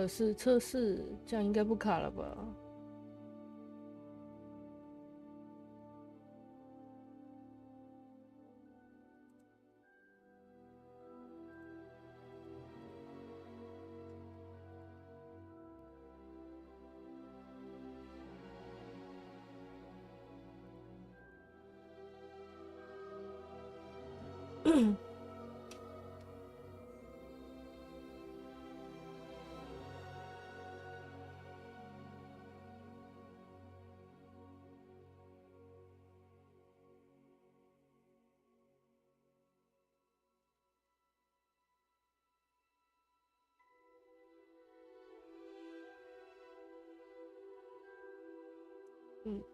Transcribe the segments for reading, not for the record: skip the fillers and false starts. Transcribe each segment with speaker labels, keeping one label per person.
Speaker 1: 是测试，这样应该不卡了吧？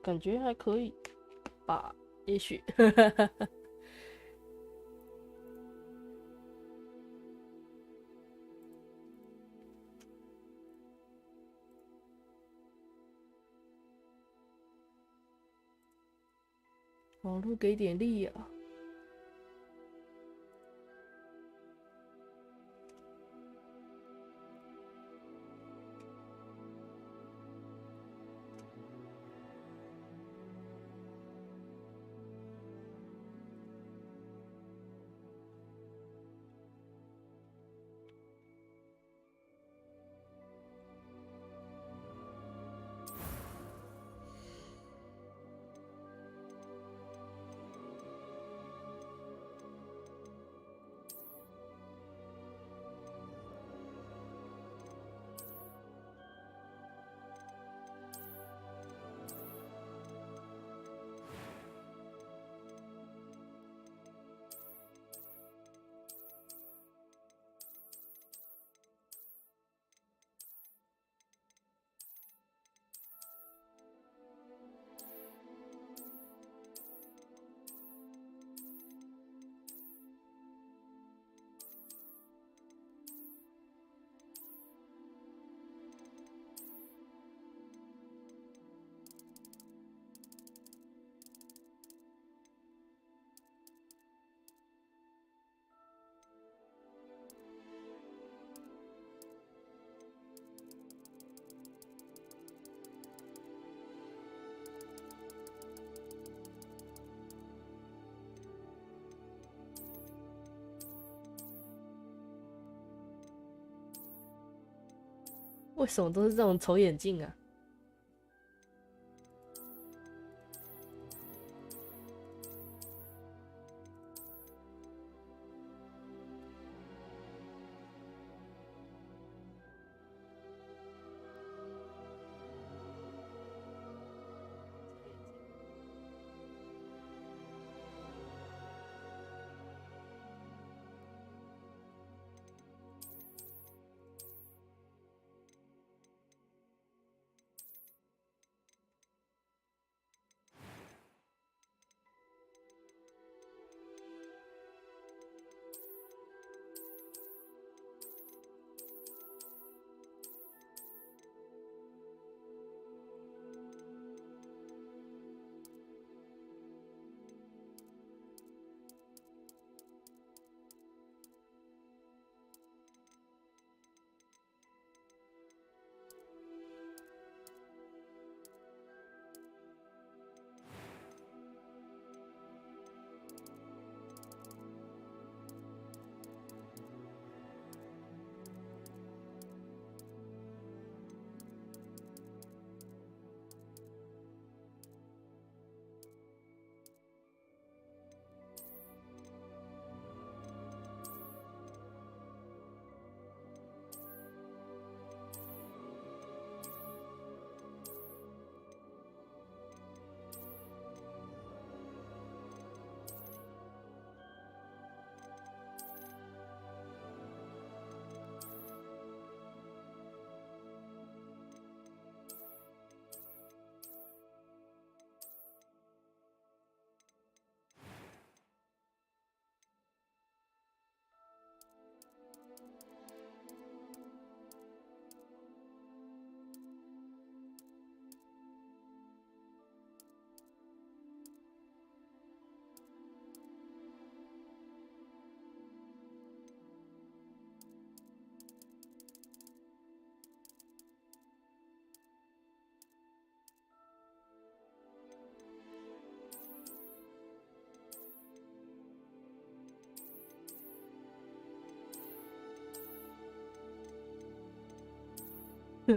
Speaker 1: 感觉还可以吧，也许。网络给点力啊！为什么都是这种丑眼镜啊？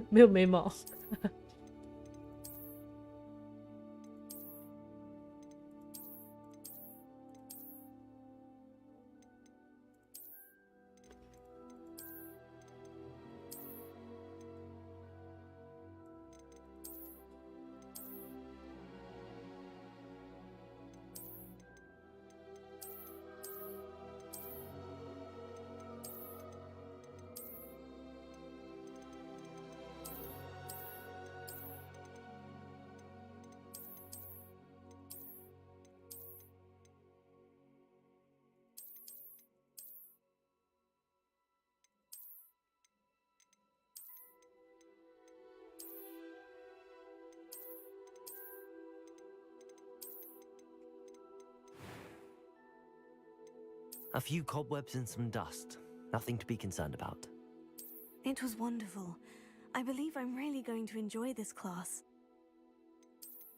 Speaker 1: 没有眉毛。
Speaker 2: A few cobwebs and some dust. Nothing to be concerned about.
Speaker 3: It was wonderful. I believe I'm really going to enjoy this class.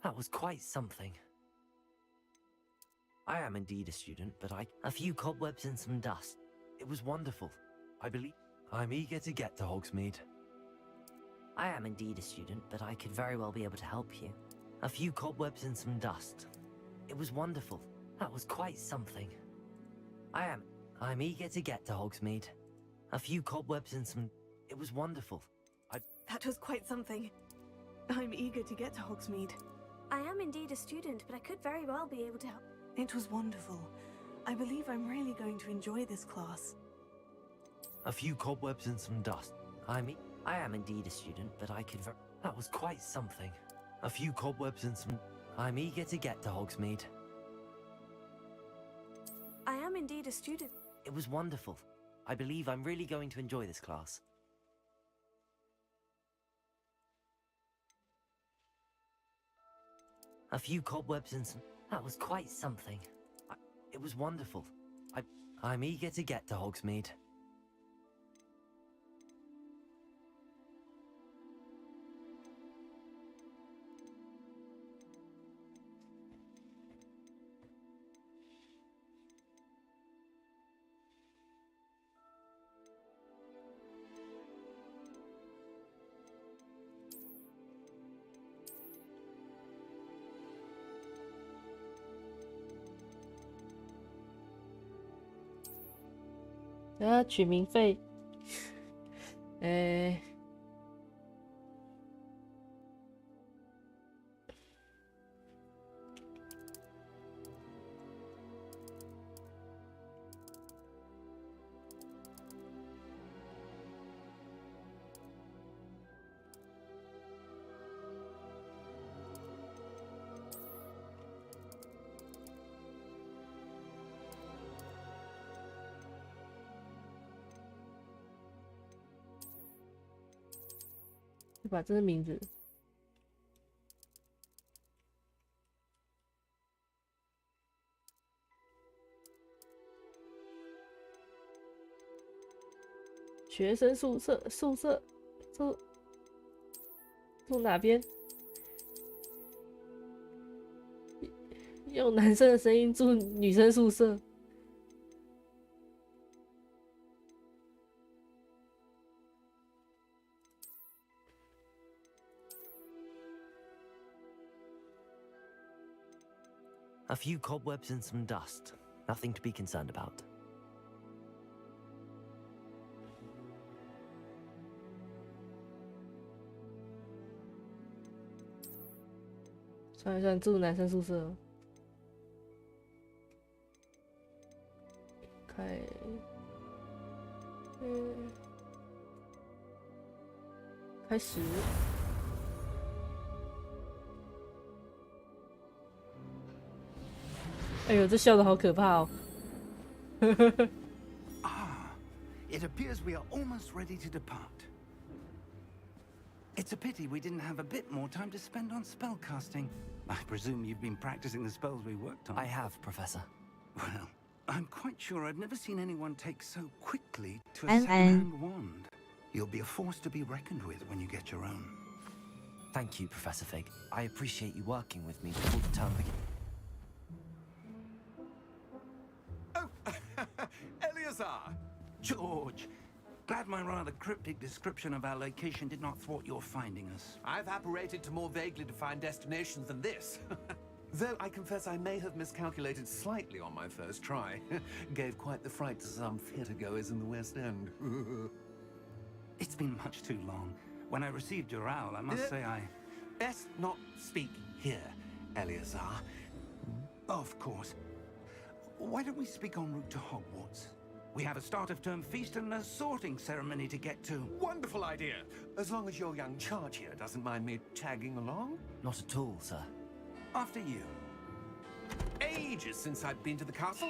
Speaker 2: That was quite something. I am indeed a student, but a few cobwebs and some dust. It was wonderful. I believe I'm eager to get to Hogsmeade. I am indeed a student, but I could very well be able to help you. A few cobwebs and some dust. It was wonderful. That was quite something. I'm eager to get to Hogsmeade. A few cobwebs and some... It was wonderful.
Speaker 3: That was quite something. I'm eager to get to Hogsmeade.
Speaker 4: I am indeed a student, but I could very well be able to help.
Speaker 3: It was wonderful. I believe I'm really going to enjoy this class.
Speaker 2: A few cobwebs and some dust. I am indeed a student, but I could... That was quite something. A few cobwebs and some... I'm eager to get to Hogsmeade.
Speaker 4: I am indeed a student.
Speaker 2: It was wonderful. I believe I'm really going to enjoy this class. A few cobwebs and some... That was quite something. It was wonderful. I'm eager to get to Hogsmeade.
Speaker 1: 取名费，哎，对吧？这是名字。学生宿舍，住哪边？用男生的声音住女生宿舍。
Speaker 2: A few cobwebs and some dust. Nothing to be concerned about.
Speaker 1: 算一算住男生宿舍。开始。哎呦，这笑得好可怕哦！
Speaker 5: It appears we are almost ready to depart. It's a pity we didn't have a bit more time to spend on spellcasting. I presume you've been practicing the spells we worked on.
Speaker 2: I have, Professor.
Speaker 5: Well, I'm quite sure I've never seen anyone take so quickly to a second-hand wand. You'll be a force to be reckoned with when you get your own.
Speaker 2: Thank you, Professor Fig. I appreciate you working with me before the term begins.
Speaker 5: Oh, Eleazar! George! Glad my rather cryptic description of our location did not thwart your finding us.
Speaker 6: I've apparated to more vaguely defined destinations than this. Though I confess I may have miscalculated slightly on my first try. Gave quite the fright to some theatre-goers in the West End.
Speaker 5: It's been much too long. When I received your owl, I must say I...
Speaker 6: Best not speak here, Eleazar.
Speaker 5: Of course. Why don't we speak en route to Hogwarts? We have a start-of-term feast and a sorting ceremony to get to.
Speaker 6: Wonderful idea! As long as your young charge here doesn't mind me tagging along.
Speaker 2: Not at all, sir.
Speaker 5: After you.
Speaker 6: Ages since I've been to the castle.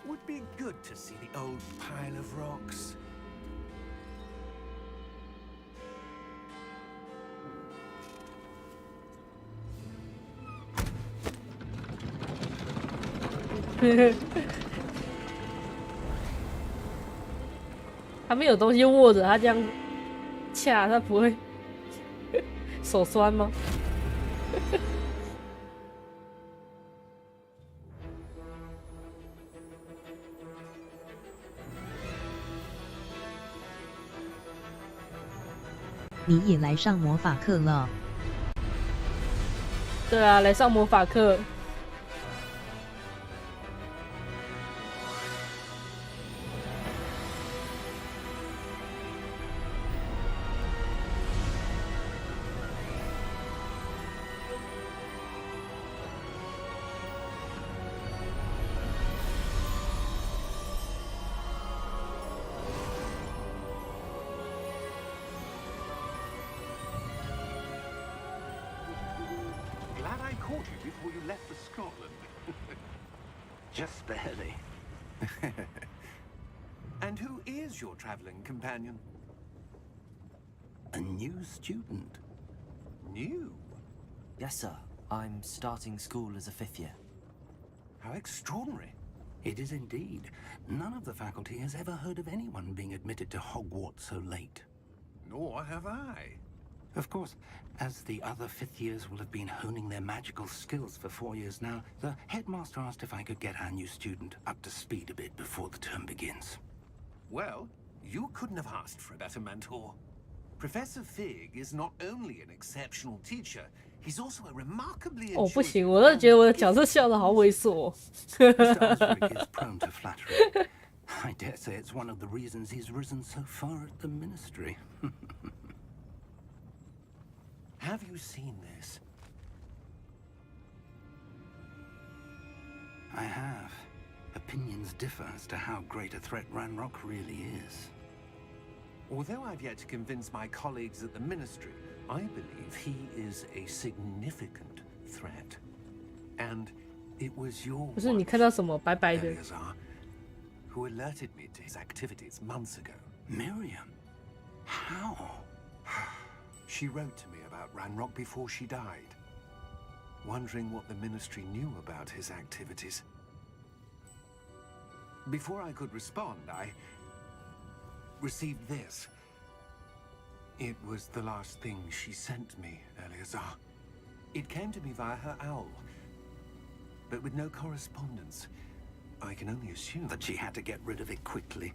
Speaker 6: Would be good to see the old pile of rocks.
Speaker 1: 他没有东西握着，他这样掐，他不会手酸吗？
Speaker 7: 你也来上魔法课了？
Speaker 1: 对啊，来上魔法课。
Speaker 5: Glad I caught you before you left for Scotland. Just barely.
Speaker 6: And who is your traveling companion?
Speaker 5: A new student.
Speaker 6: New?
Speaker 2: Yes, sir. I'm starting school as a 5th year.
Speaker 6: How extraordinary.
Speaker 5: It is indeed. None of the faculty has ever heard of anyone being admitted to Hogwarts so late.
Speaker 6: Nor have I.
Speaker 5: Of course, as the other 5th years will have been honing their magical skills for 4 years now, the headmaster asked if I could get our new student up to speed a bit before the term begins.
Speaker 6: Well, you couldn't have asked for a better mentor. Professor Fig is not only an exceptional teacher, he's also a remarkably
Speaker 1: 哦，不行，我都觉得我的角色笑得好猥琐。
Speaker 5: Mr. Osric is prone to flattery. I dare say it's one of the reasons he's risen so far at the ministry.
Speaker 6: Have you seen this?
Speaker 5: I have. Opinions differ as to how great a threat Ranrock really is.
Speaker 6: Although I've yet to convince my colleagues at the ministry, I believe he is a significant threat. And it was your
Speaker 1: 不是你看到什么白白的？
Speaker 6: Eleazar, who alerted me to his activities months ago.
Speaker 5: Miriam? How?
Speaker 6: She wrote to me about Ranrock before she died, wondering what the ministry knew about his activities. Before I could respond, I received this. It was the last thing she sent me, Eleazar. It came to me via her owl, but with no correspondence. I can only assume
Speaker 5: That she had to get rid of it quickly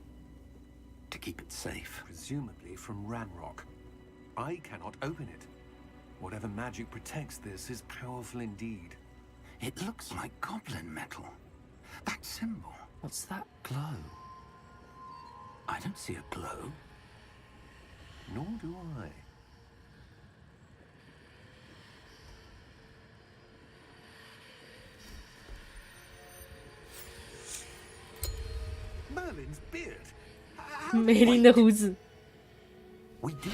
Speaker 5: to keep it safe.
Speaker 6: presumably from Ranrock. I cannot open it. Whatever magic protects this is powerful indeed.
Speaker 5: It looks like goblin metal. That symbol.
Speaker 2: What's that glow?
Speaker 5: I don't see a glow.
Speaker 6: Nor do I. Merlin's beard. How
Speaker 1: 梅林的胡子，
Speaker 5: We do.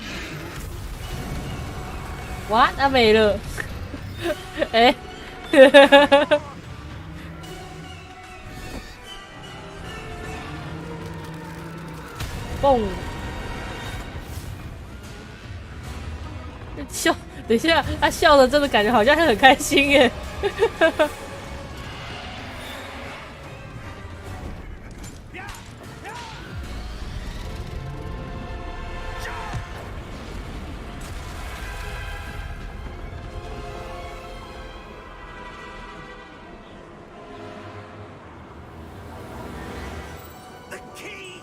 Speaker 1: 哇，他没了。哎、蹦，笑，等一下，他笑的真的感觉好像很开心耶。
Speaker 6: The key!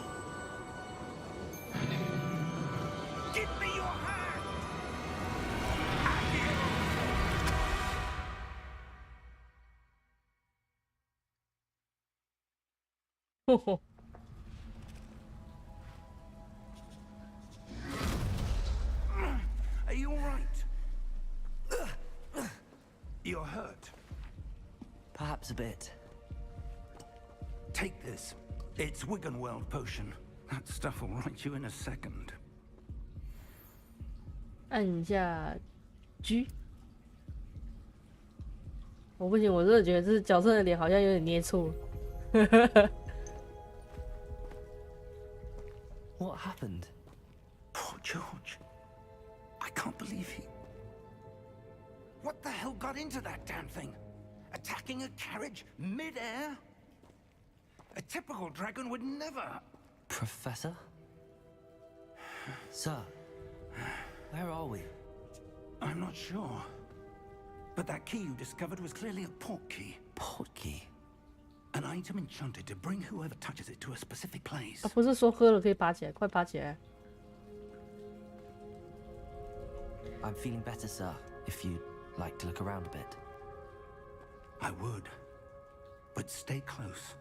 Speaker 5: Are you all right? You're hurt.
Speaker 2: Perhaps a bit.
Speaker 5: Take this. It's Wiggenweld potion. That stuff will right you in a second.
Speaker 1: 按一下 G。我不行，我真的觉得这角色的脸好像有点捏错。
Speaker 2: What happened?
Speaker 5: Poor George. I can't believe he... What the hell got into that damn thing? Attacking a carriage mid-air? A typical dragon would never...
Speaker 2: Professor? Sir, where are we?
Speaker 5: I'm not sure. But that key you discovered was clearly a port key.
Speaker 2: Port key?
Speaker 5: An item enchanted to bring whoever touches it to a specific place.
Speaker 1: 不是说喝了可以爬起来，快爬起来！
Speaker 2: I'm feeling better, sir, if you'd like to look around a bit.
Speaker 5: I would. But stay close.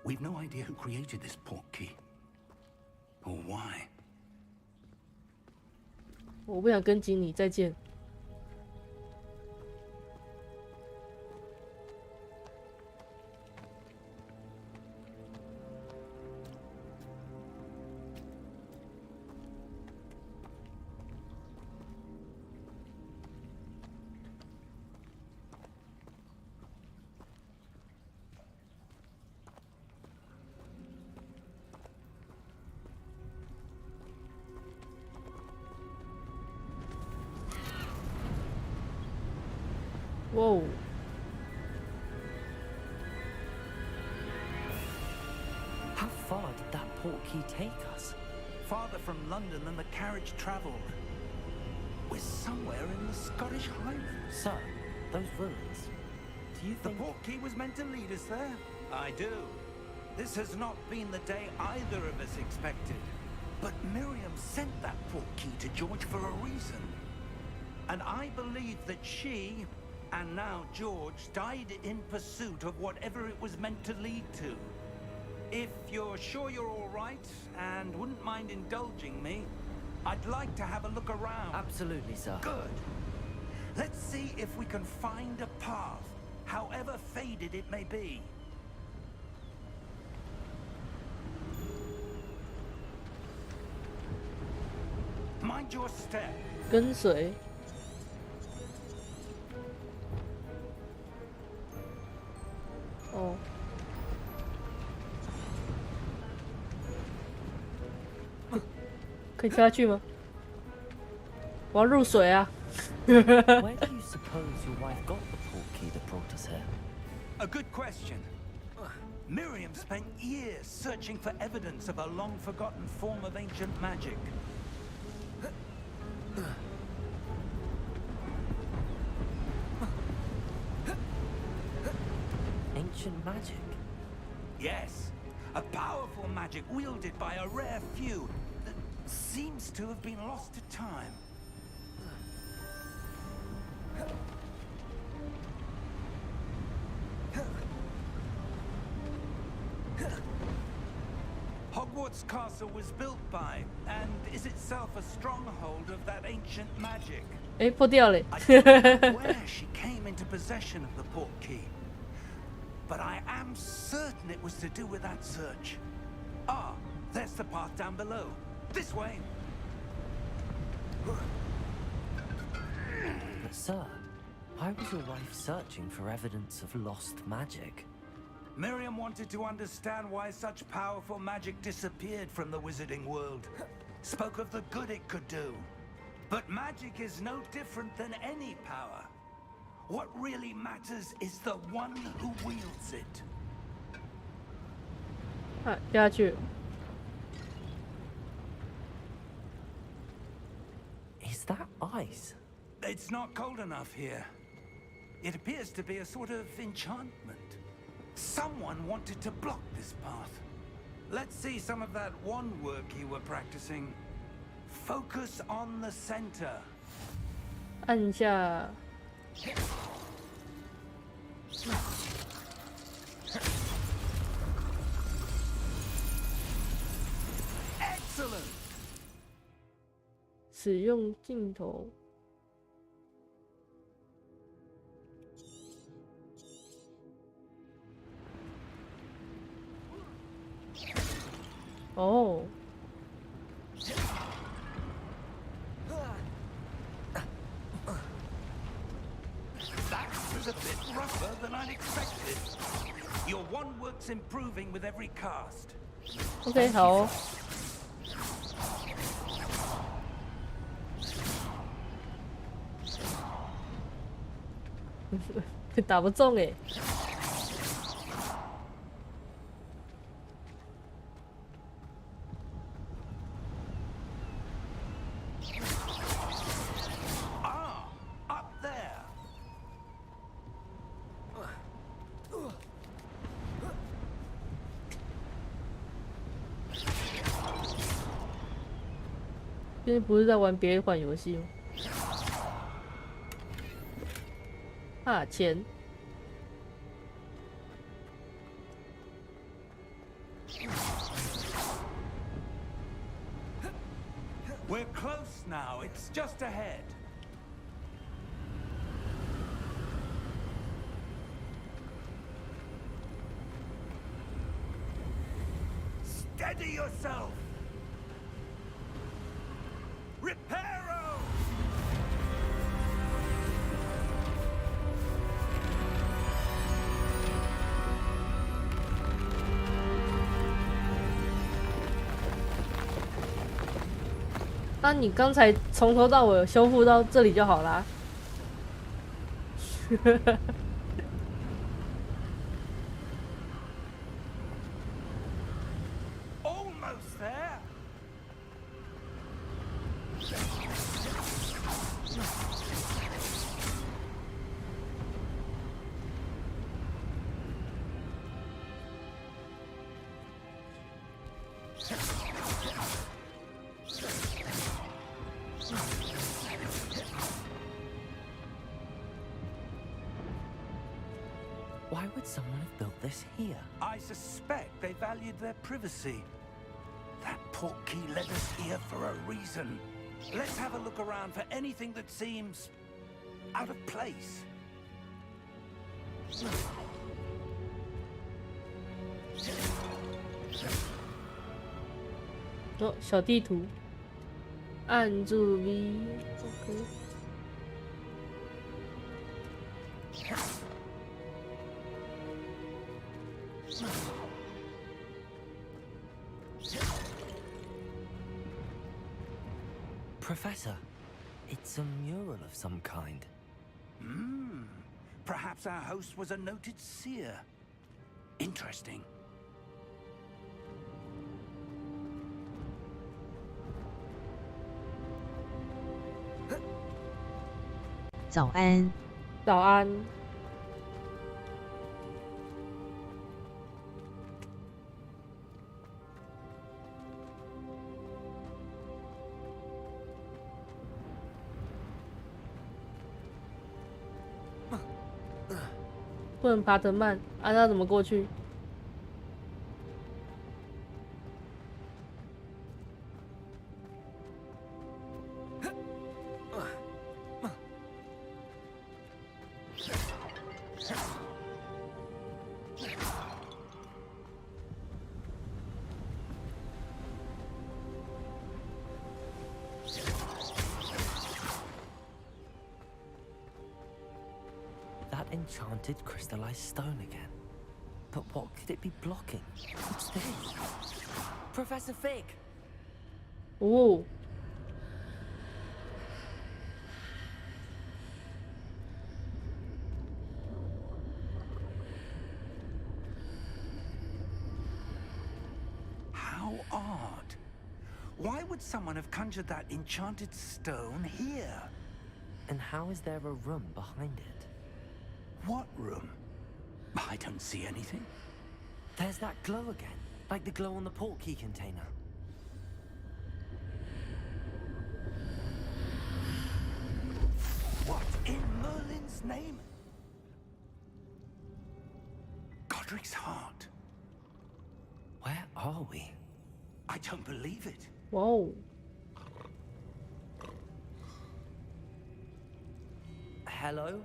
Speaker 5: We've no idea who created this port key. Or why.
Speaker 1: 我不想跟紧你，再见。Whoa.
Speaker 2: How far did that port key take us?
Speaker 5: Farther from London than the carriage travelled. We're somewhere in the Scottish Highlands.
Speaker 2: Sir, those ruins. Do you
Speaker 5: The
Speaker 2: think...
Speaker 5: port key was meant to lead us there? I do. This has not been the day either of us expected. But Miriam sent that port key to George for a reason. And I believe that she, and now George, died in pursuit of whatever it was meant to lead to. If you're sure you're all right, and wouldn't mind indulging me, I'd like to have a look around.
Speaker 2: Absolutely, sir.
Speaker 5: Good. Let's see if we can find a path, however faded it may be. Mind your step.
Speaker 1: 跟随。哦。可以跳下去吗？我要入水啊！
Speaker 2: Where do you suppose your wife got the port key that brought us here?
Speaker 5: A good question. Miriam spent years searching for evidence of a long-forgotten form of ancient magic.
Speaker 2: Ancient magic?
Speaker 5: Yes, a powerful magic wielded by a rare few that seems to have been lost to time. Hogwarts Castle was built by, and is itself a stronghold of that ancient magic.
Speaker 1: 哎，破掉了。
Speaker 5: I don't know where she came into possession of the port key, but I am certain it was to do with that search. Ah, there's the path down below. This way.
Speaker 2: But sir, why was your wife searching for evidence of lost magic?
Speaker 5: Miriam wanted to understand why such powerful magic disappeared from the wizarding world. Spoke of the good it could do. But magic is no different than any power. What really matters is the one who wields it.
Speaker 1: 啊，掉下去。
Speaker 2: Is that ice?
Speaker 5: It's not cold enough here. It appears to be a sort of enchantment. Someone wanted to block this path. Let's see some of that wand work you were practicing. Focus on the center.
Speaker 1: 按一下。
Speaker 5: Excellent.
Speaker 1: 使用镜头。哦。
Speaker 5: That was a bit rougher than I'd expected. Your one work's improving with every cast.
Speaker 1: OK， 好哦。打不中哎。
Speaker 5: Ah, up there.
Speaker 1: 今天不是在玩别一款游戏吗？啊，钱。
Speaker 5: We're close now. It's just ahead. Steady yourself. Reparo!
Speaker 1: 那你刚才从头到尾修复到这里就好啦。
Speaker 5: Almost there.
Speaker 2: Why would someone have built this here?
Speaker 5: I suspect they valued their privacy. That portkey led us here for a reason. Let's have a look around for anything that seems out of place.
Speaker 1: 哦，小地图，按住 V。OK。Professor,
Speaker 2: it's a mural of some kind.
Speaker 5: Perhaps our host was a noted seer. Interesting.
Speaker 7: 早安。
Speaker 1: 早安。不能爬得慢，啊，那怎么过去？Enchanted
Speaker 2: crystallized stone again. But what could it be blocking? What's this? Professor Fig!
Speaker 1: Oh.
Speaker 5: How odd. Why would someone have conjured that enchanted stone here?
Speaker 2: And how is there a room behind it?
Speaker 5: What room? I don't see anything.
Speaker 2: There's that glow again, like the glow on the portkey container.
Speaker 5: What in Merlin's name? Godric's heart.
Speaker 2: Where are we?
Speaker 5: I don't believe it.
Speaker 1: 哇哦，
Speaker 2: Hello?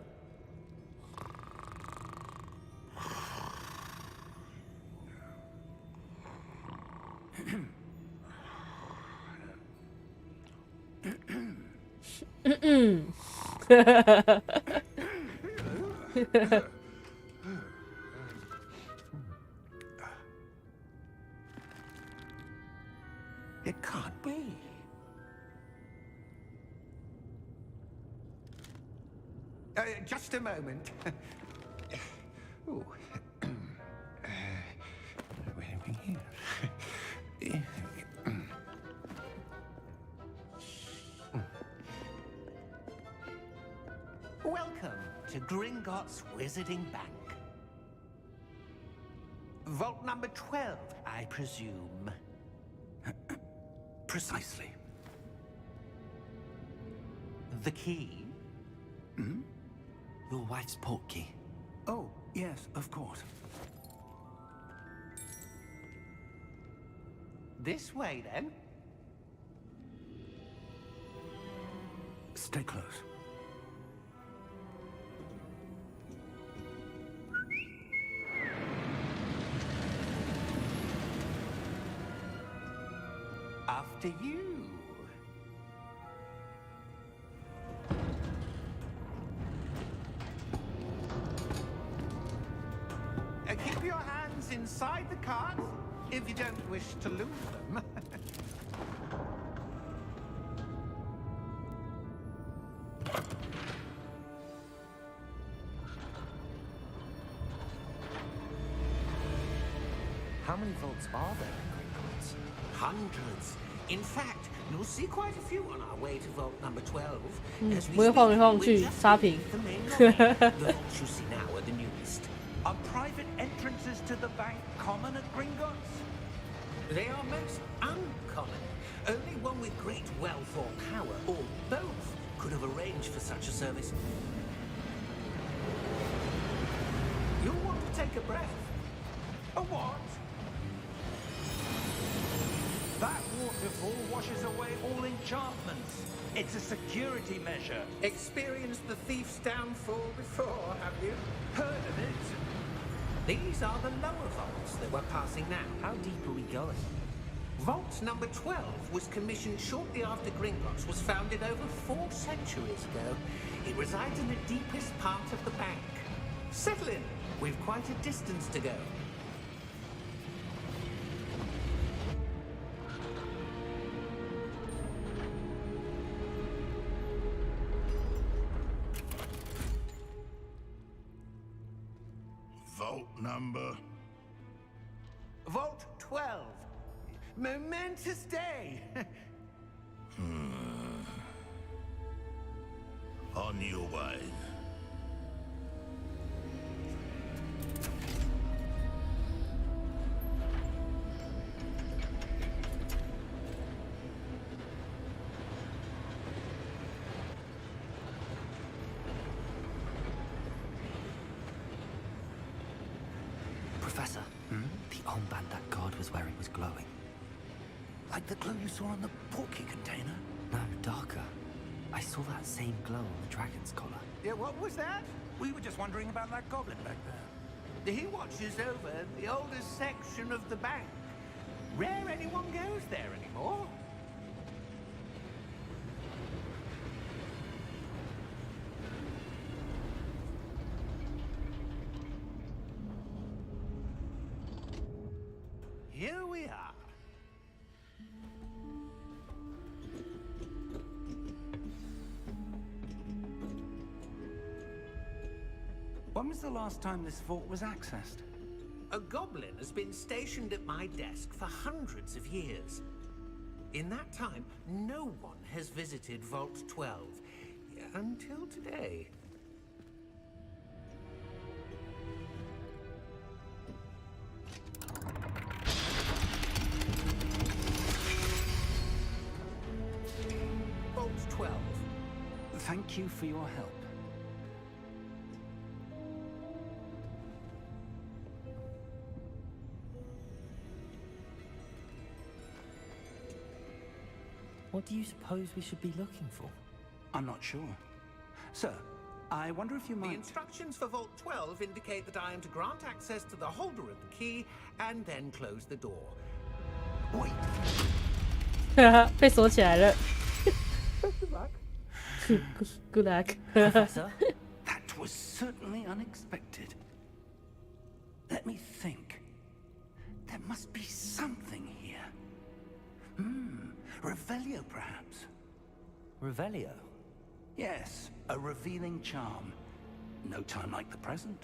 Speaker 5: It can't be. Just a moment. Ooh. Where are we here? Welcome to Gringotts Wizarding Bank. Vault number 12, I presume. Precisely. The key?
Speaker 2: Hmm? Your wife's portkey.
Speaker 5: Oh, yes, of course. This way, then. Stay close. After you. Keep your hands inside the cart if you don't wish to lose them.
Speaker 2: How many vaults are there in Gringotts?
Speaker 5: Hundreds. In fact, you'll see quite a few on our way to vault number 12. As we
Speaker 1: 不会晃来晃
Speaker 5: speak,
Speaker 1: 去
Speaker 5: we're just
Speaker 1: 刷屏。
Speaker 5: the main lobby. The vaults you see now are the newest. Are private entrances to the bank common at Gringotts? They are most uncommon. Only one with great wealth or power, or both, could have arranged for such a service. You'll want to take a breath. A what? That waterfall washes away all enchantments. It's a security measure. Experienced the thief's downfall before, have you? Heard of it? These are the lower vaults that we're passing now.
Speaker 2: How deep are we going?
Speaker 5: Vault number 12 was commissioned shortly after Gringotts was founded over 4 centuries ago. It resides in the deepest part of the bank. Settle in. We've quite a distance to go.
Speaker 8: Vault number.
Speaker 5: Vault 12. Momentous day.
Speaker 8: On your way.
Speaker 2: Professor, the armband that guard was wearing was glowing.
Speaker 5: Like the glow you saw on the portkey container?
Speaker 2: No, darker. I saw that same glow on the dragon's collar.
Speaker 5: Yeah, what was that?
Speaker 6: We were just wondering about that goblin back there.
Speaker 5: He watches over the oldest section of the bank. Rare anyone goes there anymore. Here we are.
Speaker 6: When was the last time this vault was accessed?
Speaker 5: A goblin has been stationed at my desk for hundreds of years. In that time, no one has visited Vault 12 until today. Vault 12.
Speaker 6: Thank you for your help.
Speaker 2: What do you suppose we should be looking for?
Speaker 5: I'm not sure. Sir, I wonder if you
Speaker 9: The
Speaker 5: might...
Speaker 9: instructions for Vault 12 indicate that I am to grant access to the holder of the key and then close the door.
Speaker 5: Wait,
Speaker 1: 被锁起来了。Good luck.
Speaker 2: Professor?
Speaker 5: that was certainly unexpected. Let me think. There must be something here. Revelio, perhaps?
Speaker 2: Revelio?
Speaker 5: Yes, a revealing charm. No time like the present.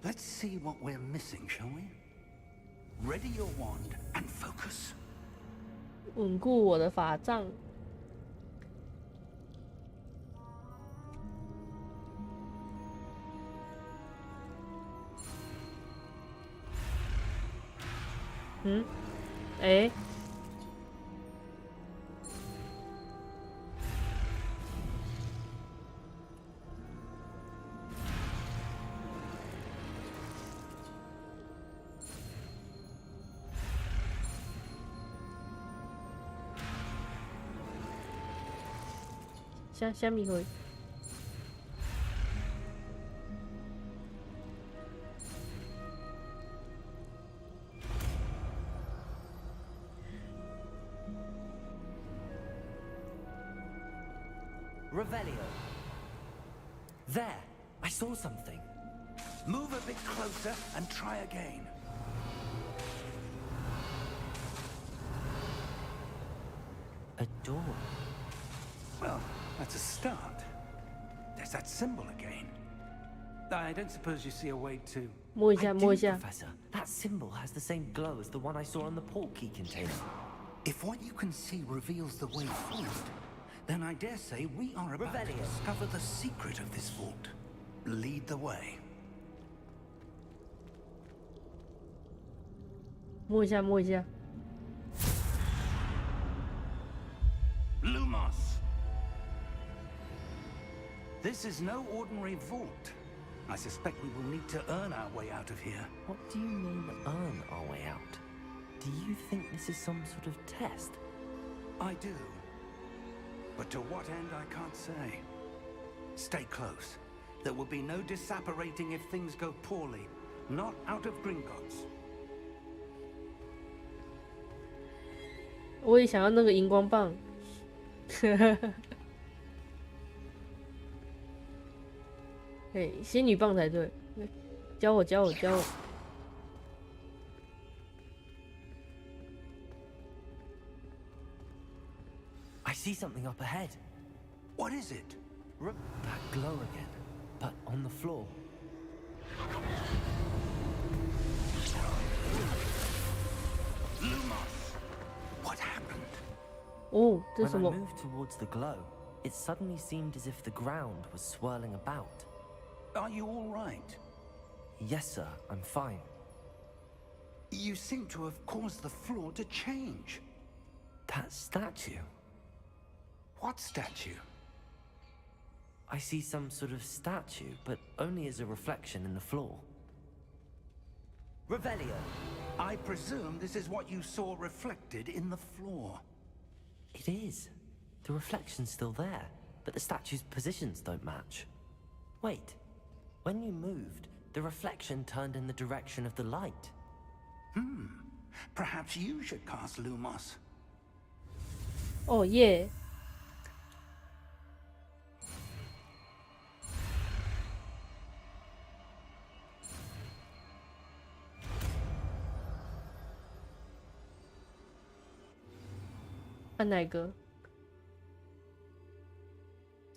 Speaker 5: Let's see what we're missing, shall we? Ready your wand and focus.
Speaker 1: 稳固我的法杖。哎。虾米回。
Speaker 2: Revelio. There, I saw something.
Speaker 5: Move a bit closer and try again.
Speaker 2: A door.
Speaker 5: Well, that's a start. There's that symbol again. I don't suppose you see a way to...
Speaker 1: 摸一
Speaker 2: I
Speaker 1: 下，
Speaker 2: do,
Speaker 1: 摸一下。
Speaker 2: Professor. That symbol has the same glow as the one I saw on the port key container.
Speaker 5: If what you can see reveals the way forward, then I dare say we are about to
Speaker 2: Revelio.
Speaker 5: discover the secret of this vault. Lead the way.
Speaker 1: 摸一下，摸一下。
Speaker 5: Lumos! This is no ordinary vault. I suspect we will need to earn our way out of here.
Speaker 2: What do you mean, earn our way out? Do you think this is some sort of test?
Speaker 5: I do. But to what end, I can't say. Stay close. There will be no disapparating if things go poorly. Not out of Gringotts.
Speaker 1: 我也想要那个荧光棒。哎，仙女棒才对。教我，教我，教我。
Speaker 2: I see something up ahead.
Speaker 5: What is it?
Speaker 2: That glow again, but on the floor.
Speaker 5: Lumos! What happened?
Speaker 1: 哦，这
Speaker 2: When
Speaker 1: 是什
Speaker 2: I
Speaker 1: 么？
Speaker 2: moved towards the glow, it suddenly seemed as if the ground was swirling about.
Speaker 5: Are you all right?
Speaker 2: Yes, sir, I'm fine.
Speaker 5: You seem to have caused the floor to change.
Speaker 2: That statue.
Speaker 5: What statue?
Speaker 2: I see some sort of statue, but only as a reflection in the floor. Revelio.
Speaker 5: I presume this is what you saw reflected in the floor.
Speaker 2: It is. The reflection's still there, but the statue's positions don't match. Wait. When you moved, the reflection turned in the direction of the light.
Speaker 5: Perhaps you should cast Lumos.
Speaker 1: 哦耶！按哪个？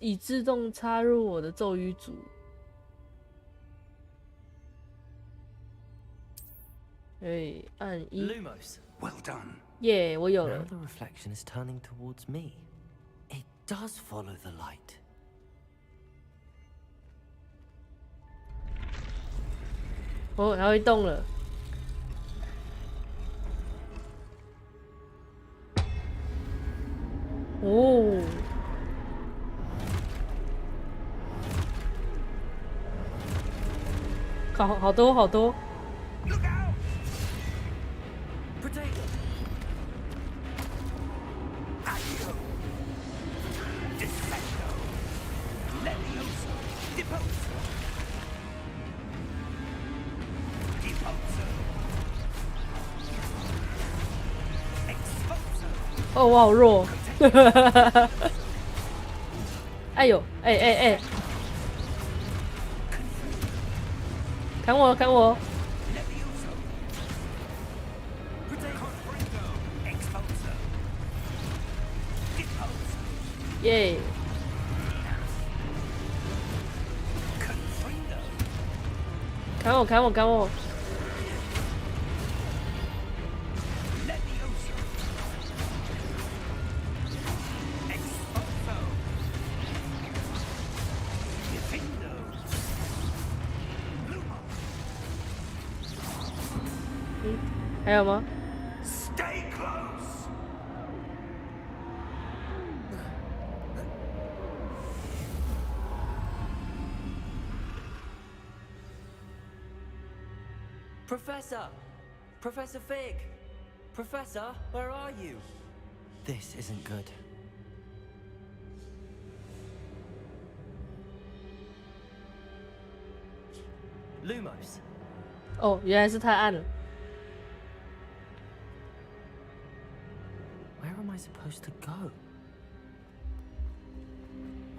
Speaker 1: 已自动插入我的咒语组。哎，按一。
Speaker 2: Lumos.
Speaker 5: Well done.
Speaker 1: 耶，我有
Speaker 2: Now
Speaker 1: 了。
Speaker 2: the reflection is turning towards me. It does follow the light.
Speaker 1: 哦，它会动了。哦，好多好多。
Speaker 5: Look out!
Speaker 2: Potato.
Speaker 5: At you!
Speaker 1: 哦，我好弱！哎呦，哎！砍我，砍我！耶！砍我，砍我，砍我！还有吗？
Speaker 5: Stay close.
Speaker 2: Professor! Professor Fig! Professor, where are you? This isn't good. Lumos.
Speaker 1: 哦，原来是太暗了。
Speaker 2: Where am I supposed to go?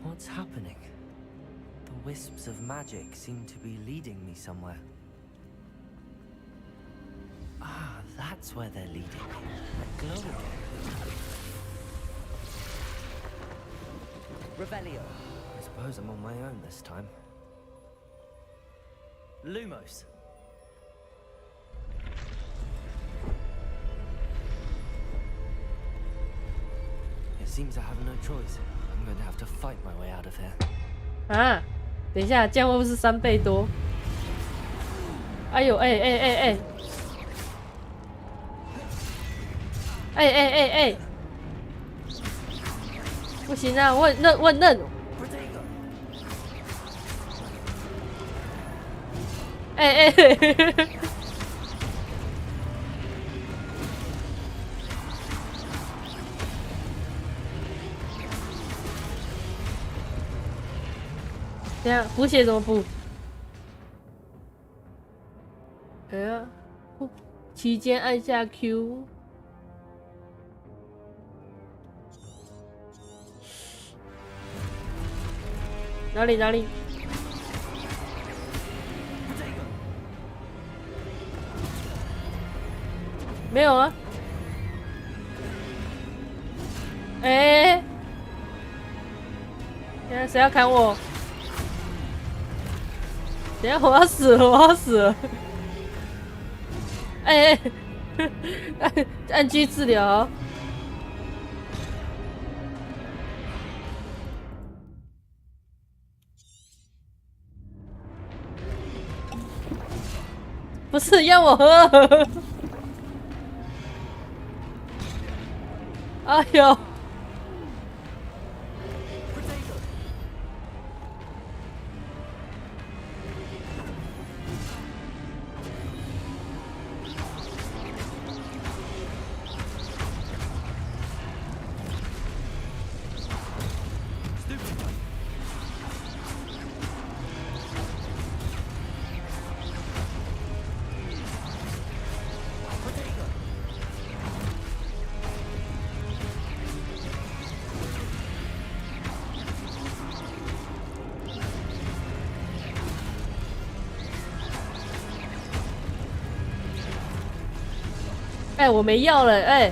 Speaker 2: What's happening? The wisps of magic seem to be leading me somewhere. Ah, that's where they're leading me. A glow again. Revelio. I suppose I'm on my own this time. Lumos. It seems I have no choice. I'm going to have to fight my way out of here.
Speaker 1: 啊，等一下，这样会不会是3倍多？哎呦，哎！不行啊，我很嫩。哎！等下补血怎么补？哎呀，期间按下 Q。哪里？没有啊。哎！现在谁要砍我？ 等一下，我要死了！哎，按 G 治疗。不是要我喝？哎呦！哎，我没药了，哎。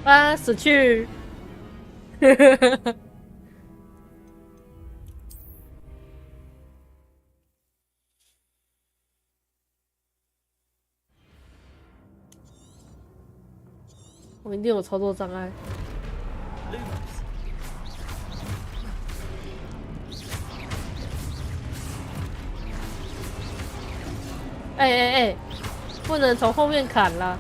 Speaker 1: 啊，死去！我一定有操作障碍。
Speaker 2: Lumos.
Speaker 1: 哎，不能从后面砍啦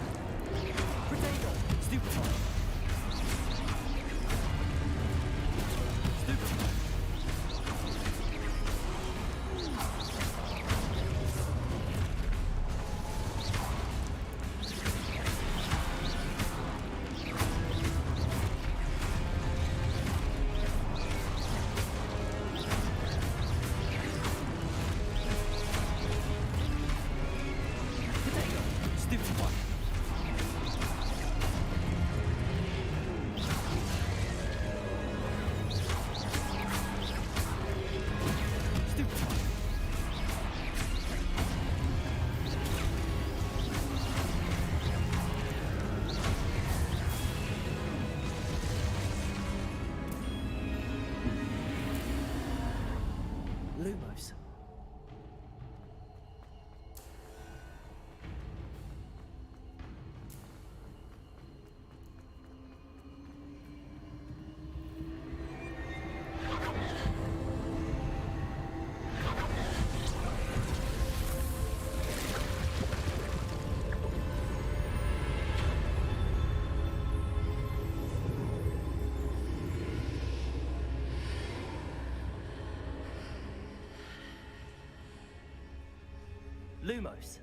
Speaker 1: ！Lumos.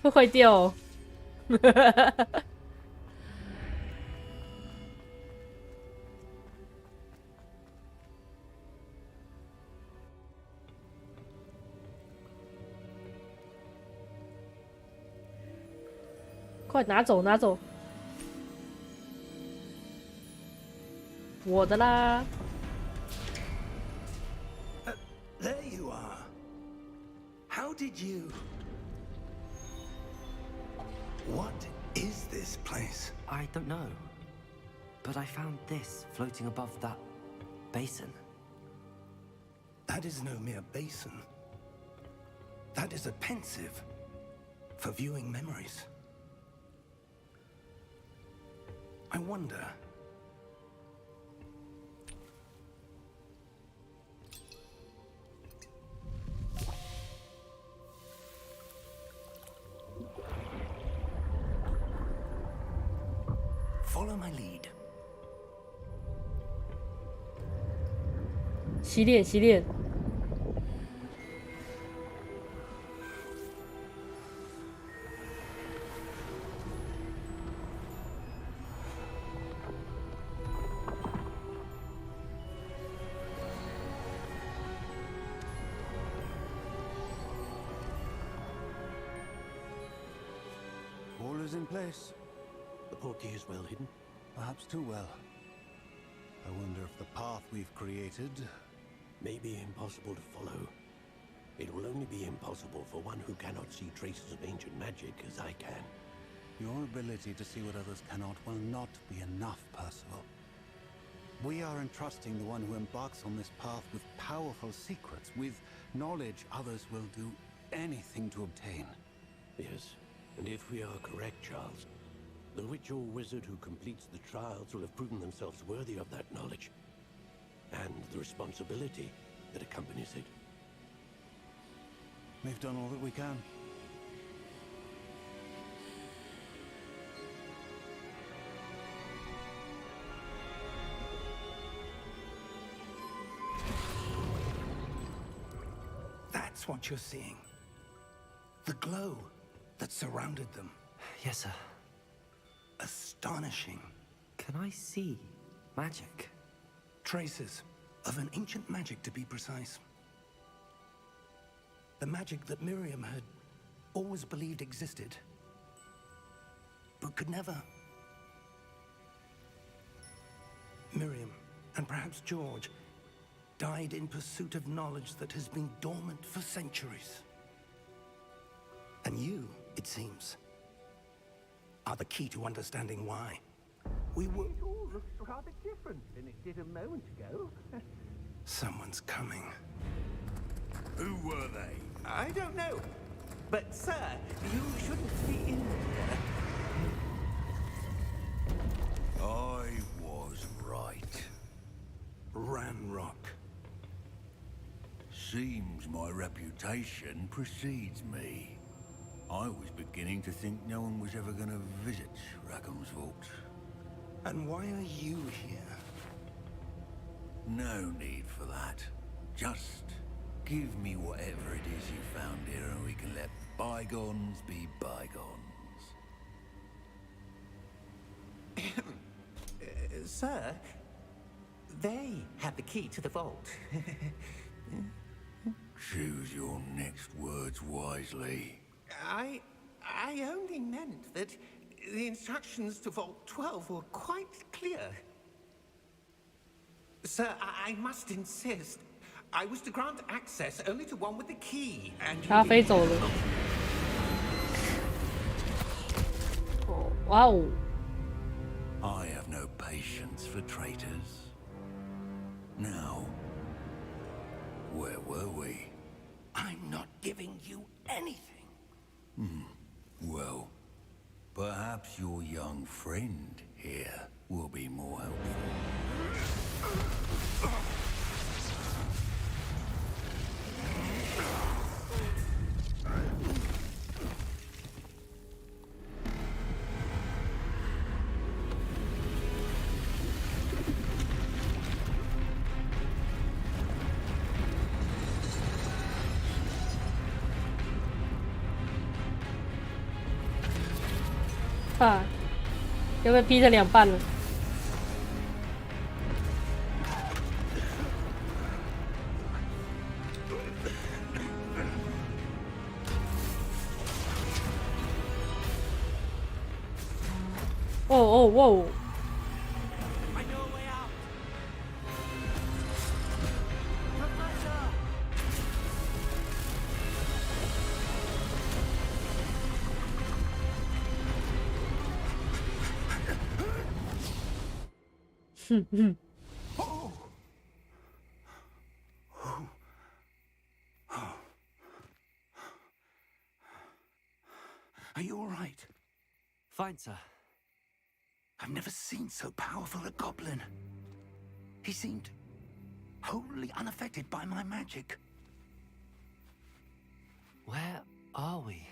Speaker 2: 会坏掉哦。快拿走，拿走！我的啦。
Speaker 5: There you are. How did you... What is this place?
Speaker 2: I don't know. But I found this floating above that basin.
Speaker 5: That is no mere basin. That is a pensive for viewing memories. I wonder... Follow my lead.
Speaker 1: 洗脸，洗脸。
Speaker 6: All is in place.
Speaker 10: The portkey is well hidden.
Speaker 6: Perhaps too well. I wonder if the path we've created...
Speaker 10: May be impossible to follow. It will only be impossible for one who cannot see traces of ancient magic as I can.
Speaker 6: Your ability to see what others cannot will not be enough, Percival. We are entrusting the one who embarks on this path with powerful secrets, with knowledge others will do anything to obtain.
Speaker 10: Yes, and if we are correct, Charles, the witch or wizard who completes the trials will have proven themselves worthy of that knowledge, and the responsibility that accompanies it.
Speaker 6: We've done all that we can.
Speaker 5: That's what you're seeing. The glow that surrounded them.
Speaker 2: Yes, sir.
Speaker 5: Astonishing.
Speaker 2: Can I see magic?
Speaker 5: Traces of an ancient magic, to be precise. The magic that Miriam had always believed existed, but could never. Miriam, and perhaps George, died in pursuit of knowledge that has been dormant for centuries. And you, it seems, are the key to understanding why. We were...
Speaker 9: It all looks rather different than it did a moment ago.
Speaker 5: Someone's coming.
Speaker 8: Who were they?
Speaker 9: I don't know. But, sir, you shouldn't be in here.
Speaker 8: I was right. Ranrock. Seems my reputation precedes me. I was beginning to think no one was ever going to visit Rackham's vault.
Speaker 6: And why are you here?
Speaker 8: No need for that. Just give me whatever it is you found here and we can let bygones be bygones.
Speaker 9: Sir, they have the key to the vault.
Speaker 8: Choose your next words wisely.
Speaker 9: I only meant that the instructions to Vault 12 were quite clear. Sir, I must insist. I was to grant access only to one with the key, and
Speaker 1: 他飞走了。哦，哇哦！
Speaker 8: I have no patience for traitors. Now, where were we?
Speaker 6: I'm not giving you anything.
Speaker 8: Well, perhaps your young friend here will be more helpful.
Speaker 1: 啊，要被劈成2半了。哦哦哦！
Speaker 9: I know a way out. Professor!
Speaker 1: 哼哼。
Speaker 6: Are you all right?
Speaker 2: Fine, sir.
Speaker 6: I've never seen so powerful a goblin. He seemed wholly unaffected by my magic.
Speaker 2: Where are we?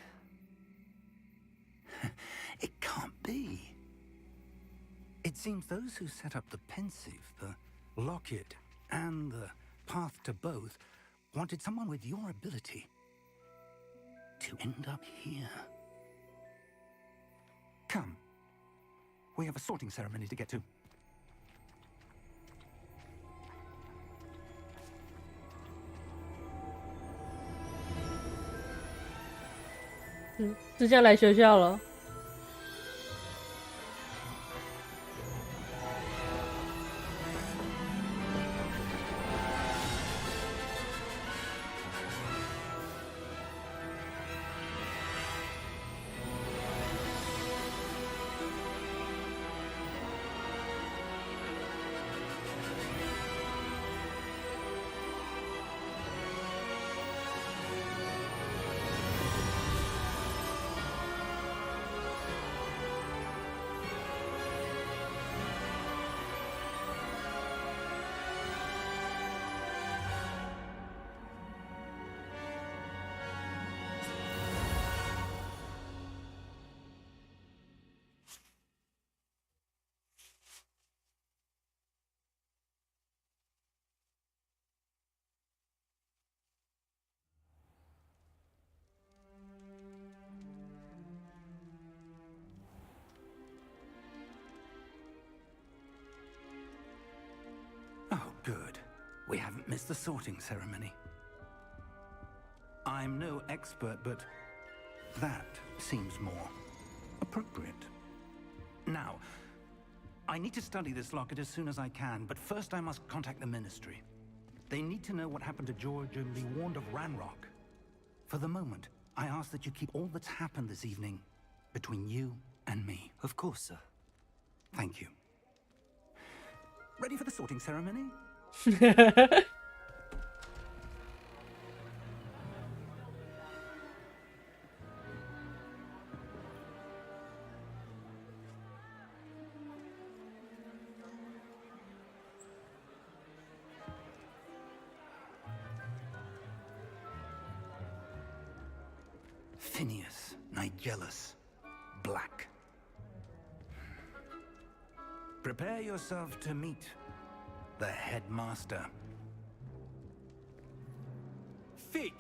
Speaker 6: It can't be. It seems those who set up the pensive, the locket, and the path to both wanted someone with your ability to end up here. Come. We have a sorting ceremony to get to.
Speaker 1: 就这样来学校了。
Speaker 6: Oh, good. We haven't missed the sorting ceremony. I'm no expert, but that seems more appropriate. Now, I need to study this locket as soon as I can, but first I must contact the Ministry. They need to know what happened to George and be warned of Ranrock. For the moment, I ask that you keep all that's happened this evening between you and me.
Speaker 2: Of course, sir.
Speaker 6: Thank you. Ready for the sorting ceremony?
Speaker 5: Phineas, Nigellus, Black. Prepare yourself to meet the headmaster.
Speaker 11: Fig,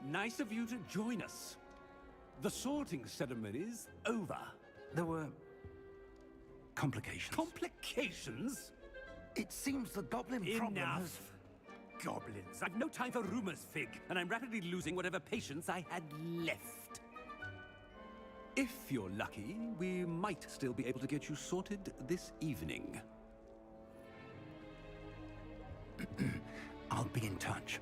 Speaker 11: nice of you to join us. The sorting ceremony's over.
Speaker 5: There were complications.
Speaker 11: Complications?
Speaker 5: It seems the goblin problem has...
Speaker 11: Enough! Goblins. I've no time for rumors, Fig, and I'm rapidly losing whatever patience I had left. If you're lucky, we might still be able to get you sorted this evening.
Speaker 5: I'll be in touch.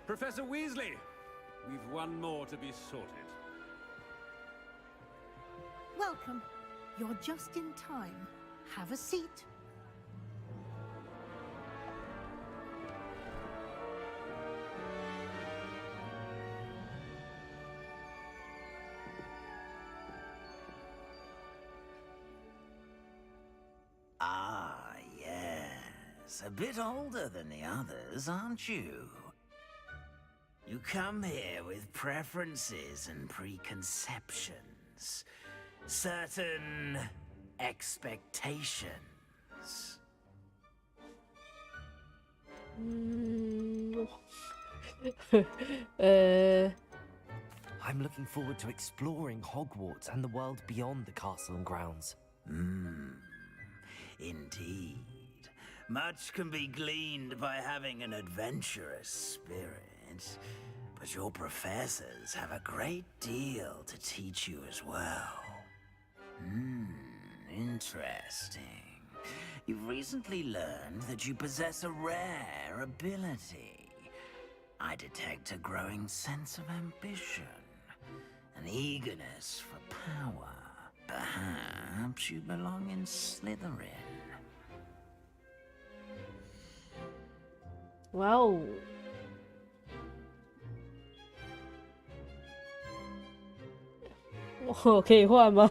Speaker 11: Professor Weasley, we've one more to be sorted.
Speaker 12: Welcome. You're just in time. Have a seat.
Speaker 2: Ah, yes. A bit older than the others, aren't you? You come here with preferences and preconceptions. Certain expectations. I'm looking forward to exploring Hogwarts and the world beyond the castle and grounds. Indeed. Much can be gleaned by having an adventurous spirit. But your professors have a great deal to teach you as well. Interesting. You've recently learned that you possess a rare ability. I detect a growing sense of ambition, an eagerness for power. Perhaps you belong in Slytherin.
Speaker 1: Wow. 我可以换吗？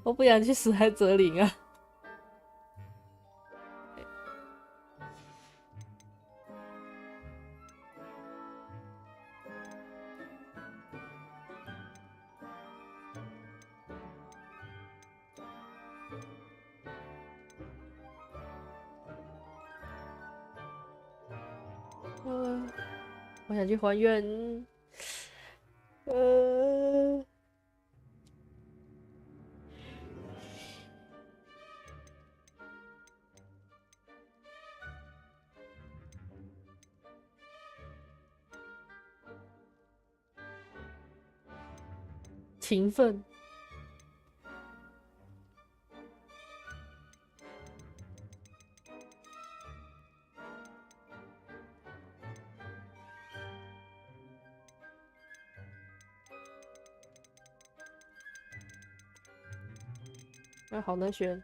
Speaker 1: 我不想去史莱哲林啊。我想去还愿。勤奋。好难选。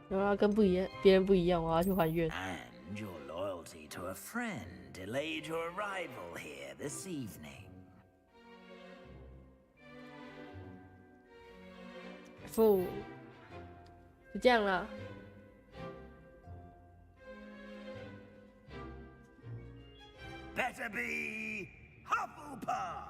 Speaker 1: 我要跟别人不一样，我要去还愿。
Speaker 2: And your loyalty to a friend delayed your arrival here this evening.
Speaker 1: 就这样了。
Speaker 2: Better be Hufflepuff.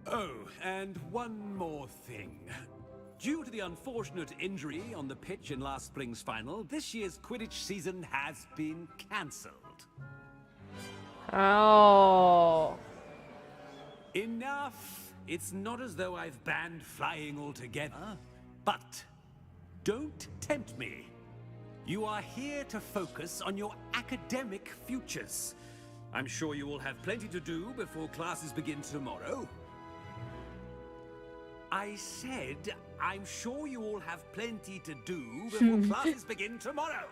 Speaker 11: Oh, and one more thing. Due to the unfortunate injury on the pitch in last spring's final, this year's Quidditch season has been cancelled.
Speaker 1: Oh.
Speaker 11: Enough! It's not as though I've banned flying altogether, but don't tempt me. You are here to focus on your academic futures. I'm sure you will have plenty to do before classes begin tomorrow. I said, I'm sure you all have plenty to do before classes begin tomorrow.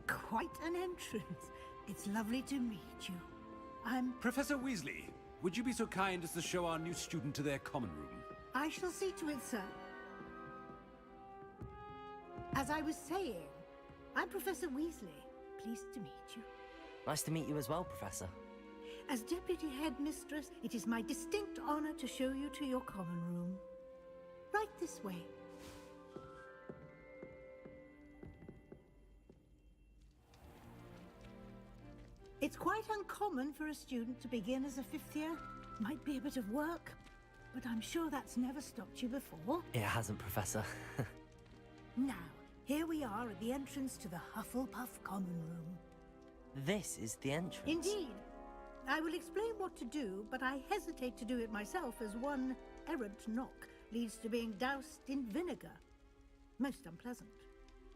Speaker 12: Quite an entrance. It's lovely to meet you. I'm...
Speaker 11: Professor Weasley, would you be so kind as to show our new student to their common room?
Speaker 12: I shall see to it, sir. As I was saying, I'm Professor Weasley. Pleased to meet you.
Speaker 2: Nice to meet you as well, Professor.
Speaker 12: As Deputy Headmistress, it is my distinct honor to show you to your common room. Right this way. It's quite uncommon for a student to begin as a fifth year. Might be a bit of work, but I'm sure that's never stopped you before.
Speaker 2: It hasn't, Professor.
Speaker 12: Now, here we are at the entrance to the Hufflepuff common room.
Speaker 2: This is the entrance.
Speaker 12: Indeed. I will explain what to do, but I hesitate to do it myself as one errant knock leads to being doused in vinegar. Most unpleasant.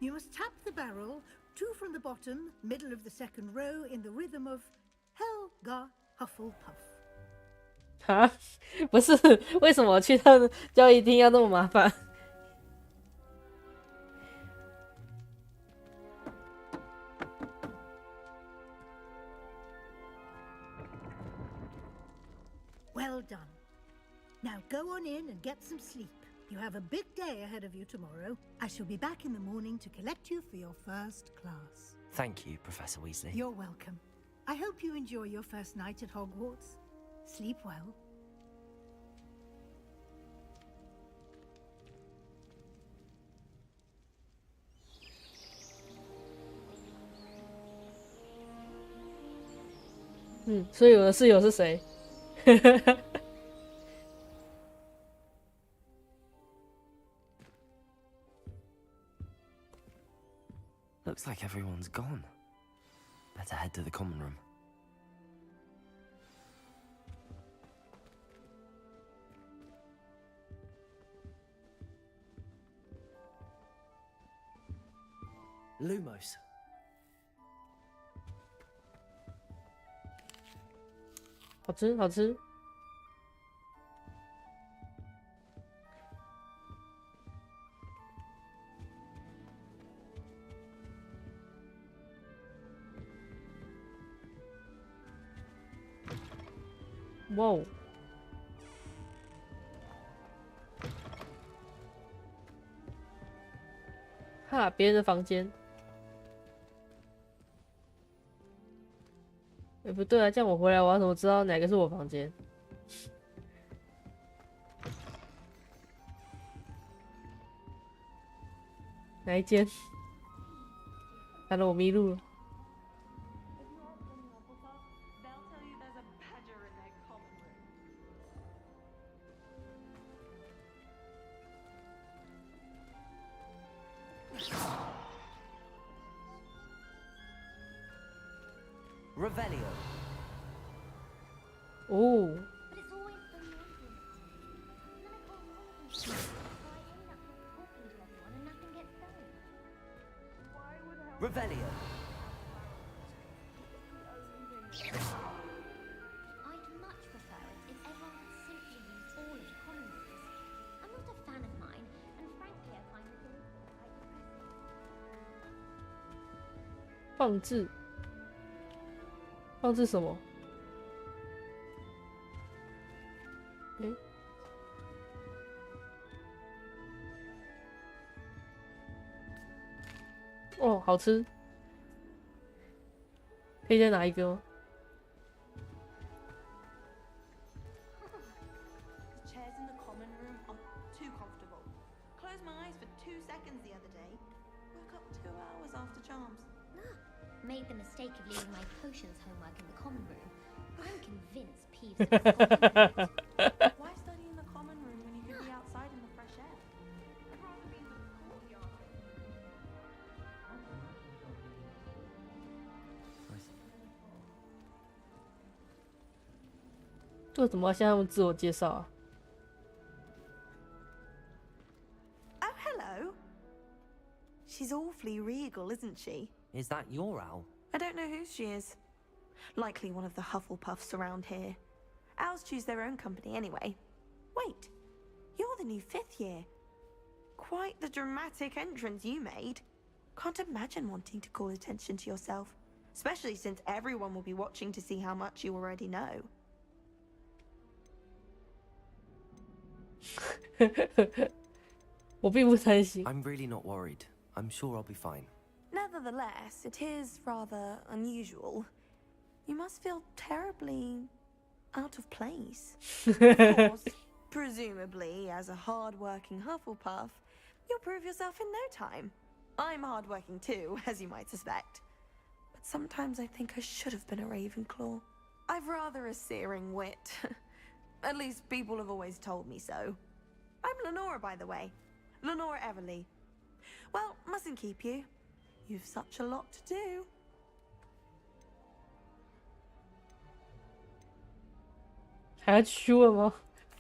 Speaker 12: You must tap the barrel, 2 from the bottom, middle of the second row, in the rhythm of Helga Hufflepuff.
Speaker 1: 啊，不是，为什么去他教一定要那么麻烦？
Speaker 12: Well done. Now go on in and get some sleep. You have a big day ahead of you tomorrow. I shall be back in the morning to collect you for your first class.
Speaker 2: Thank you, Professor Weasley.
Speaker 12: You're welcome. I hope you enjoy your first night at Hogwarts. Sleep well.
Speaker 1: Hmm, 所以我的室友是谁？
Speaker 2: Looks like everyone's gone. Better head to the common room. Lumos.
Speaker 1: 好吃，好吃。哇哦！哈，别人的房间。哎，不对啊，这样我回来，我要怎么知道哪个是我房间？哪一间？完了，我迷路了。
Speaker 2: Revelio.
Speaker 1: Oh.
Speaker 2: Revelio.
Speaker 13: I'd much prefer it if everyone had simply used all of the common rooms. I'm not a fan of mine, and frankly, I find the thing quite depressing.
Speaker 1: 放置。 放置什么？诶，哦，好吃，可以再拿一个吗？
Speaker 14: The chairs in the common room are too comfortable. Closed my eyes for 2 seconds the other day. Woke up 2 hours after charms.
Speaker 13: Made the mistake of leaving my potions homework in the common room. I'm convinced Peeves is the
Speaker 14: Why study in the common room when you could be outside in the fresh air? I'd rather be in the courtyard.
Speaker 2: Nice.
Speaker 1: 这怎么要向他们自我介绍啊？
Speaker 3: She's awfully regal, isn't she?
Speaker 2: Is that your owl?
Speaker 3: I don't know who she is. Likely one of the Hufflepuffs around here. Owls choose their own company anyway. Wait, you're the new 5th year. Quite the dramatic entrance you made. Can't imagine wanting to call attention to yourself, especially since everyone will be watching to see how much you already know.
Speaker 1: 我并不担心。
Speaker 2: I'm really not worried. I'm sure I'll be fine.
Speaker 3: Nevertheless, it is rather unusual. You must feel terribly out of place. Of course, presumably, as a hard-working Hufflepuff, you'll prove yourself in no time. I'm hard-working too, as you might suspect. But sometimes I think I should have been a Ravenclaw. I've rather a searing wit. At least people have always told me so. I'm Lenora, by the way. Lenora Everly. Well, mustn't keep you. You've such a lot to do.
Speaker 1: 还要去问吗？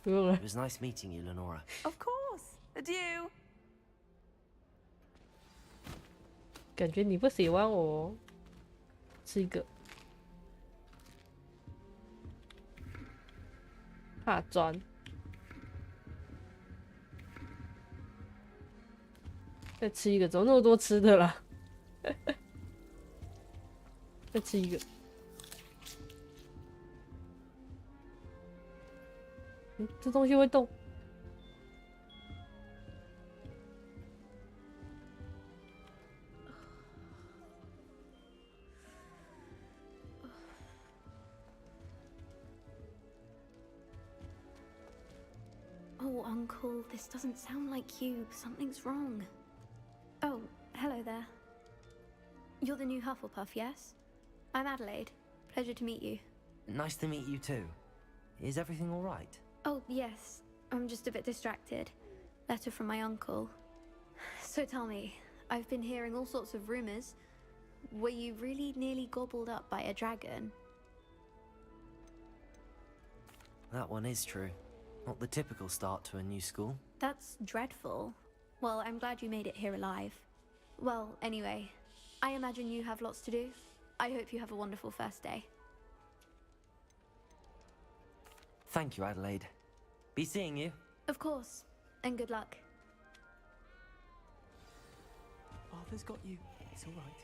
Speaker 1: 不用了。
Speaker 2: It was nice meeting you, Lenora.
Speaker 3: Of course. Adieu.
Speaker 1: 感觉你不喜欢我哦。吃一个。怕砖。再吃一个，怎么那么多吃的啦？再吃一个。嗯，这东西会动。
Speaker 4: Oh, Uncle, this doesn't sound like you. Something's wrong. Oh, hello there. You're the new Hufflepuff, yes? I'm Adelaide. Pleasure to meet you.
Speaker 2: Nice to meet you too. Is everything all right?
Speaker 4: Oh, yes. I'm just a bit distracted. Letter from my uncle. So tell me, I've been hearing all sorts of rumors. Were you really nearly gobbled up by a dragon?
Speaker 2: That one is true. Not the typical start to a new school.
Speaker 4: That's dreadful. Well, I'm glad you made it here alive. Well, anyway, I imagine you have lots to do. I hope you have a wonderful first day.
Speaker 2: Thank you, Adelaide. Be seeing you.
Speaker 4: Of course, and good luck.
Speaker 15: Arthur's got you. It's all right.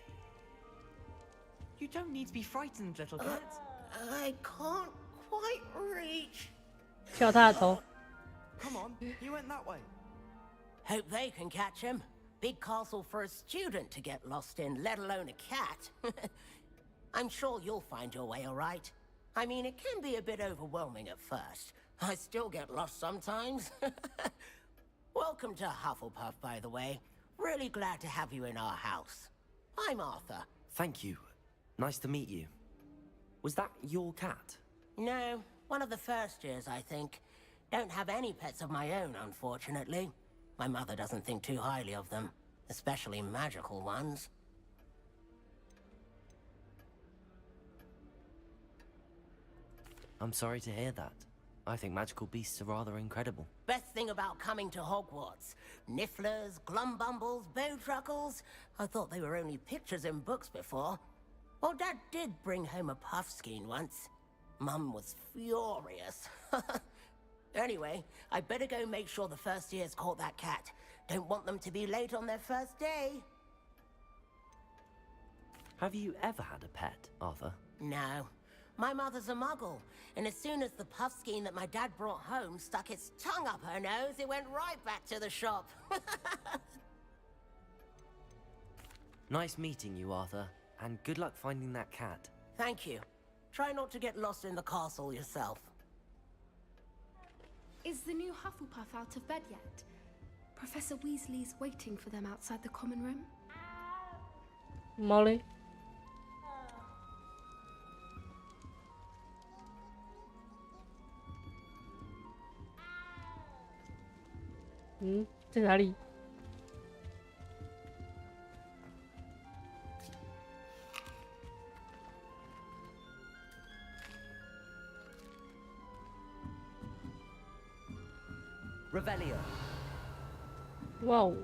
Speaker 15: You don't need to be frightened, little cat.
Speaker 9: I can't quite reach.
Speaker 1: 跳他的头。
Speaker 15: Come on, you went that way.
Speaker 16: Hope they can catch him. Big castle for a student to get lost in, let alone a cat. I'm sure you'll find your way all right. I mean, it can be a bit overwhelming at first. I still get lost sometimes. Welcome to Hufflepuff, by the way. Really glad to have you in our house. I'm Arthur.
Speaker 2: Thank you. Nice to meet you. Was that your cat?
Speaker 16: No, one of the first years, I think. Don't have any pets of my own, unfortunately. My mother doesn't think too highly of them, especially magical ones.
Speaker 2: I'm sorry to hear that. I think magical beasts are rather incredible.
Speaker 16: Best thing about coming to Hogwarts. Nifflers, glumbumbles, bowtruckles. I thought they were only pictures in books before. Well, Dad did bring home a puffskein once. Mum was furious. Anyway, I better go make sure the first years caught that cat. Don't want them to be late on their first day.
Speaker 2: Have you ever had a pet, Arthur?
Speaker 16: No. My mother's a muggle, and as soon as the puffskein that my dad brought home stuck its tongue up her nose, it went right back to the shop.
Speaker 2: Nice meeting you, Arthur, and good luck finding that cat.
Speaker 16: Thank you. Try not to get lost in the castle yourself.
Speaker 17: Is the new Hufflepuff out of bed yet? Professor Weasley's waiting for them outside the common room.
Speaker 1: Molly. Hmm, 在哪里？
Speaker 2: Revelio.
Speaker 1: 哇哦！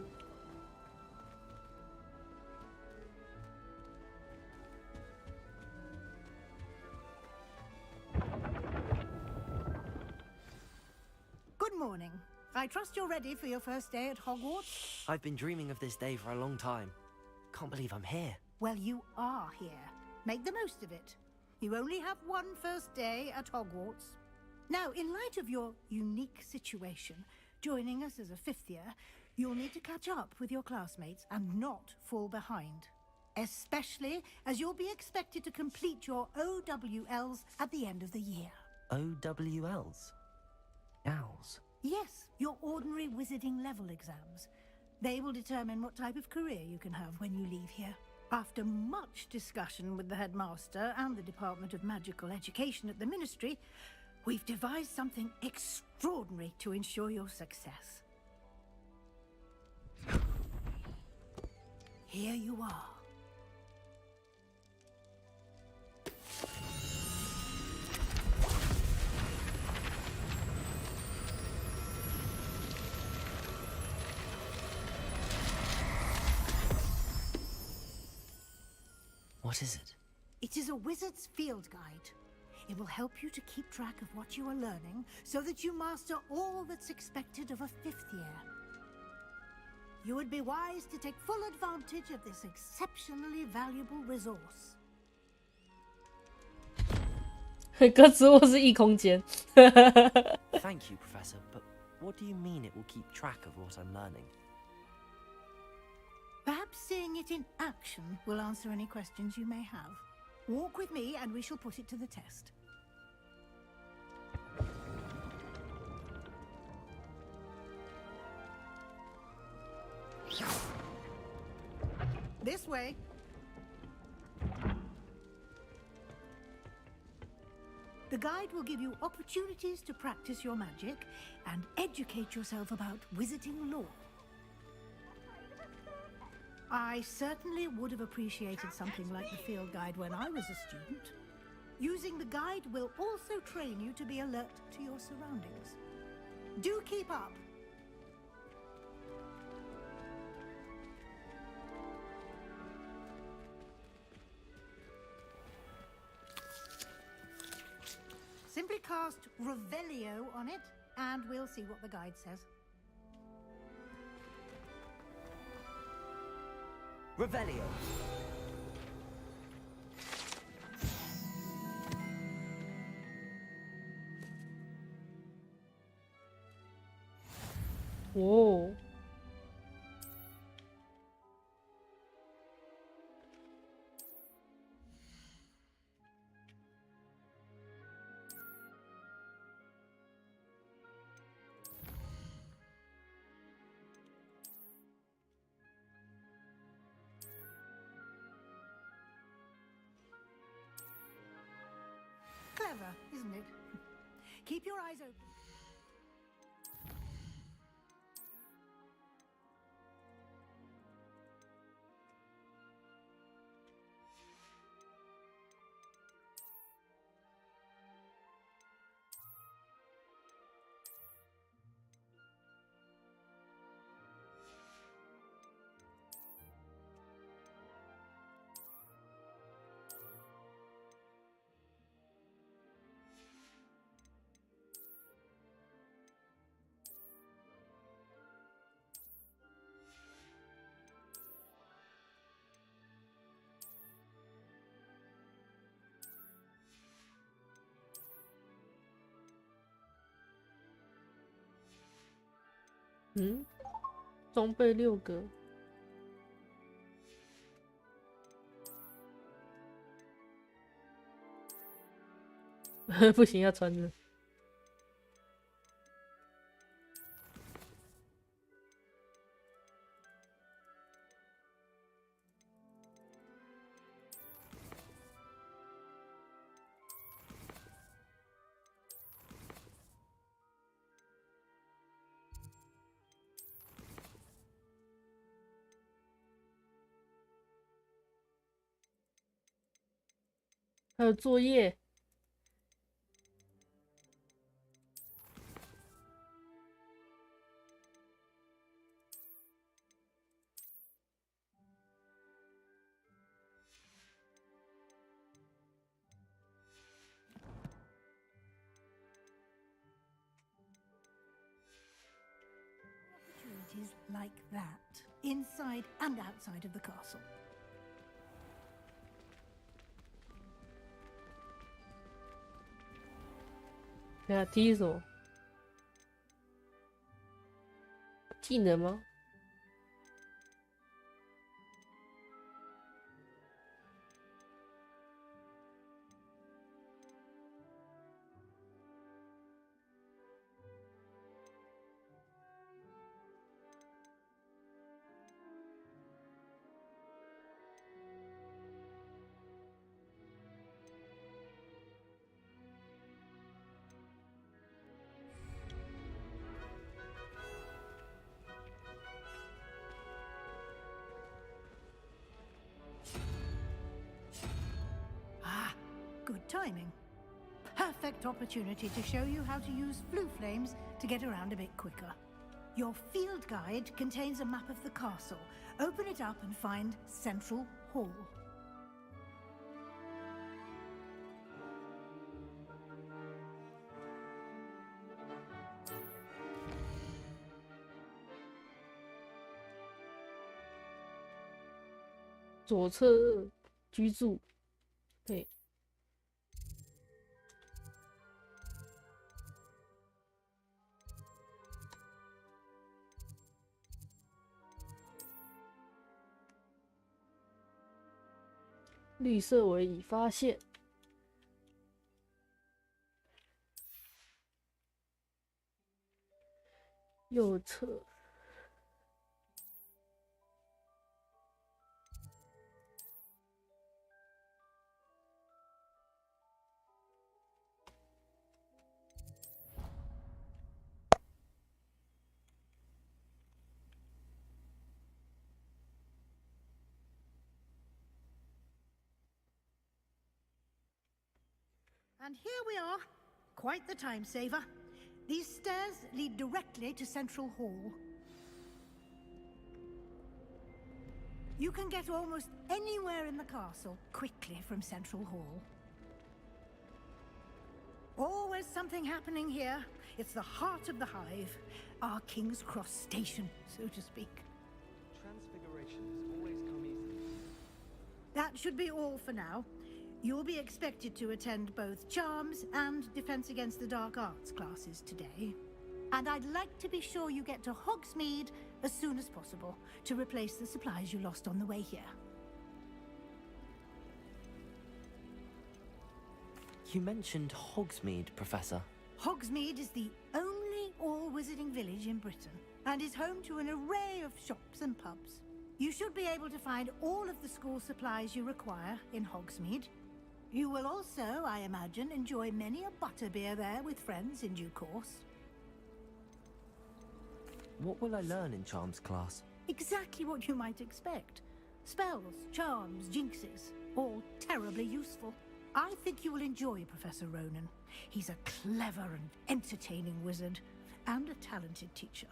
Speaker 12: morning. I trust you're ready for your first day at Hogwarts?
Speaker 2: I've been dreaming of this day for a long time. Can't believe I'm here.
Speaker 12: Well, you are here. Make the most of it. You only have one first day at Hogwarts. Now, in light of your unique situation, joining us as a fifth year, you'll need to catch up with your classmates and not fall behind. Especially as you'll be expected to complete your OWLs at the end of the year.
Speaker 2: OWLs? Owls?
Speaker 12: Yes, your ordinary wizarding level exams. They will determine what type of career you can have when you leave here. After much discussion with the headmaster and the Department of Magical Education at the Ministry, we've devised something extraordinary to ensure your success. Here you are.
Speaker 2: What is it?
Speaker 12: It is a wizard's field guide. It will help you to keep track of what you are learning so that you master all that's expected of a fifth year. You would be wise to take full advantage of this exceptionally valuable resource.
Speaker 1: 歌词或是异空间。
Speaker 2: Thank you, Professor, but what do you mean it will keep track of what I'm learning?
Speaker 12: Perhaps seeing it in action will answer any questions you may have. Walk with me and we shall put it to the test. This way. The guide will give you opportunities to practice your magic and educate yourself about wizarding lore. I certainly would have appreciated something like the field guide when I was a student. Using the guide will also train you to be alert to your surroundings. Do keep up. Simply cast Revelio on it, and we'll see what the guide says.
Speaker 2: Revelio.
Speaker 1: Whoa.
Speaker 12: Clever, isn't it? Keep your eyes open.
Speaker 1: Hmm? 装备6个。不行，要穿着。还有作业。
Speaker 12: like that, inside and outside of the castle.
Speaker 1: 对啊，T 是什么？技能吗？Good
Speaker 12: timing. Perfect opportunity to show you how to use flue flames to get around a bit quicker. Your field guide contains a map of the castle. Open it up and find Central Hall.
Speaker 1: "左侧居住"，对。绿色为已发现。右侧。
Speaker 12: And here we are. Quite the time saver. These stairs lead directly to Central Hall. You can get almost anywhere in the castle quickly from Central Hall. Always something happening here. It's the heart of the hive. Our King's Cross station, so to speak.
Speaker 18: Transfiguration has always come easily.
Speaker 12: That should be all for now. You'll be expected to attend both Charms and Defense Against the Dark Arts classes today. And I'd like to be sure you get to Hogsmeade as soon as possible to replace the supplies you lost on the way here.
Speaker 2: You mentioned Hogsmeade, Professor.
Speaker 12: Hogsmeade is the only all-wizarding village in Britain and is home to an array of shops and pubs. You should be able to find all of the school supplies you require in Hogsmeade. You will also, I imagine, enjoy many a butterbeer there with friends in due course.
Speaker 2: What will I learn in Charms class?
Speaker 12: Exactly what you might expect. Spells, charms, jinxes, all terribly useful. I think you will enjoy Professor Ronan. He's a clever and entertaining wizard, and a talented teacher.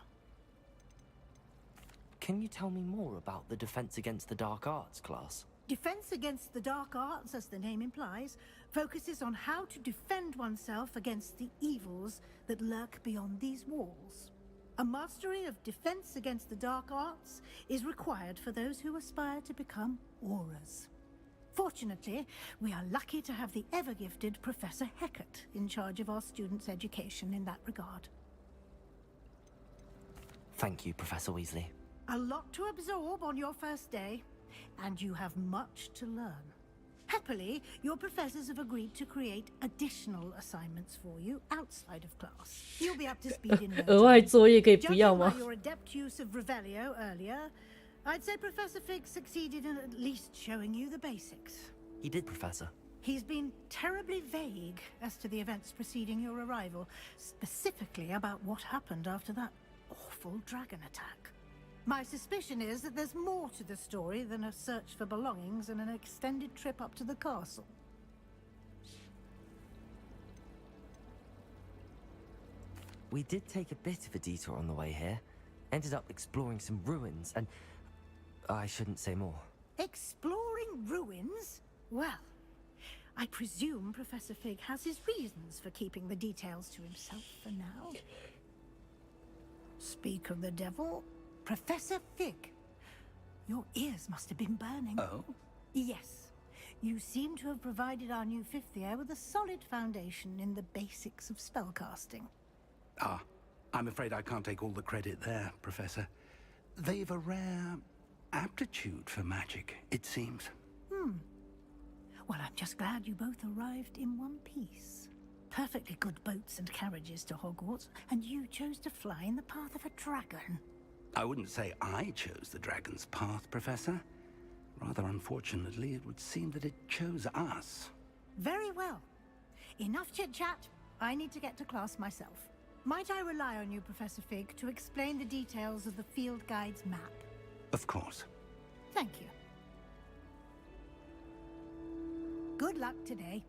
Speaker 2: Can you tell me more about the Defense Against the Dark Arts class?
Speaker 12: Defense Against the Dark Arts, as the name implies, focuses on how to defend oneself against the evils that lurk beyond these walls. A mastery of Defense Against the Dark Arts is required for those who aspire to become auras. Fortunately, we are lucky to have the ever-gifted Professor Hecat in charge of our students' education in that regard.
Speaker 2: Thank you, Professor Weasley.
Speaker 12: A lot to absorb on your first day, and you have much to learn. Happily, your professors have agreed to create additional assignments for you outside of class. You'll be up to speed in no time.
Speaker 1: 额外作业可以不要吗？
Speaker 12: Judging by your adept use of Revelio earlier, I'd say Professor Fig succeeded in at least showing you the basics.
Speaker 2: He did, Professor.
Speaker 12: He's been terribly vague as to the events preceding your arrival, specifically about what happened after that awful dragon attack. My suspicion is that there's more to the story than a search for belongings and an extended trip up to the castle.
Speaker 2: We did take a bit of a detour on the way here. Ended up exploring some ruins and... I shouldn't say more.
Speaker 12: Exploring ruins? Well, I presume Professor Fig has his reasons for keeping the details to himself for now. Speak of the devil, Professor Fig. Your ears must have been burning.
Speaker 5: Oh?
Speaker 12: Yes. You seem to have provided our new fifth year with a solid foundation in the basics of spellcasting.
Speaker 5: Ah, I'm afraid I can't take all the credit there, Professor. They've a rare aptitude for magic, it seems.
Speaker 12: Well, I'm just glad you both arrived in one piece. Perfectly good boats and carriages to Hogwarts, and you chose to fly in the path of a dragon.
Speaker 5: I wouldn't say I chose the dragon's path, Professor. Rather unfortunately, it would seem that it chose us.
Speaker 12: Very well. Enough chit-chat. I need to get to class myself. Might I rely on you, Professor Fig, to explain the details of the field guide's map?
Speaker 5: Of course.
Speaker 12: Thank you. Good luck today.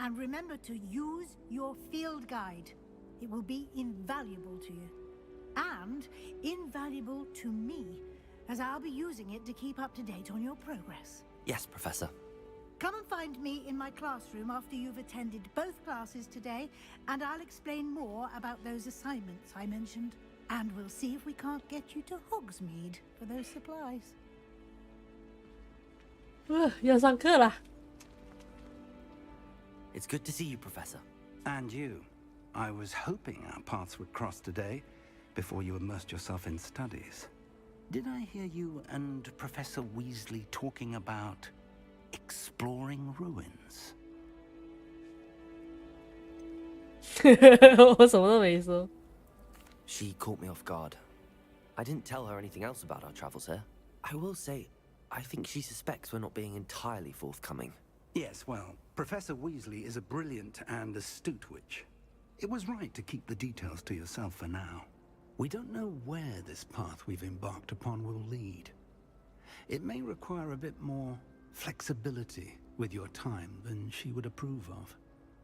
Speaker 12: And remember to use your field guide. It will be invaluable to you. And invaluable to me, as I'll be using it to keep up to date on your progress.
Speaker 2: Yes, Professor.
Speaker 12: Come and find me in my classroom after you've attended both classes today, and I'll explain more about those assignments I mentioned. And we'll see if we can't get you to Hogsmeade for those supplies.
Speaker 1: 要上课啦。
Speaker 2: It's good to see you, Professor.
Speaker 5: And you. I was hoping our paths would cross today, before you immersed yourself in studies. Did I hear you and Professor Weasley talking about exploring ruins?
Speaker 1: 我什么都没说。
Speaker 2: She caught me off guard. I didn't tell her anything else about our travels here. I will say, I think she suspects we're not being entirely forthcoming.
Speaker 5: Yes, well, Professor Weasley is a brilliant and astute witch. It was right to keep the details to yourself for now. We don't know where this path we've embarked upon will lead. It may require a bit more flexibility with your time than she would approve of.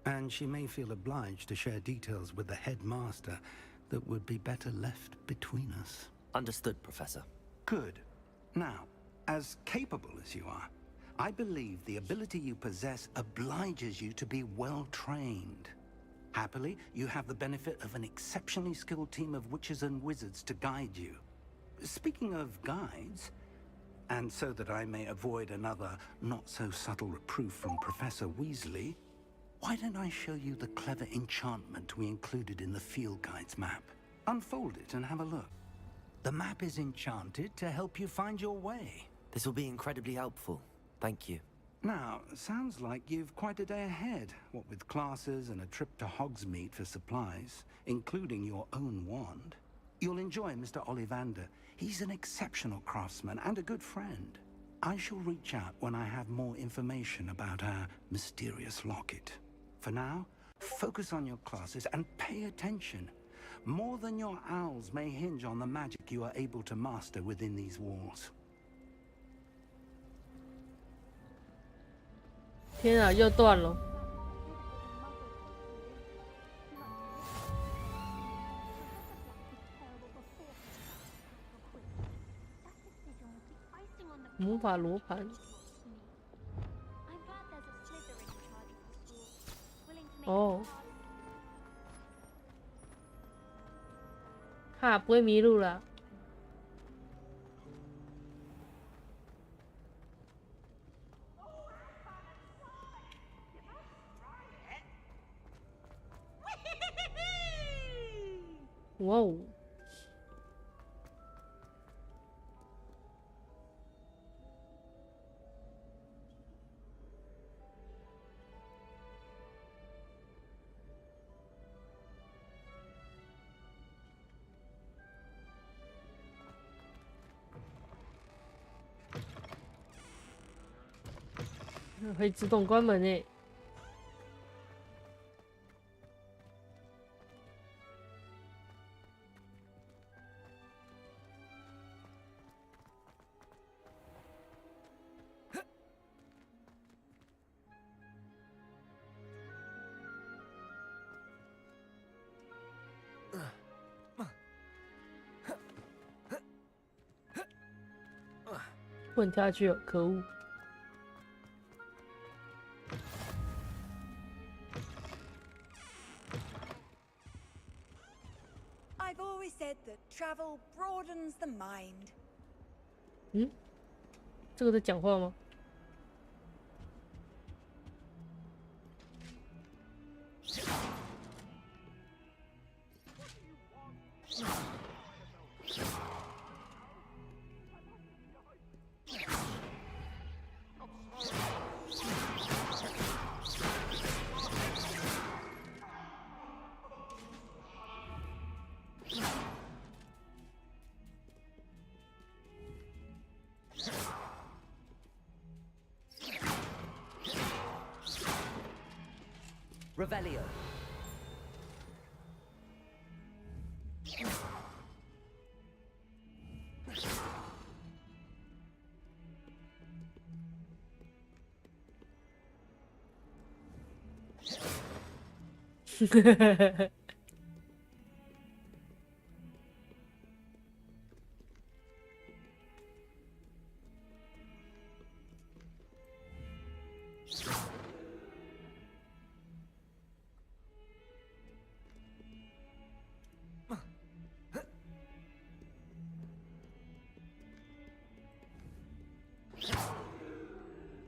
Speaker 5: And she may feel obliged to share details with the headmaster that would be better left between us.
Speaker 2: Understood, Professor.
Speaker 5: Good. Now, as capable as you are, I believe the ability you possess obliges you to be well trained. Happily, you have the benefit of an exceptionally skilled team of witches and wizards to guide you. Speaking of guides, and so that I may avoid another not-so-subtle reproof from Professor Weasley, why don't I show you the clever enchantment we included in the field guide's map? Unfold it and have a look. The map is enchanted to help you find your way.
Speaker 2: This will be incredibly helpful. Thank you.
Speaker 5: Now, sounds like you've quite a day ahead, what with classes and a trip to Hogsmeade for supplies, including your own wand. You'll enjoy Mr. Ollivander. He's an exceptional craftsman and a good friend. I shall reach out when I have more information about our mysterious locket. For now, focus on your classes and pay attention. More than your owls may hinge on the magic you are able to master within these walls.
Speaker 1: 天啊，又断了。魔法罗盘。哦。哈，不会迷路了。 哇哦！会自动关门诶。 不能跳下去了，可恶！
Speaker 3: I've always said that
Speaker 14: Travel broadens the mind.
Speaker 1: 嗯，这个在讲话吗？Revelio. Hehehehe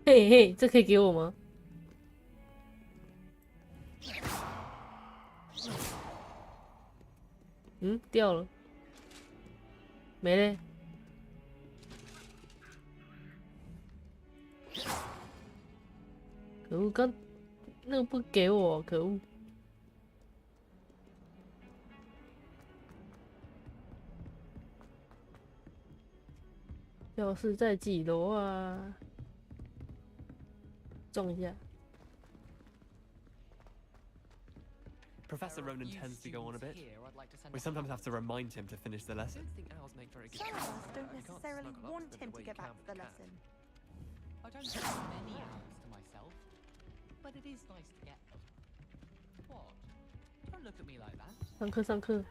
Speaker 1: 嘿嘿，这可以给我吗？嗯，掉了，没嘞。可恶，刚那个不给我，可恶！教室在几楼啊？撞一下。
Speaker 15: Professor Ronan tends to go on a bit. We sometimes have to remind him to finish the lesson.
Speaker 3: Some of us don't necessarily want him to get back to the lesson.
Speaker 18: I don't have many hours to myself, but it is nice to get them. What? Don't look at me like that.
Speaker 1: 上课，上课。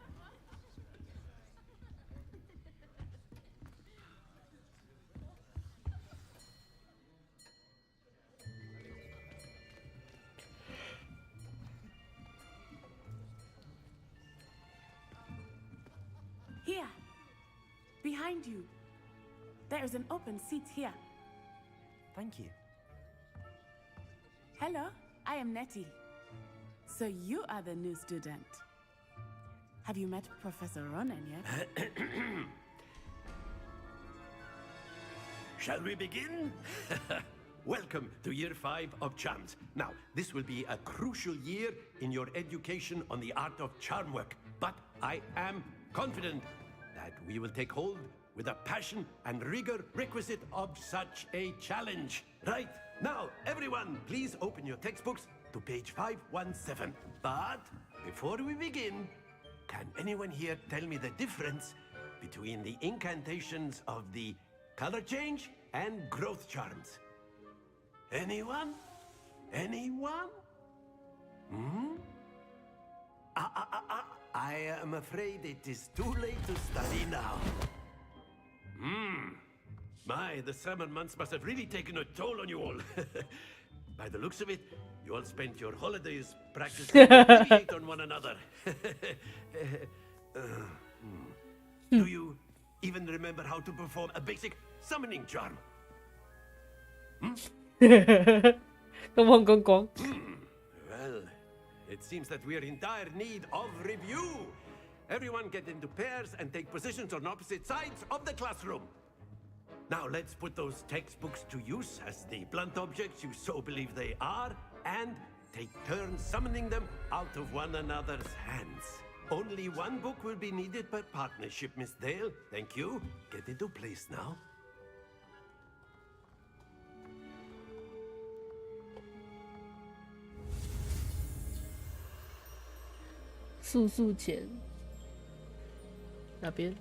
Speaker 19: Here, behind you. There's an open seat here.
Speaker 2: Thank you.
Speaker 19: Hello, I am Nettie. So you are the new student. Have you met Professor Ronan yet?
Speaker 10: Shall we begin? Welcome to Year 5 of Charms. Now, this will be a crucial year in your education on the art of charm work, but I am confident that we will take hold with the passion and rigor requisite of such a challenge. Right, now, everyone, please open your textbooks to page 517. But before we begin, can anyone here tell me the difference between the incantations of the color change and growth charms? Anyone? Anyone? Hmm? I am afraid it is too late to study now. My, the summer months must have really taken a toll on you all. By the looks of it, you all spent your holidays practicing to create on one another. Do you even remember how to perform a basic summoning charm?
Speaker 1: Come on, Gong Gong.
Speaker 10: Well, it seems that we are in dire need of review. Everyone get into pairs and take positions on opposite sides of the classroom. Now let's put those textbooks to use as the blunt objects you so believe they are, and take turns summoning them out of one another's hands. Only one book will be needed per partnership, Miss Dale. Thank you. Get into place now.
Speaker 1: 速速前哪边？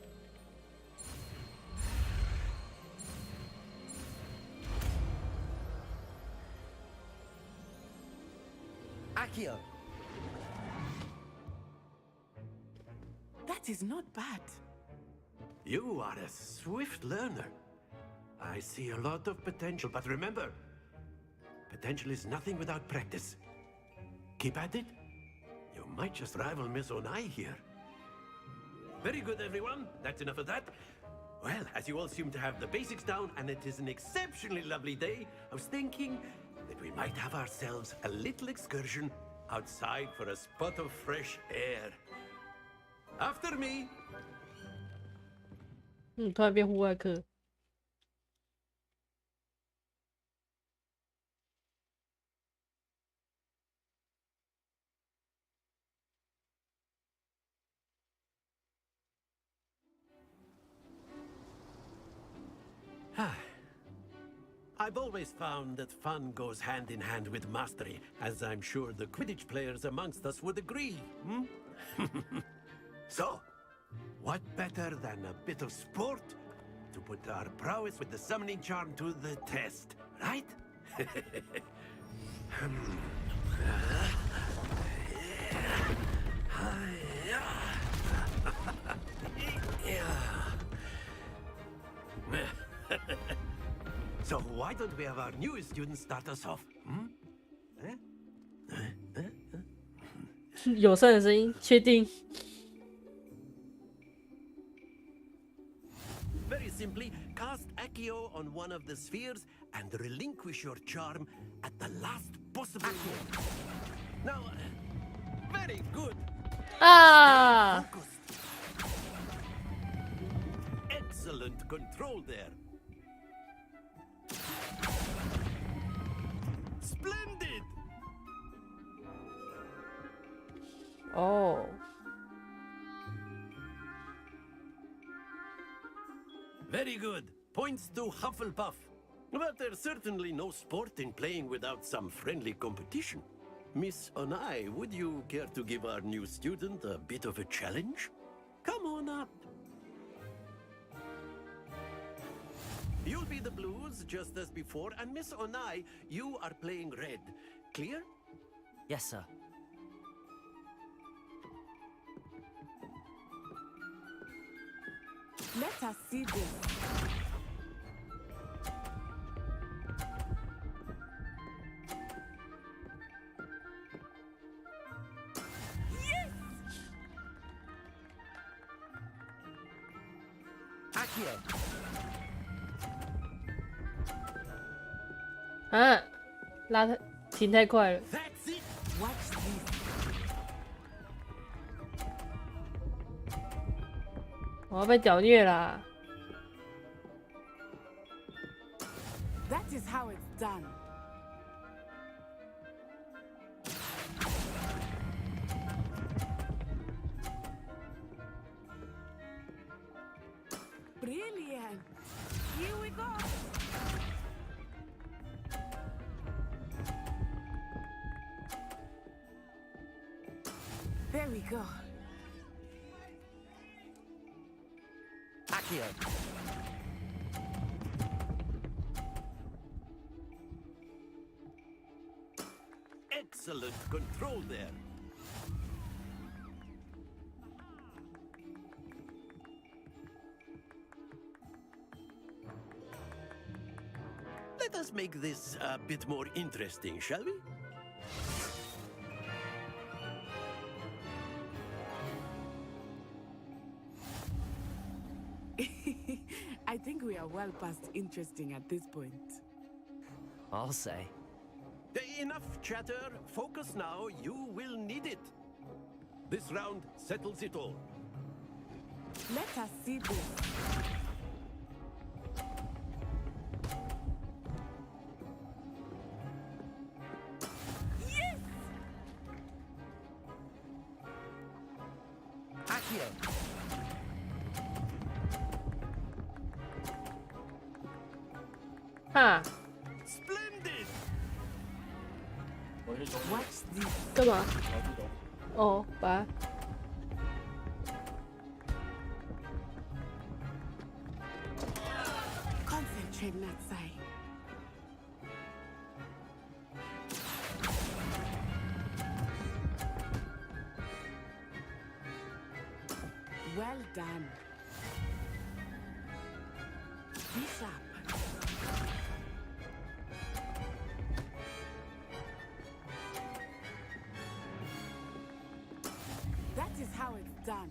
Speaker 2: Accio.
Speaker 19: That is not bad.
Speaker 10: You are a swift learner. I see a lot of potential, but remember, potential is nothing without practice. Keep at it. You might just rival Miss Onai here. Very good, everyone. That's enough of that. Well, as you all seem to have the basics down, and it is an exceptionally lovely day, I was thinking that we might have ourselves a little excursion outside for a spot of fresh air. After me.
Speaker 1: 突然变户外课。
Speaker 10: I've always found that fun goes hand in hand with mastery, as I'm sure the Quidditch players amongst us would agree. So, what better than a bit of sport to put our prowess with the summoning charm to the test, right? So why don't we have our newest student start us off?
Speaker 1: 友善的声音，确定？
Speaker 10: Very simply, cast Accio on one of the spheres and relinquish your charm at the last possible moment. Now, very good.
Speaker 1: Ah!
Speaker 10: Excellent control there. Splendid!
Speaker 1: Oh.
Speaker 10: Very good. Points to Hufflepuff. But there's certainly no sport in playing without some friendly competition. Miss Onai, would you care to give our new student a bit of a challenge? Come on up. You'll be the blues, just as before, and Miss Onai, you are playing red. Clear?
Speaker 2: Yes, sir.
Speaker 19: Let us see this.
Speaker 16: Yes!
Speaker 2: Accio.
Speaker 1: 啊，拉太停太快了。
Speaker 10: That's it.
Speaker 19: Watch this.
Speaker 1: 我要被屌虐啦！
Speaker 19: That is how it's done. Brilliant. Here we go. There we go.
Speaker 2: Accio.
Speaker 10: Excellent control there. Let us make this a bit more interesting, shall we?
Speaker 19: I think we are well past interesting at this point.
Speaker 2: I'll say.
Speaker 10: Enough chatter. Focus now. You will need it. This round settles it all.
Speaker 19: Let us see this.
Speaker 16: Yes!
Speaker 2: Accio.
Speaker 1: Ha!
Speaker 10: Splendid!
Speaker 19: Watch this.
Speaker 1: 干嘛？哦，把。
Speaker 19: Concentrate, Natsai. Well done. Be sharp. That is how it's done.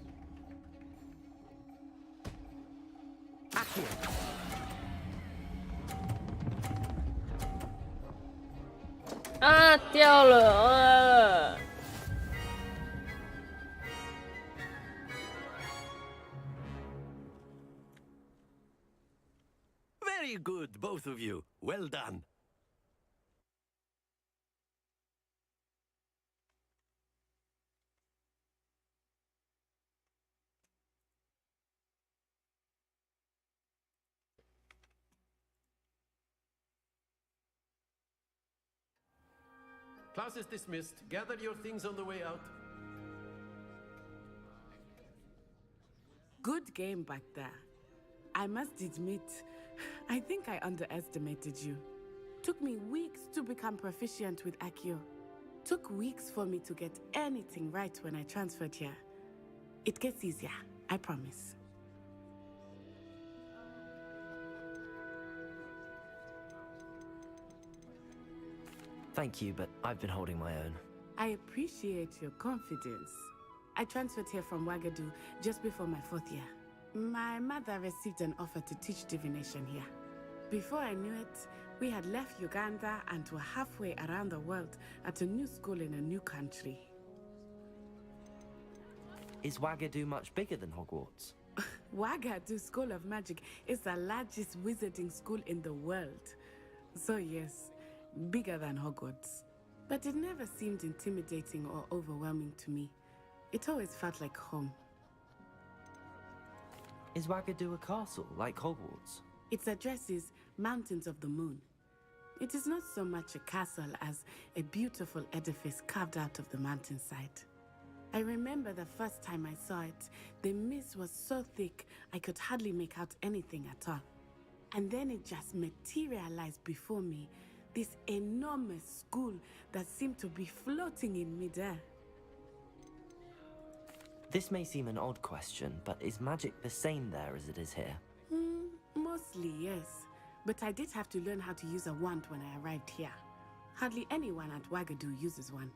Speaker 1: 啊，掉了！Very
Speaker 10: good, both of you. Well done.
Speaker 20: Class is dismissed. Gather your things on the way out.
Speaker 19: Good game back there. I must admit, I think I underestimated you. Took me weeks to become proficient with Accio. Took weeks for me to get anything right when I transferred here. It gets easier, I promise.
Speaker 2: Thank you, but I've been holding my own.
Speaker 19: I appreciate your confidence. I transferred here from Wagadu just before my 4th year. My mother received an offer to teach divination here. Before I knew it, we had left Uganda and were halfway around the world at a new school in a new country.
Speaker 2: Is Wagadu much bigger than Hogwarts?
Speaker 19: Wagadu School of Magic is the largest wizarding school in the world. So yes, bigger than Hogwarts. But it never seemed intimidating or overwhelming to me. It always felt like home.
Speaker 2: Is Wagadu a castle, like Hogwarts?
Speaker 19: Its address is Mountains of the Moon. It is not so much a castle as a beautiful edifice carved out of the mountainside. I remember the first time I saw it, the mist was so thick I could hardly make out anything at all. And then it just materialized before me, this enormous school that seemed to be floating in midair.
Speaker 2: This may seem an odd question, but is magic the same there as it is here?
Speaker 19: Mostly, yes. But I did have to learn how to use a wand when I arrived here. Hardly anyone at Wagadu uses one.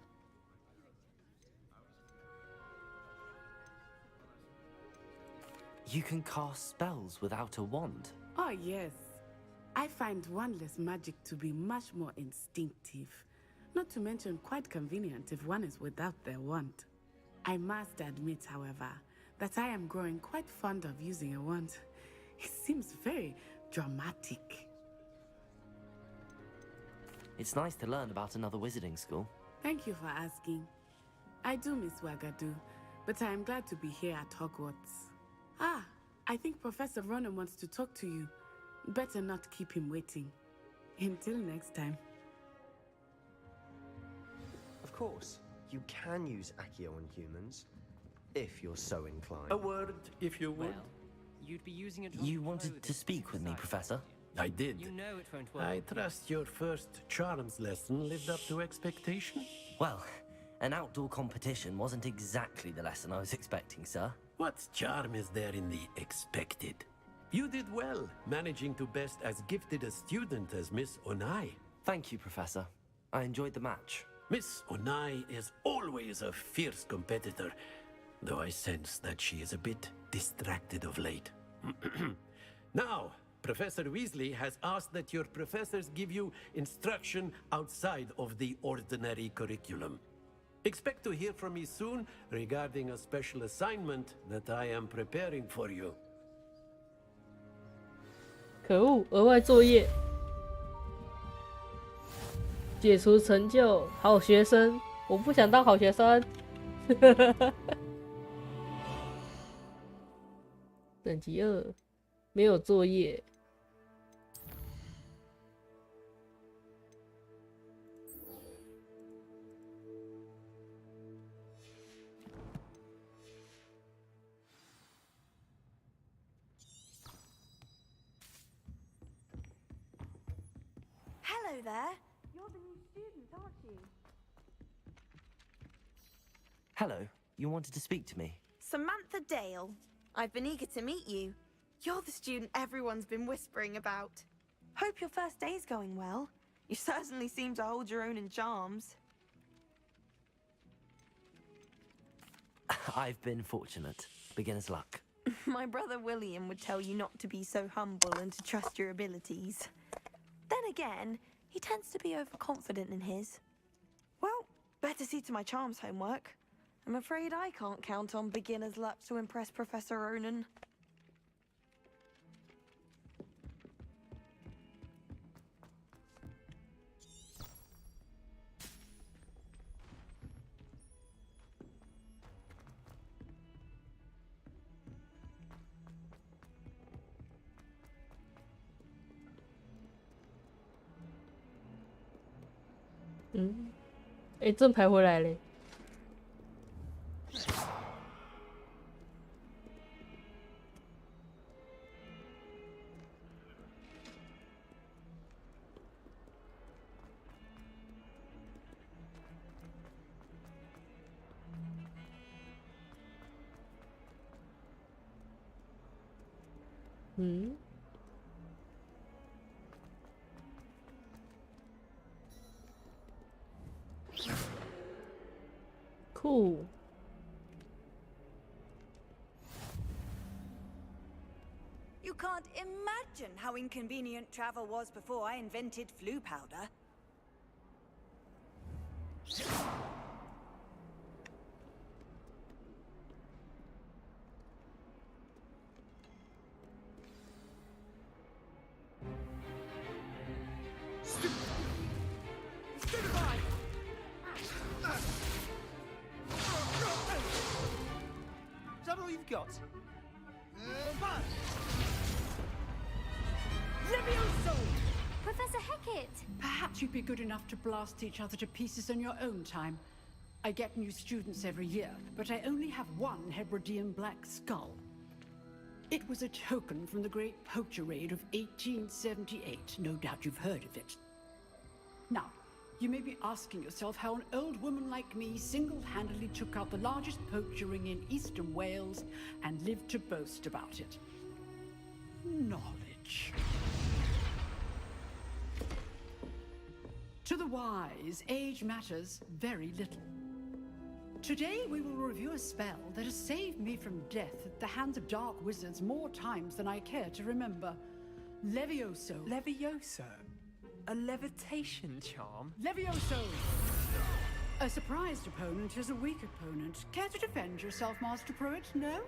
Speaker 2: You can cast spells without a wand?
Speaker 19: Oh, yes. I find wandless magic to be much more instinctive. Not to mention quite convenient if one is without their wand. I must admit, however, that I am growing quite fond of using a wand. It seems very dramatic.
Speaker 2: It's nice to learn about another wizarding school.
Speaker 19: Thank you for asking. I do miss Wagadu, but I am glad to be here at Hogwarts. Ah, I think Professor Ronan wants to talk to you. Better not keep him waiting. Until next time.
Speaker 21: Of course, you can use Accio on humans, if you're so inclined.
Speaker 20: A word, if you would.
Speaker 18: Well, you'd be using a
Speaker 2: You wanted to speak with me, Professor?
Speaker 20: I did.
Speaker 18: You know it won't work.
Speaker 20: I trust your first charms lesson lived up to expectation?
Speaker 2: Well, an outdoor competition wasn't exactly the lesson I was expecting, sir.
Speaker 20: What charm is there in the expected? You did well, managing to best as gifted a student as Miss Onai.
Speaker 2: Thank you, Professor. I enjoyed the match.
Speaker 20: Miss Onai is always a fierce competitor, though I sense that she is a bit distracted of late. Now, Professor Weasley has asked that your professors give you instruction outside of the ordinary curriculum. Expect to hear from me soon regarding a special assignment that I am preparing for you.
Speaker 1: 可恶，额外作业，解除成就，好学生，我不想当好学生。等级2，没有作业。
Speaker 3: Hello there.
Speaker 14: You're the new student, aren't you?
Speaker 2: Hello, you wanted to speak to me?
Speaker 3: Samantha Dale. I've been eager to meet you. You're the student everyone's been whispering about. Hope your first day's going well. You certainly seem to hold your own in charms.
Speaker 2: I've been fortunate. Beginner's luck.
Speaker 3: My brother William would tell you not to be so humble and to trust your abilities. Then again, he tends to be overconfident in his. Well, better see to my charms homework. I'm afraid I can't count on beginner's luck to impress Professor Ronan.
Speaker 1: 正牌回来嘞。Cool.
Speaker 7: You can't imagine how inconvenient travel was before I invented flu powder.
Speaker 15: Is that all you've got?
Speaker 7: Levioso!
Speaker 17: Professor Hecat!
Speaker 22: Perhaps you'd be good enough to blast each other to pieces in your own time. I get new students every year, but I only have one Hebridean black skull. It was a token from the Great Poacher Raid of 1878. No doubt you've heard of it. Now, you may be asking yourself how an old woman like me single-handedly took out the largest poacher ring in eastern Wales and lived to boast about it. Knowledge. To the wise, age matters very little. Today we will review a spell that has saved me from death at the hands of dark wizards more times than I care to remember. Levioso.
Speaker 15: Levioso? A levitation charm?
Speaker 22: Levioso! A surprised opponent is a weak opponent. Care to defend yourself, Master Pruitt? No?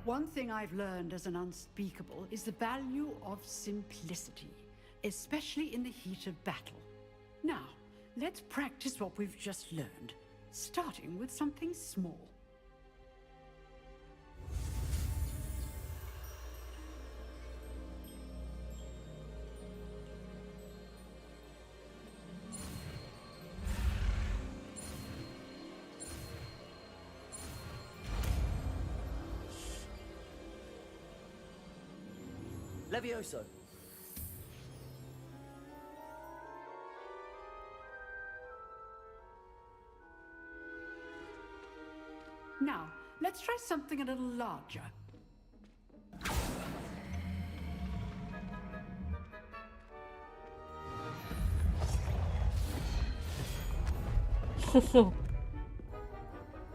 Speaker 22: One thing I've learned as an unspeakable is the value of simplicity, especially in the heat of battle. Now, let's practice what we've just learned, starting with something small.
Speaker 2: Levioso.
Speaker 22: Now, let's try something a little larger.
Speaker 1: Huh.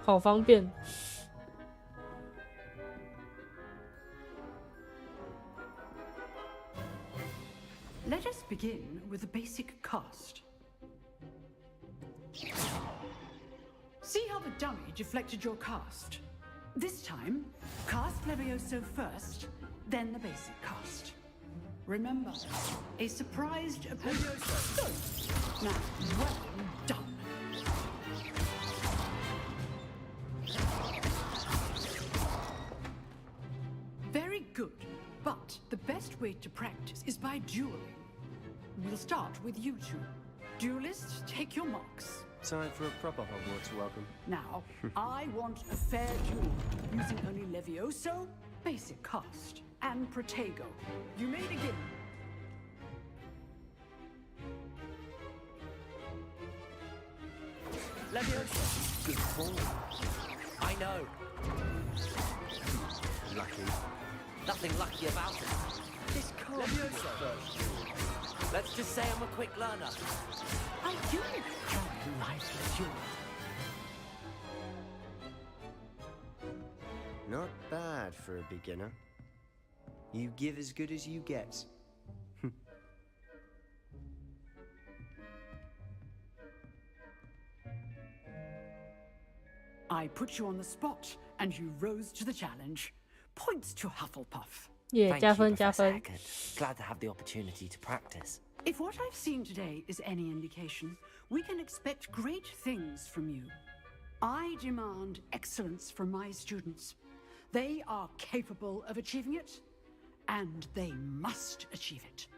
Speaker 1: 好方便。
Speaker 22: Let us begin with the basic cast. See how the dummy deflected your cast? This time, cast Levioso first, then the basic cast. Remember, a surprised opponent. Good. Now, well done. Very good, but the best way to practice is by dueling. We'll start with you two. Duelists, take your marks.
Speaker 21: Time for a proper Hogwarts welcome.
Speaker 22: Now, I want a fair duel, using only Levioso, basic cast, and Protego. You may begin.
Speaker 2: Levioso. Good ball. I know.
Speaker 21: Lucky.
Speaker 2: Nothing lucky about it.
Speaker 21: This can't
Speaker 2: Levioso. Let's just say I'm a quick learner.
Speaker 22: I do enjoy life with you.
Speaker 21: Not bad for a beginner. You give as good as you get.
Speaker 22: I put you on the spot, and you rose to the challenge. Points to Hufflepuff.
Speaker 1: Yeah,
Speaker 2: Thank
Speaker 1: 加
Speaker 2: you,
Speaker 1: 分加
Speaker 2: Professor
Speaker 1: 分。
Speaker 2: Eckert. Glad to have the opportunity to practice.
Speaker 22: If what I've seen today is any indication, we can expect great things from you. I demand excellence from my students. They are capable of achieving it, and they must achieve it.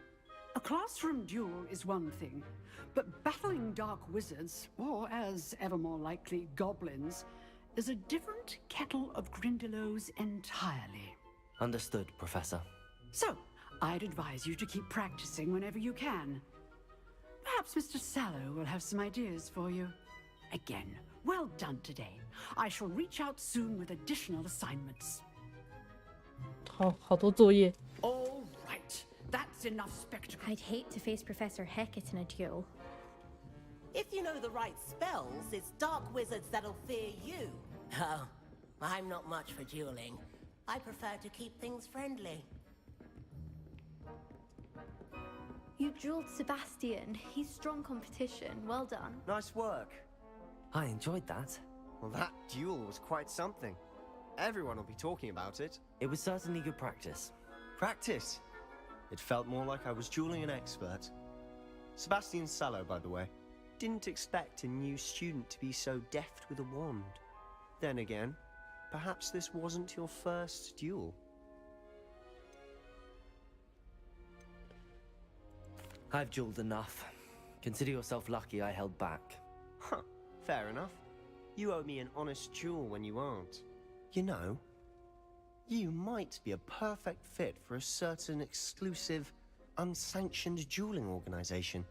Speaker 22: A classroom duel is one thing, but battling dark wizards, or as ever more likely, goblins, is a different kettle of Grindylows entirely.
Speaker 2: Understood, Professor.
Speaker 22: So, I'd advise you to keep practicing whenever you can. Perhaps Mr. Sallow will have some ideas for you. Again, well done today. I shall reach out soon with additional assignments.
Speaker 1: 好多作业。
Speaker 22: All right, that's enough spectacle.
Speaker 13: I'd hate to face Professor Hecat in a duel.
Speaker 16: If you know the right spells, it's dark wizards that'll fear you. Oh, I'm not much for dueling. I prefer to keep things friendly.
Speaker 4: You dueled Sebastian. He's strong competition. Well done.
Speaker 21: Nice work.
Speaker 2: I enjoyed that.
Speaker 21: Well, that duel was quite something. Everyone will be talking about it.
Speaker 2: It was certainly good practice.
Speaker 21: Practice? It felt more like I was dueling an expert. Sebastian Sallow, by the way. Didn't expect a new student to be so deft with a wand. Then again, perhaps this wasn't your first duel.
Speaker 2: I've dueled enough. Consider yourself lucky I held back.
Speaker 21: Huh, fair enough. You owe me an honest duel when you aren't. You know, you might be a perfect fit for a certain exclusive, unsanctioned dueling organization.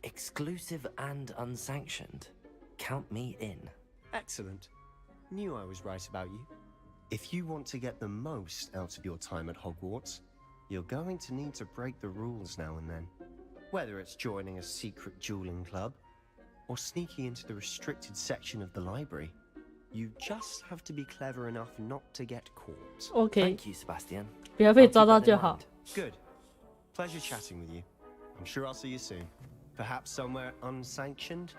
Speaker 2: Exclusive and unsanctioned. Count me in.
Speaker 21: Excellent. Knew I was right about you. If you want to get the most out of your time at Hogwarts, you're going to need to break the rules now and then. Whether it's joining a secret dueling club, or sneaking into the restricted section of the library, you just have to be clever enough not to get caught.
Speaker 1: OK，
Speaker 2: Thank you, Sebastian.
Speaker 1: 不要被抓到就好。
Speaker 21: Good. Pleasure chatting with you. I'm sure I'll see you soon. Perhaps somewhere unsanctioned?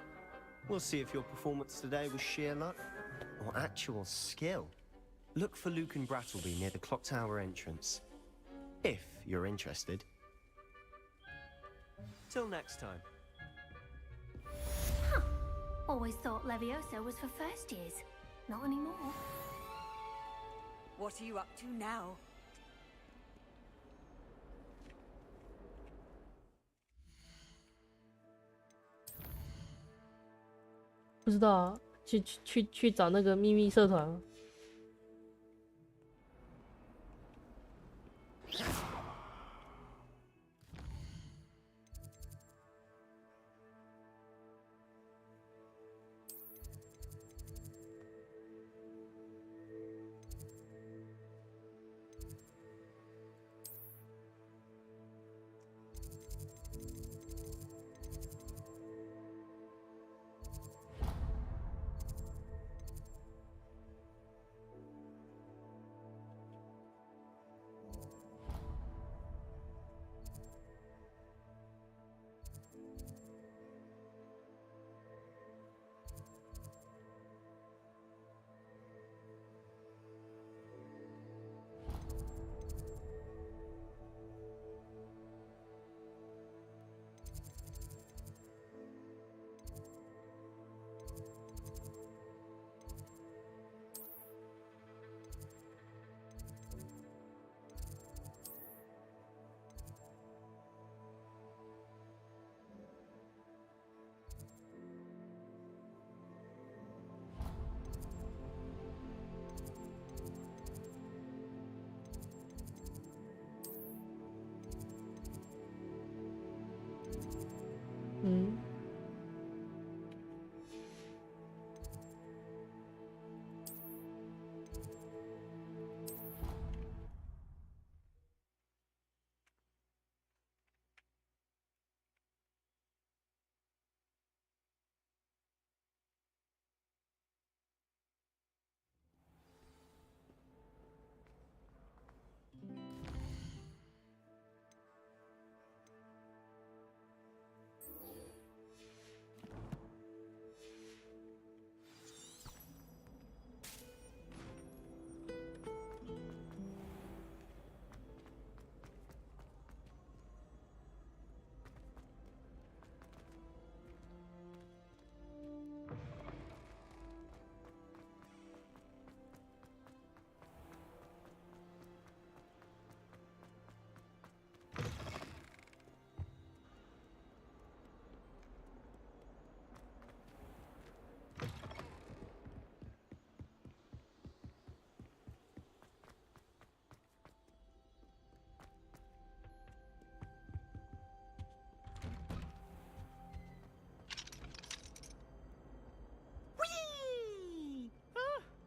Speaker 21: We'll see if your performance today was sheer luck or actual skill. Look for Luke and Brattleby near the clock tower entrance. If you're interested. Till next time.
Speaker 13: Huh. Always thought Leviosa was for first years. Not anymore.
Speaker 7: What are you up to now?
Speaker 1: "不知道啊，去找那个秘密社团吗？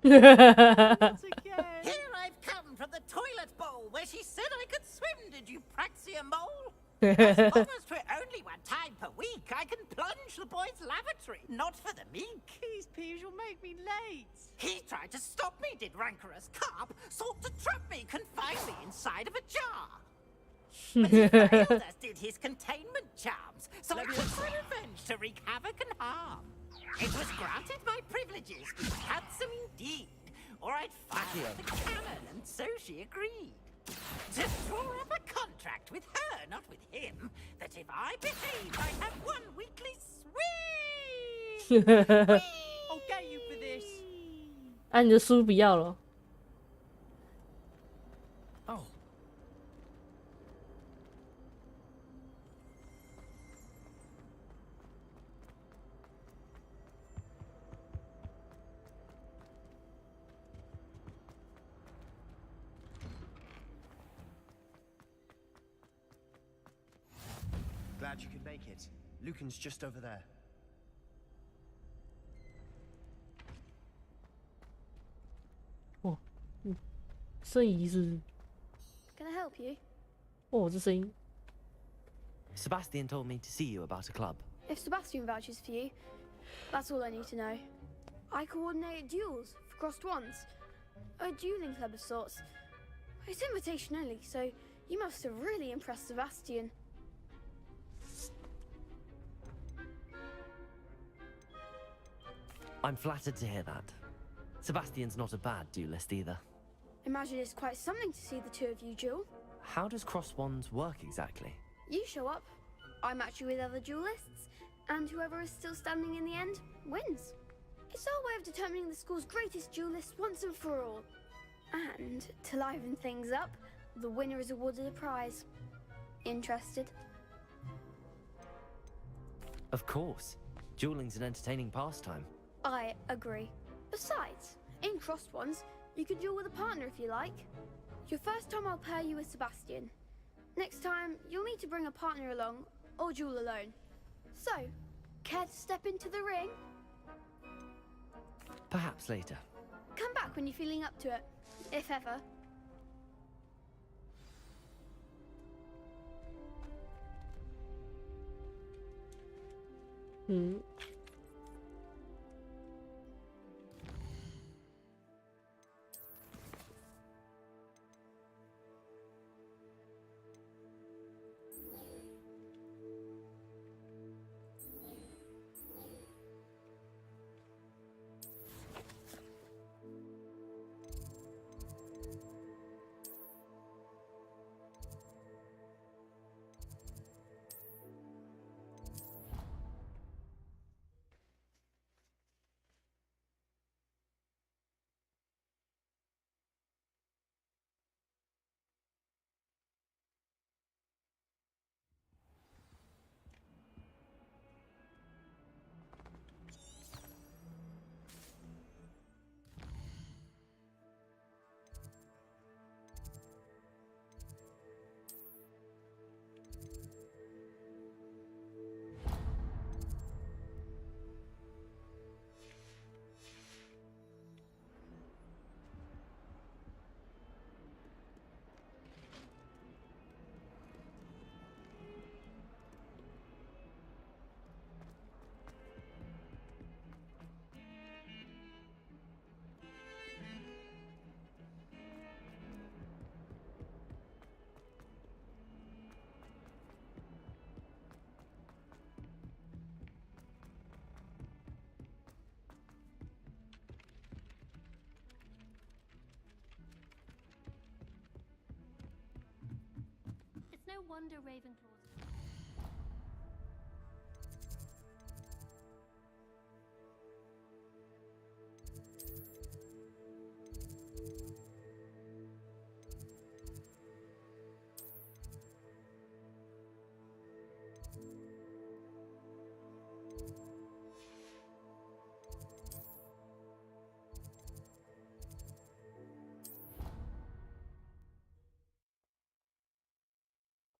Speaker 16: Here I've come from the toilet bowl where she said I could swim, did you praxia mole? As long as for only 1 time per week, I can plunge the boys' lavatory, not for the meek.
Speaker 15: These peeves will make me late.
Speaker 16: He tried to stop me, did rancorous carp, sought to trap me, confine me inside of a jar. But he failed, as did his containment charms, so I took my revenge to wreak havoc and harm. It was granted my privileges, be handsome indeed, or I'd fire the cannon, and so she agreed. To draw up a contract with her, not with him, that if I behaved, I'd have 1 weekly swing!
Speaker 15: I'll get you for this.
Speaker 1: 啊，你的书不要了。
Speaker 15: Oh.
Speaker 21: Glad you could make it. Lucan's just over there.
Speaker 1: Oh, 摄影机是
Speaker 4: Can I help you?
Speaker 1: 哦，这声音。
Speaker 2: Sebastian told me to see you about a club.
Speaker 4: If Sebastian vouches for you, that's all I need to know. I coordinate duels for crossed ones. A dueling club of sorts. It's invitation only, so you must have really impressed Sebastian.
Speaker 2: I'm flattered to hear that. Sebastian's not a bad duelist either.
Speaker 4: Imagine it's quite something to see the two of you duel.
Speaker 2: How does cross wands work exactly?
Speaker 4: You show up, I match you with other duelists, and whoever is still standing in the end wins. It's our way of determining the school's greatest duelist once and for all. And to liven things up, the winner is awarded a prize. Interested?
Speaker 2: Of course. Dueling's an entertaining pastime.
Speaker 4: I agree. Besides, in crossed ones, you can duel with a partner if you like. Your first time I'll pair you with Sebastian. Next time, you'll need to bring a partner along, or duel alone. So, care to step into the ring?
Speaker 2: Perhaps later.
Speaker 4: Come back when you're feeling up to it, if ever.
Speaker 13: It's no wonder Ravenclaws.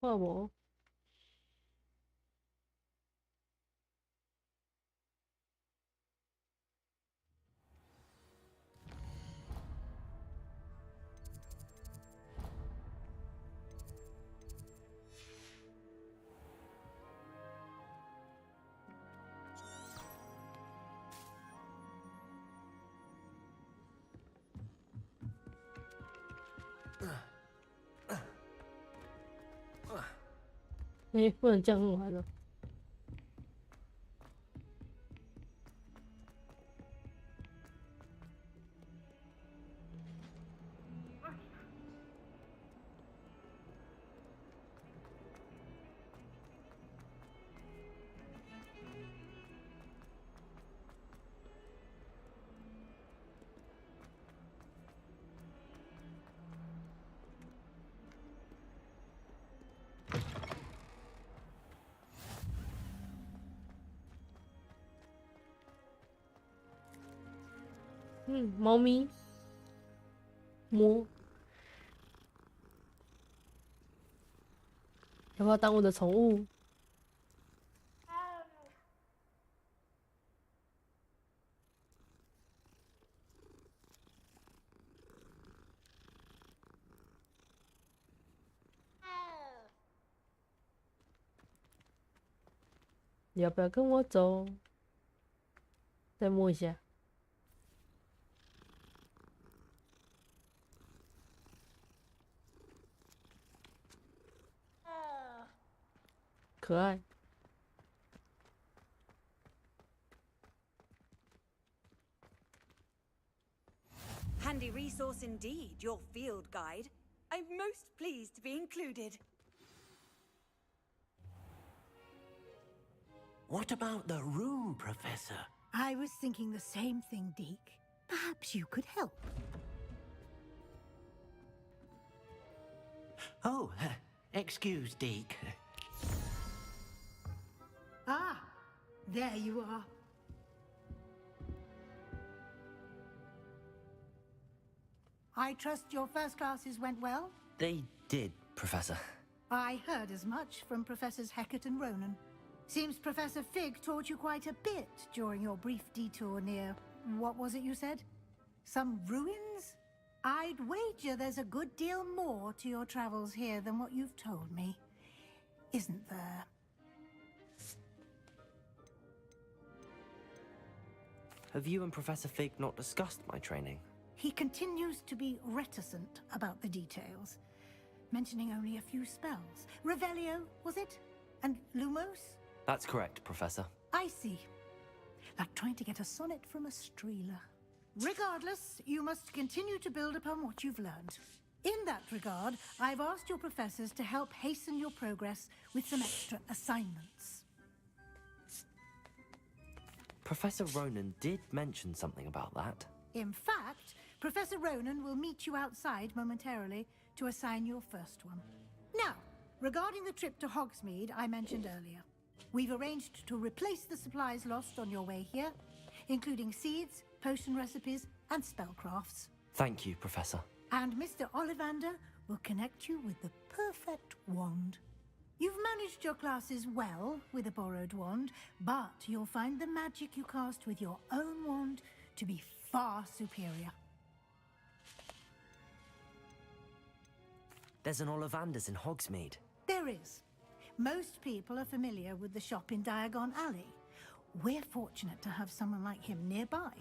Speaker 1: 画我。不能这样玩了。猫咪摸，要不要当我的宠物？你要不要跟我走？再摸一下。可爱。
Speaker 7: Handy resource indeed, your field guide. I'm most pleased to be included.
Speaker 20: What about the room, Professor?
Speaker 12: I was thinking the same thing, Deke. Perhaps you could help.
Speaker 20: Oh, excuse, Deke.
Speaker 12: Ah, there you are. I trust your first classes went well?
Speaker 2: They did, Professor.
Speaker 12: I heard as much from Professors Hecat and Ronan. Seems Professor Fig taught you quite a bit during your brief detour near... what was it you said? Some ruins? I'd wager there's a good deal more to your travels here than what you've told me. Isn't there?
Speaker 2: Have you and Professor Fig not discussed my training?
Speaker 12: He continues to be reticent about the details, mentioning only a few spells. Revelio, was it? And Lumos?
Speaker 2: That's correct, Professor.
Speaker 12: I see. Like trying to get a sonnet from a streeler. Regardless, you must continue to build upon what you've learned. In that regard, I've asked your professors to help hasten your progress with some extra assignments.
Speaker 2: Professor Ronan did mention something about that.
Speaker 12: In fact, Professor Ronan will meet you outside momentarily to assign your first one. Now, regarding the trip to Hogsmeade I mentioned earlier, we've arranged to replace the supplies lost on your way here, including seeds, potion recipes, and spellcrafts.
Speaker 2: Thank you, Professor.
Speaker 12: And Mr. Ollivander will connect you with the perfect wand. You've managed your classes well with a borrowed wand, but you'll find the magic you cast with your own wand to be far superior.
Speaker 2: There's an Ollivander's in Hogsmeade.
Speaker 12: There is. Most people are familiar with the shop in Diagon Alley. We're fortunate to have someone like him nearby.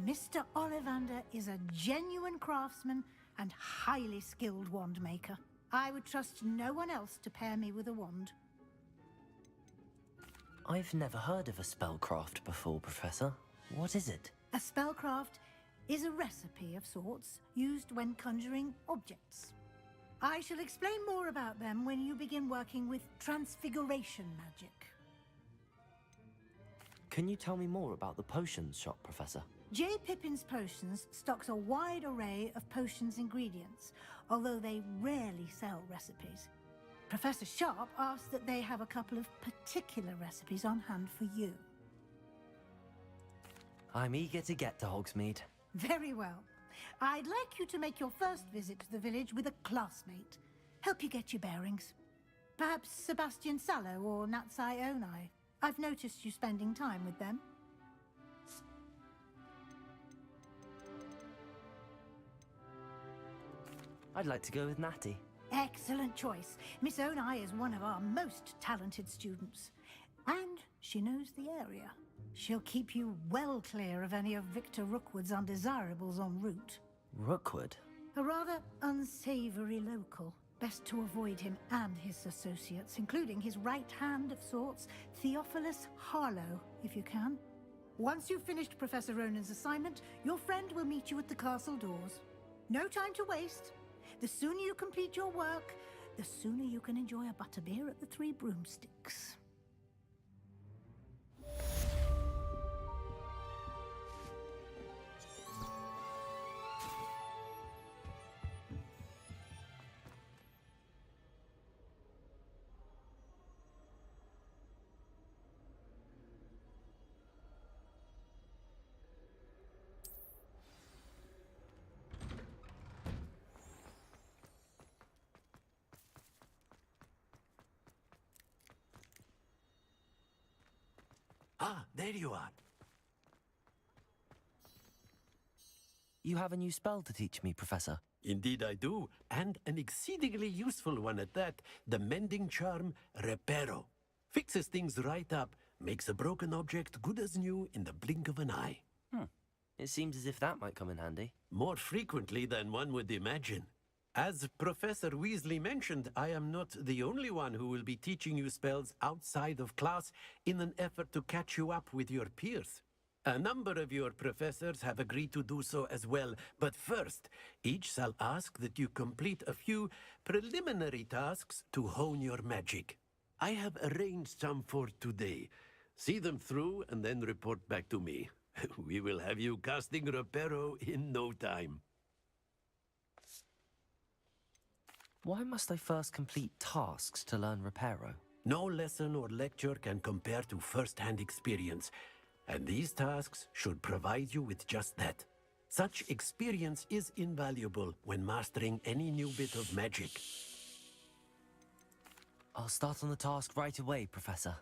Speaker 12: Mr. Ollivander is a genuine craftsman and highly skilled wand maker. I would trust no one else to pair me with a wand.
Speaker 2: I've never heard of a spellcraft before, Professor. What is it?
Speaker 12: A spellcraft is a recipe of sorts used when conjuring objects. I shall explain more about them when you begin working with transfiguration magic.
Speaker 2: Can you tell me more about the potions shop, Professor?
Speaker 12: J. Pippin's Potions stocks a wide array of potions ingredients, although they rarely sell recipes. Professor Sharp asked that they have a couple of particular recipes on hand for you.
Speaker 2: I'm eager to get to Hogsmeade.
Speaker 12: Very well. I'd like you to make your first visit to the village with a classmate. Help you get your bearings. Perhaps Sebastian Sallow or Natsai Onai. I've noticed you spending time with them.
Speaker 2: I'd like to go with Natty.
Speaker 12: Excellent choice. Miss Onai is one of our most talented students. And she knows the area. She'll keep you well clear of any of Victor Rookwood's undesirables en route.
Speaker 2: Rookwood?
Speaker 12: A rather unsavory local. Best to avoid him and his associates, including his right hand of sorts, Theophilus Harlow, if you can. Once you've finished Professor Ronan's assignment, your friend will meet you at the castle doors. No time to waste. The sooner you complete your work, the sooner you can enjoy a butterbeer at the Three Broomsticks.
Speaker 20: Ah, there you are.
Speaker 2: You have a new spell to teach me, Professor.
Speaker 20: Indeed I do, and an exceedingly useful one at that. The mending charm, Reparo. Fixes things right up, makes a broken object good as new in the blink of an eye.
Speaker 2: It seems as if that might come in handy.
Speaker 20: More frequently than one would imagine. As Professor Weasley mentioned, I am not the only one who will be teaching you spells outside of class in an effort to catch you up with your peers. A number of your professors have agreed to do so as well, but first, each shall ask that you complete a few preliminary tasks to hone your magic. I have arranged some for today. See them through and then report back to me. We will have you casting Reparo in no time.
Speaker 2: Why must I first complete tasks to learn Reparo?
Speaker 20: No lesson or lecture can compare to first-hand experience, and these tasks should provide you with just that. Such experience is invaluable when mastering any new bit of magic.
Speaker 2: I'll start on the task right away, Professor.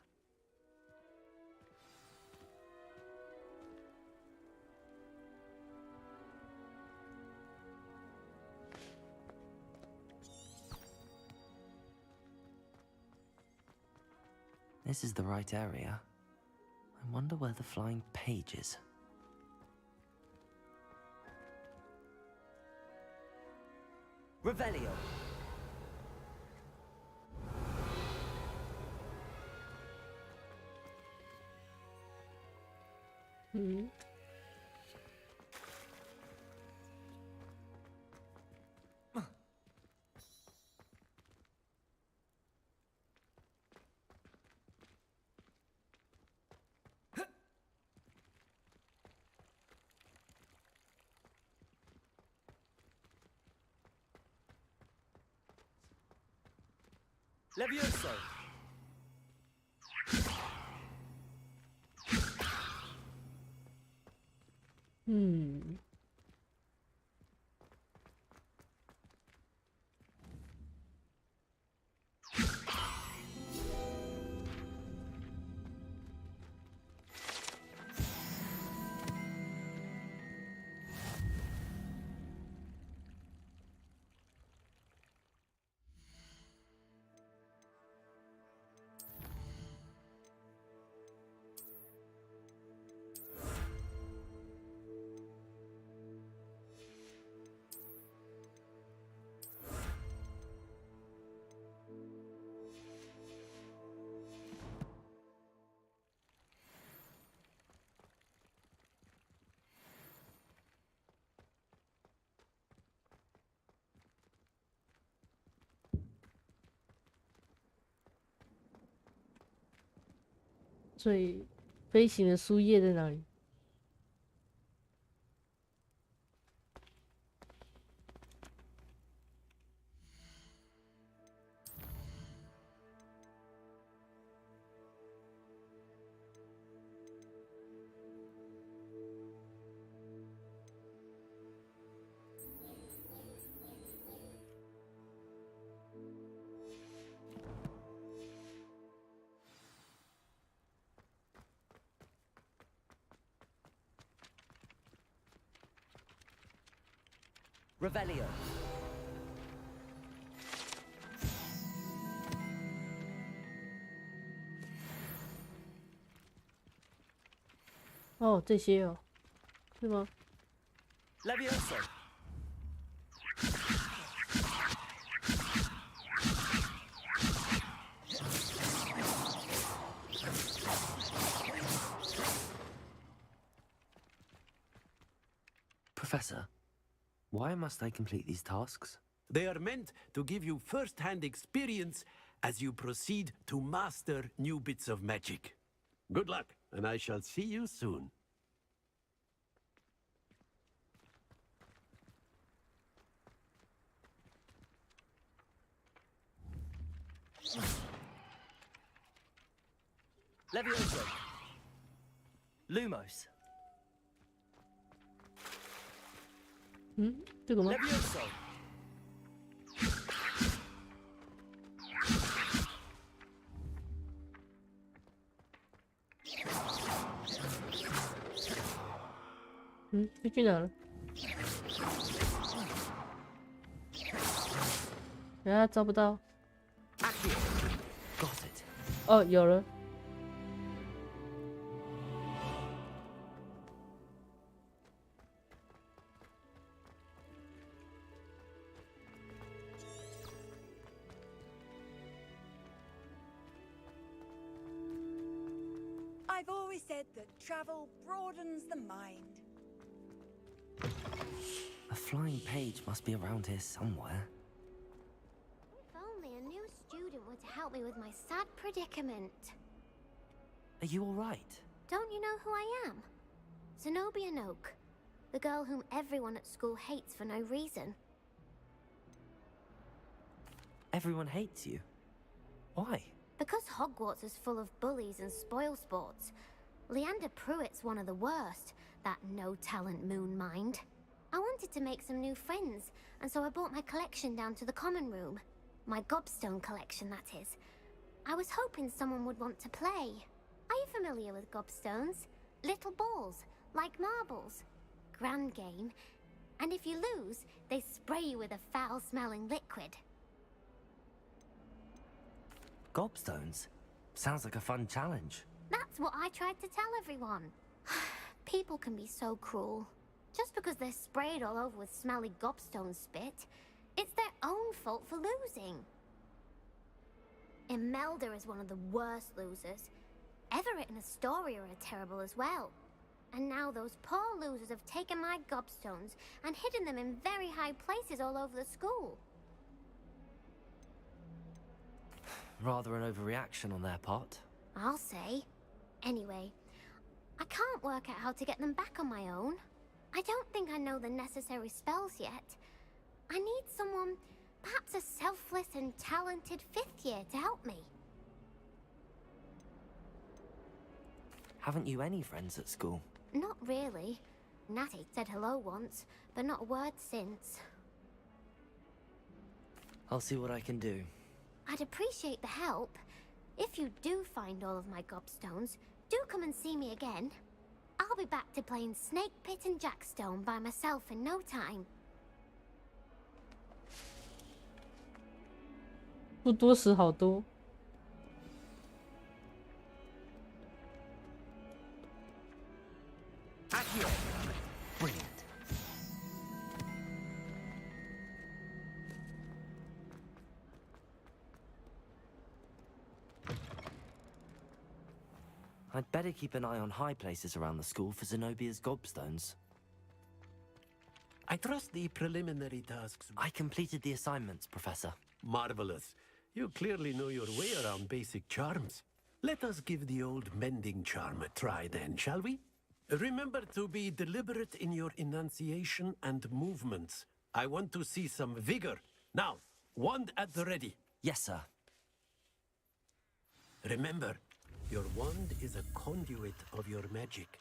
Speaker 2: This is the right area. I wonder where the flying page is. Revelio! Levioso!
Speaker 1: 所以飞行的书页在哪里？Revelio! 哦，这些哦，是吗？
Speaker 2: Levioso! Professor, why must I complete these tasks?
Speaker 20: They are meant to give you first-hand experience as you proceed to master new bits of magic. Good luck, and I shall see you soon.
Speaker 6: Levioso. Lumos.
Speaker 1: 这个吗？
Speaker 6: Levioso.
Speaker 1: 嗯，飞去哪了？啊，找不到。哦，有了。
Speaker 7: I've always said that travel broadens the mind.
Speaker 2: A flying page must be around here somewhere.
Speaker 13: If only a new student were to help me with my sad predicament.
Speaker 2: Are you all right?
Speaker 13: Don't you know who I am? Zenobia Noak, the girl whom everyone at school hates for no reason.
Speaker 2: Everyone hates you. Why?
Speaker 13: Because Hogwarts is full of bullies and spoilsports. Leander Pruitt's one of the worst, that no-talent moon mind. I wanted to make some new friends, and so I brought my collection down to the common room. My gobstone collection, that is. I was hoping someone would want to play. Are you familiar with gobstones? Little balls, like marbles. Grand game. And if you lose, they spray you with a foul-smelling liquid.
Speaker 2: Gobstones? Sounds like a fun challenge.
Speaker 13: That's what I tried to tell everyone. People can be so cruel. Just because they're sprayed all over with smelly gobstone spit, it's their own fault for losing. Imelda is one of the worst losers. Everett and Astoria are terrible as well. And now those poor losers have taken my gobstones and hidden them in very high places all over the school.
Speaker 2: Rather an overreaction on their part.
Speaker 13: I'll say. Anyway, I can't work out how to get them back on my own. I don't think I know the necessary spells yet. I need someone, perhaps a selfless and talented fifth year to help me.
Speaker 2: Haven't you any friends at school?
Speaker 13: Not really. Natty said hello once, but not a word since.
Speaker 2: I'll see what I can do.
Speaker 13: I'd appreciate the help. If you do find all of my gobstones, do come and see me again. I'll be back to playing Snake Pit and Jackstone by myself in no time.
Speaker 1: 不多时好多。
Speaker 6: Accio. Brilliant.
Speaker 2: I'd better keep an eye on high places around the school for Zenobia's gobstones.
Speaker 20: I trust the preliminary tasks.
Speaker 2: I completed the assignments, Professor.
Speaker 20: Marvelous. You clearly know your way around basic charms. Let us give the old mending charm a try then, shall we? Remember to be deliberate in your enunciation and movements. I want to see some vigor. Now, wand at the ready.
Speaker 2: Yes, sir.
Speaker 20: Remember, your wand is a conduit of your magic.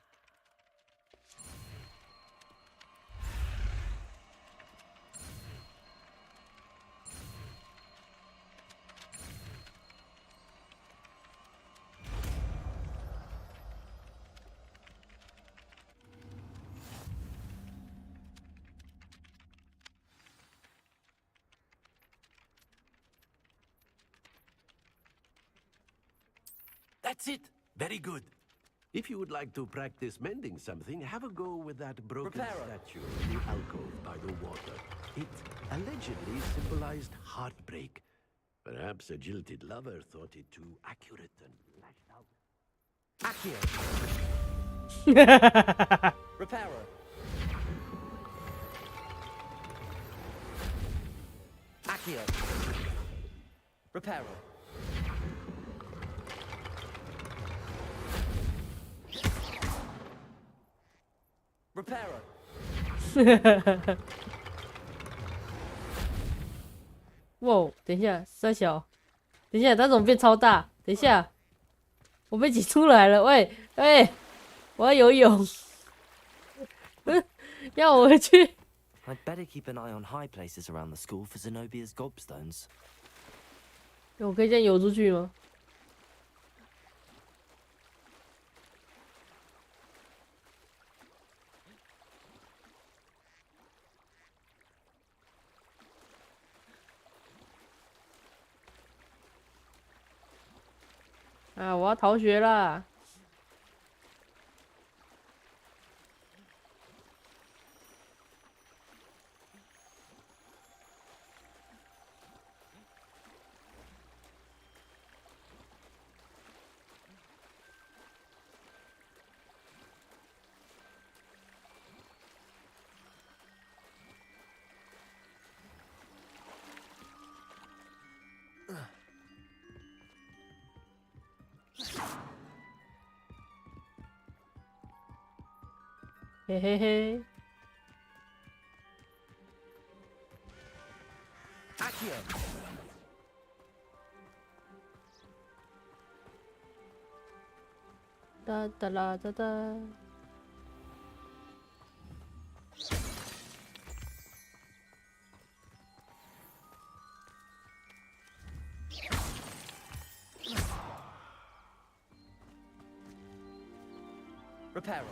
Speaker 20: That's it. Very good. If you would like to practice mending something, have a go with that broken statue in the alcove by the water. It allegedly symbolized heartbreak. Perhaps a jilted lover thought it too accurate and lashed out.
Speaker 6: Accio. Reparo.
Speaker 2: Accio. Reparo. Reparo.
Speaker 1: 哇，等一下，三小，等一下，它怎么变超大？等一下，我被挤出来了。喂，喂，我要游泳，要我回去。
Speaker 2: I'd better keep an eye on high places around the school for Zenobia's gobstones.
Speaker 1: 我可以这样游出去吗？啊！我要逃学啦！嘿嘿嘿。
Speaker 2: Accio.
Speaker 1: 哒哒啦哒哒。
Speaker 2: Reparo.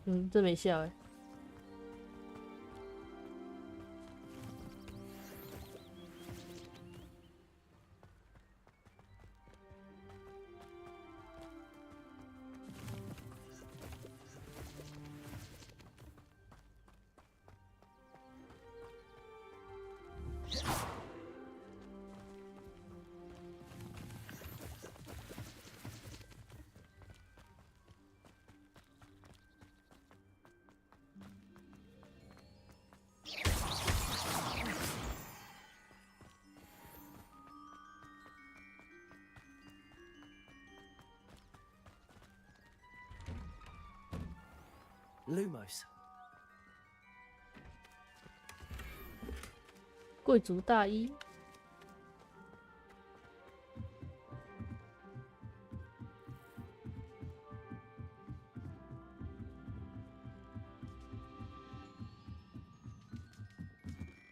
Speaker 1: 嗯，这没效哎。
Speaker 2: Lumos.
Speaker 1: 贵族大衣。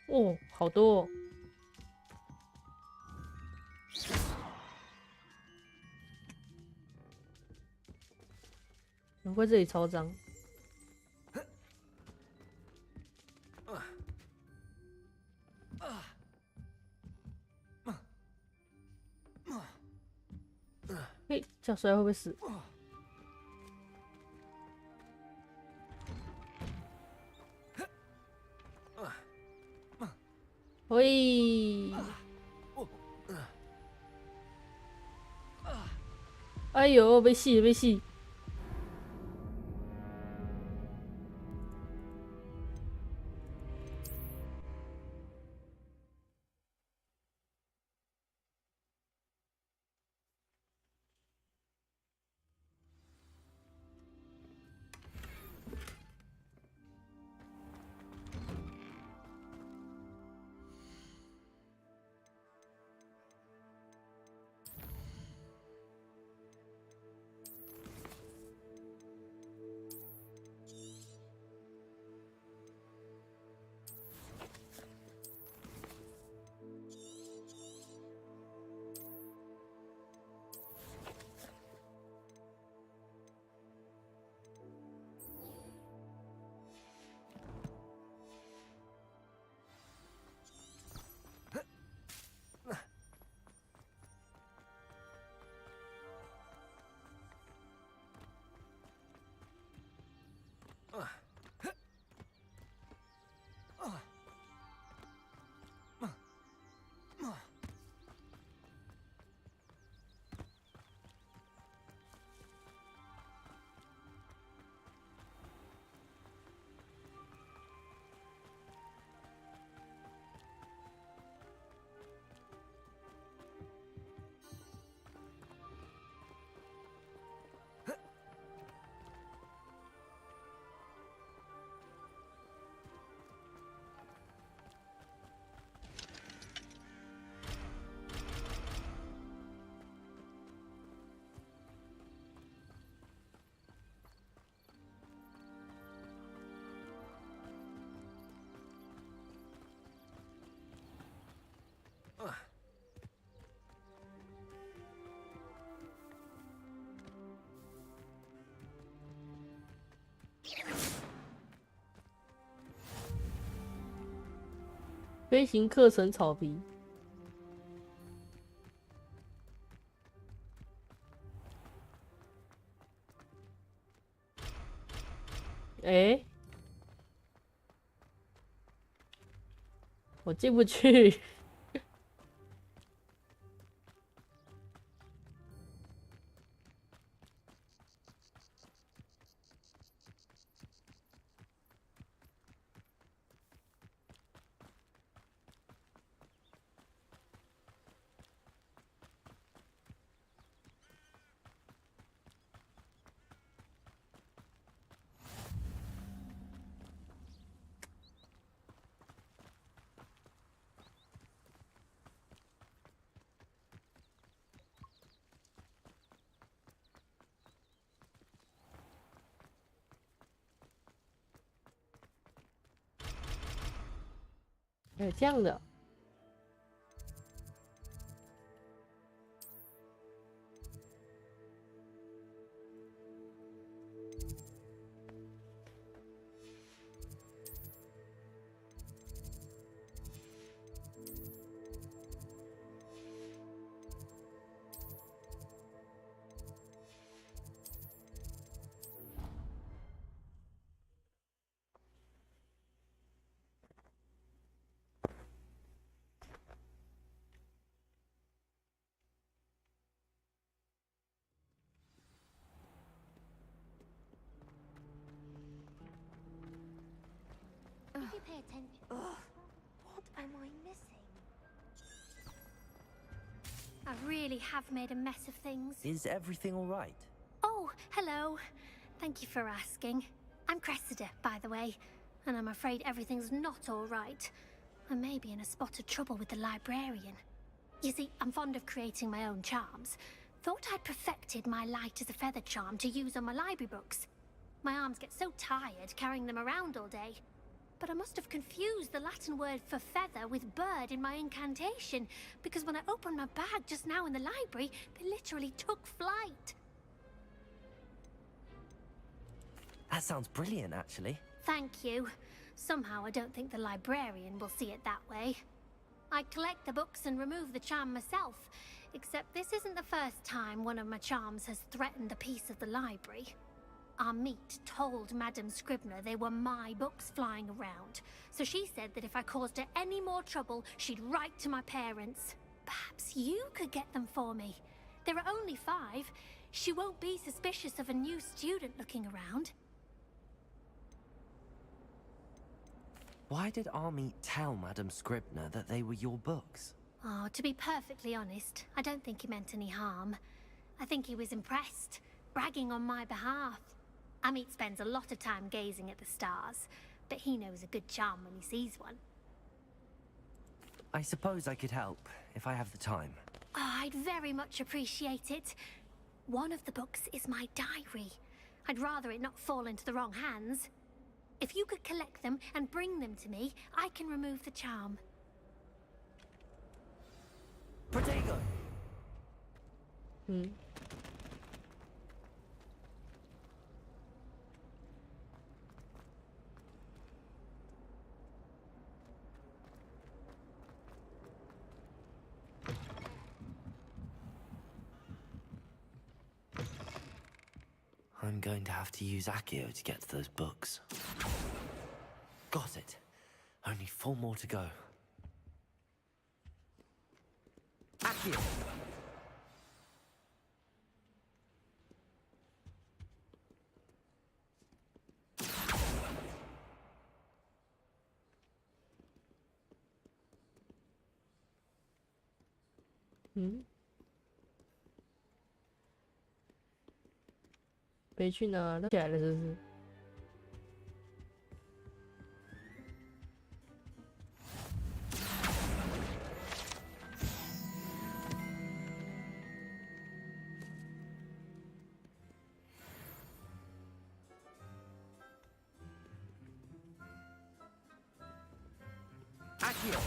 Speaker 1: 哦，好多哦。难怪这里超脏。 嘿，这样摔会不会死？喂！哎呦，被戏被戏！飞行课程草皮。哎，我进不去。还有这样的。
Speaker 13: If you pay attention.
Speaker 3: Ugh, what am I missing?
Speaker 4: I really have made a mess of things.
Speaker 2: Is everything all right?
Speaker 4: Oh, hello. Thank you for asking. I'm Cressida, by the way, and I'm afraid everything's not all right. I may be in a spot of trouble with the librarian. You see, I'm fond of creating my own charms. Thought I'd perfected my light as a feather charm to use on my library books. My arms get so tired carrying them around all day. But I must have confused the Latin word for feather with bird in my incantation, because when I opened my bag just now in the library, they literally took flight.
Speaker 2: That sounds brilliant, actually.
Speaker 4: Thank you. Somehow I don't think the librarian will see it that way. I collect the books and remove the charm myself, except this isn't the first time one of my charms has threatened the peace of the library. Our meet told Madame Scribner they were my books flying around, so she said that if I caused her any more trouble, she'd write to my parents. Perhaps you could get them for me. There are only 5. She won't be suspicious of a new student looking around.
Speaker 2: Why did Army tell Madame Scribner that they were your books?
Speaker 4: Oh, to be perfectly honest, I don't think he meant any harm. I think he was impressed, bragging on my behalf. Amit spends a lot of time gazing at the stars, but he knows a good charm when he sees one.
Speaker 2: I suppose I could help, if I have the time.
Speaker 4: Oh, I'd very much appreciate it. One of the books is my diary. I'd rather it not fall into the wrong hands. If you could collect them and bring them to me, I can remove the charm.
Speaker 2: Protego! I'm going to have to use Accio to get to those books. Got it. Only 4 more to go. Accio!
Speaker 1: 嗯，飞去哪了？起来了是不是？Accio!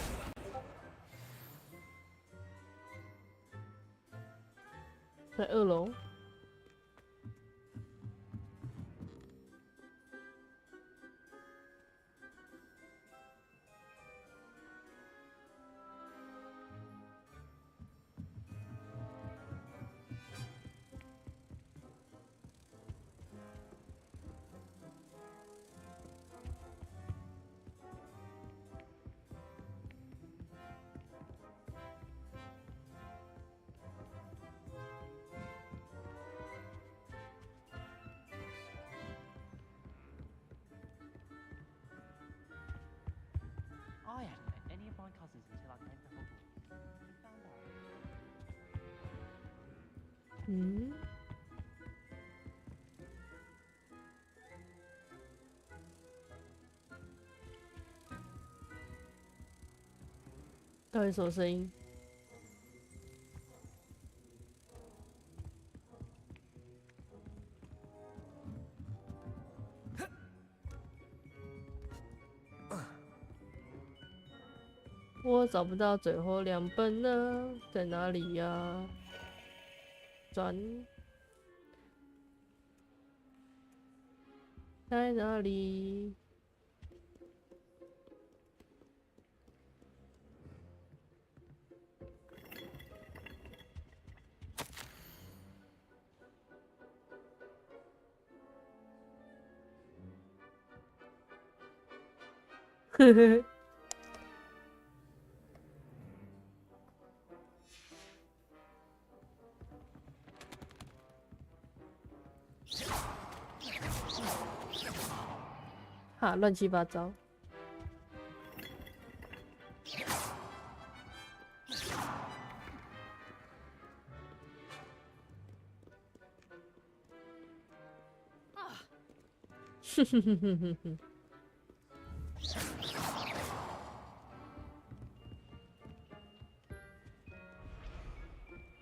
Speaker 1: 在2楼。嗯，到底什么声音？我找不到最后2本呢，在哪里呀？转，在哪里？呵呵。哈，乱七八糟。哼哼哼哼哼哼。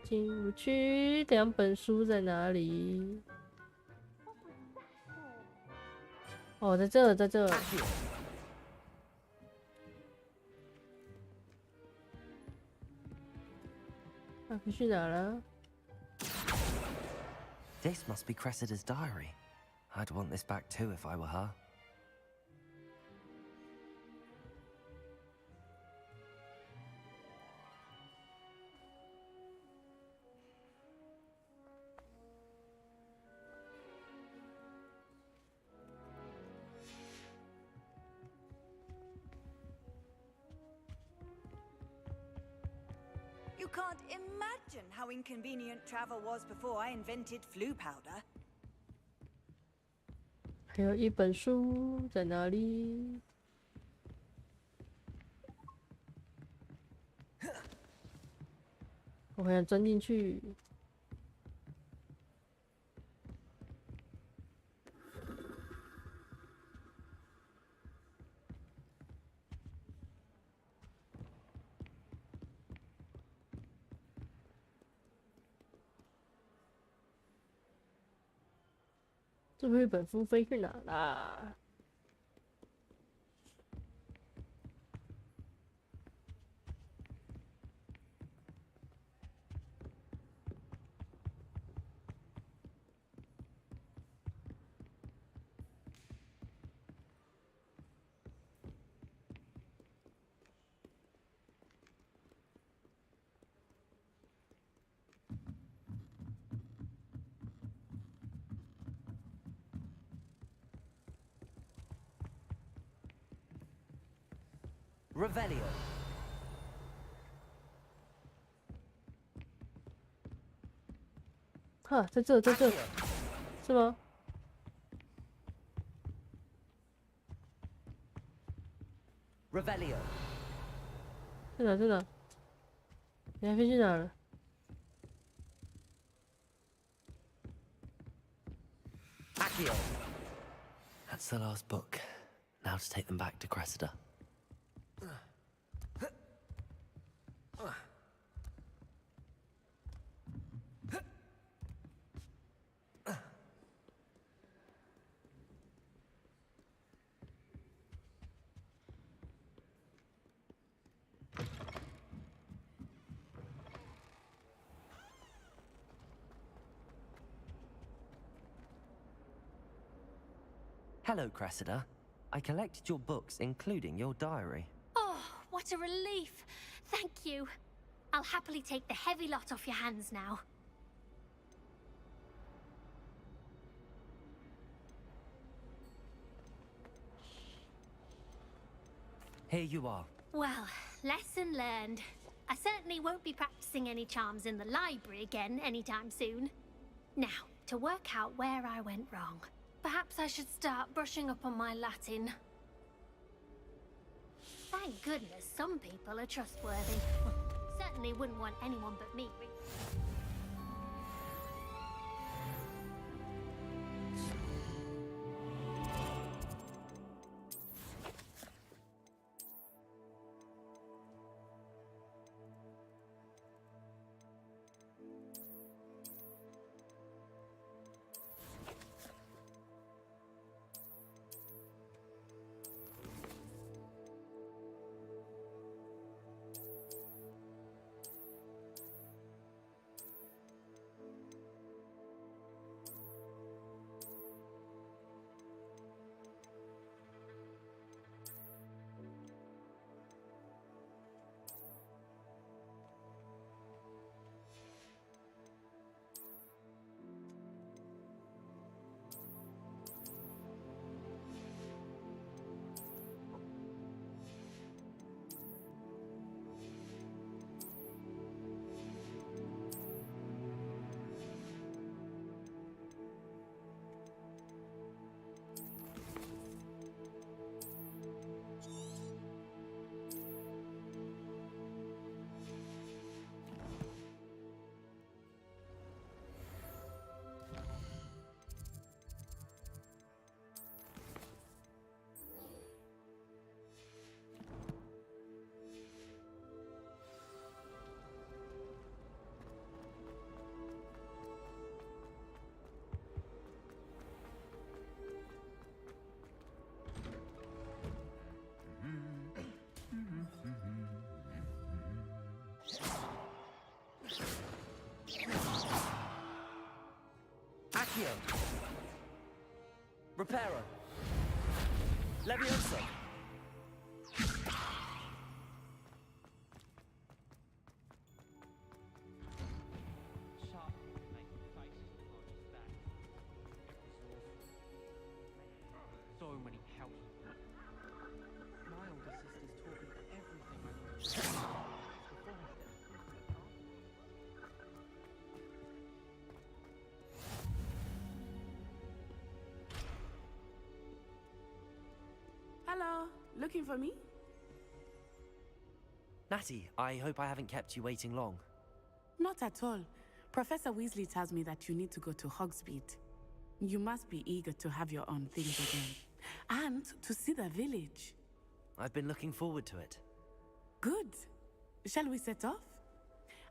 Speaker 1: 进不去，2本书在哪里？哦，在这，在这。啊，可以去哪了？
Speaker 2: This must be Cressida's diary. I'd want this back too if I were her.
Speaker 7: You can't imagine how inconvenient travel was before I invented flu powder.
Speaker 1: 还有1本书在哪里？我还想钻进去。最后1本书飞去哪啦？Revelio. 哈，在这，在这，是吗？
Speaker 2: Revelio.
Speaker 1: 在哪？在哪？你还飞去哪了？
Speaker 2: Accio. That's the last book. Now to take them back to Cressida. Hello, Cressida. I collected your books, including your diary.
Speaker 13: Oh, what a relief. Thank you. I'll happily take the heavy lot off your hands now.
Speaker 2: Here you are.
Speaker 13: Well, lesson learned. I certainly won't be practicing any charms in the library again anytime soon. Now, to work out where I went wrong. Perhaps I should start brushing up on my Latin. Thank goodness some people are trustworthy. Certainly wouldn't want anyone but me.
Speaker 2: Accio. Reparo. Leviosa.
Speaker 18: Sharp, making faces behind his back. So many helpful. My older sister's taught me everything I know beforehand.
Speaker 19: Hello, looking for me?
Speaker 2: Natty, I hope I haven't kept you waiting long.
Speaker 19: Not at all. Professor Weasley tells me that you need to go to Hogsmeade. You must be eager to have your own things again. And to see the village.
Speaker 2: I've been looking forward to it.
Speaker 19: Good. Shall we set off?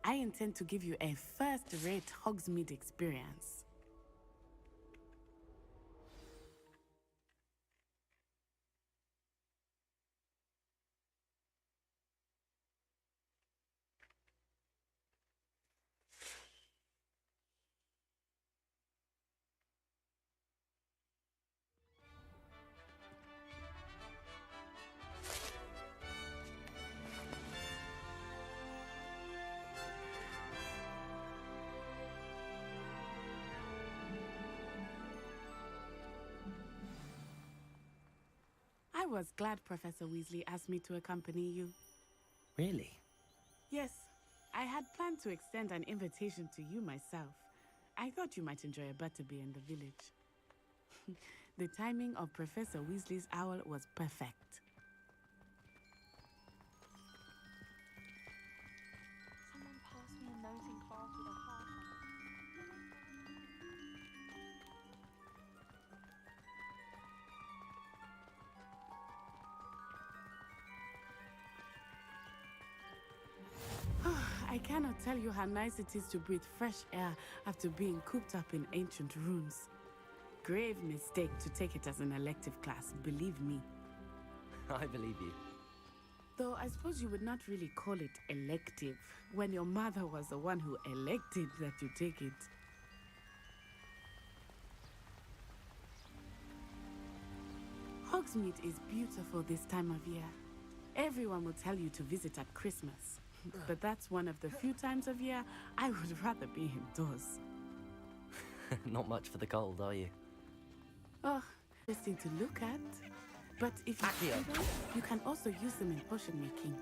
Speaker 19: I intend to give you a first-rate Hogsmeade experience. I was glad Professor Weasley asked me to accompany you.
Speaker 2: Really?
Speaker 19: Yes, I had planned to extend an invitation to you myself. I thought you might enjoy a butterbeer in the village. The timing of Professor Weasley's owl was perfect.
Speaker 14: Someone passed me a note in class with a heart on it.
Speaker 19: I cannot tell you how nice it is to breathe fresh air after being cooped up in ancient rooms. Grave mistake to take it as an elective class, believe me.
Speaker 2: I believe you.
Speaker 19: Though I suppose you would not really call it elective when your mother was the one who elected that you take it. Hogsmeade is beautiful this time of year. Everyone will tell you to visit at Christmas. But that's one of the few times of year I would rather be indoors.
Speaker 2: Not much for the cold, are you?
Speaker 19: Oh, interesting to look at. But if you see them, you can also use them in potion making.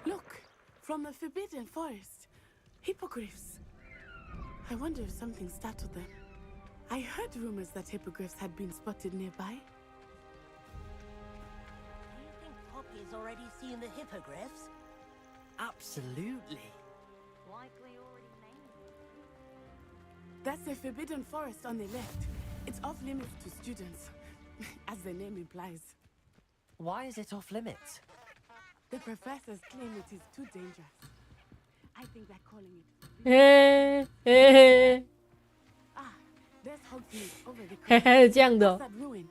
Speaker 19: Look, from the Forbidden Forest. Hippogriffs. I wonder if something startled them. I heard rumors that hippogriffs had been spotted nearby.
Speaker 16: Do you think Poppy's already seen the hippogriffs?
Speaker 2: Absolutely.
Speaker 14: Likely already named.
Speaker 19: That's the Forbidden Forest on the left. It's off limits to students, as the name implies.
Speaker 2: Why is it off limits?
Speaker 19: The professors claim it is too dangerous. I think they're calling it. Ah, there's Hogsmeade over the cliff.
Speaker 1: 还有这样的哦
Speaker 19: What's that ruin?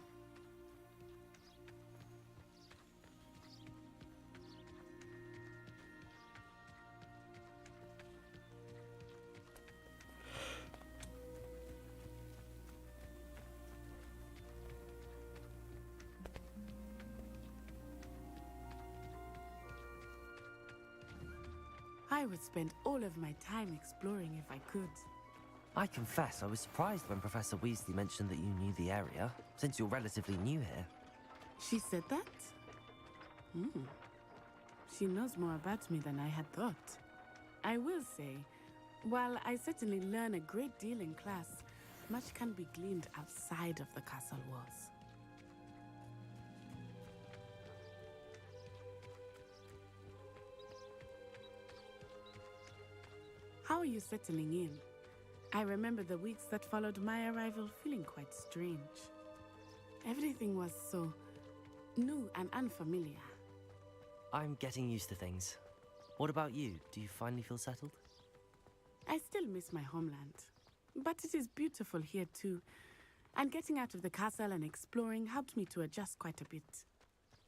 Speaker 19: I would spend all of my time exploring if I could.
Speaker 2: I confess I was surprised when Professor Weasley mentioned that you knew the area, since you're relatively new here.
Speaker 19: She said that? She knows more about me than I had thought. I will say, while I certainly learn a great deal in class, much can be gleaned outside of the castle walls. How are you settling in? I remember the weeks that followed my arrival feeling quite strange. Everything was so new and unfamiliar.
Speaker 2: I'm getting used to things. What about you? Do you finally feel settled?
Speaker 19: I still miss my homeland, but it is beautiful here too. And getting out of the castle and exploring helped me to adjust quite a bit.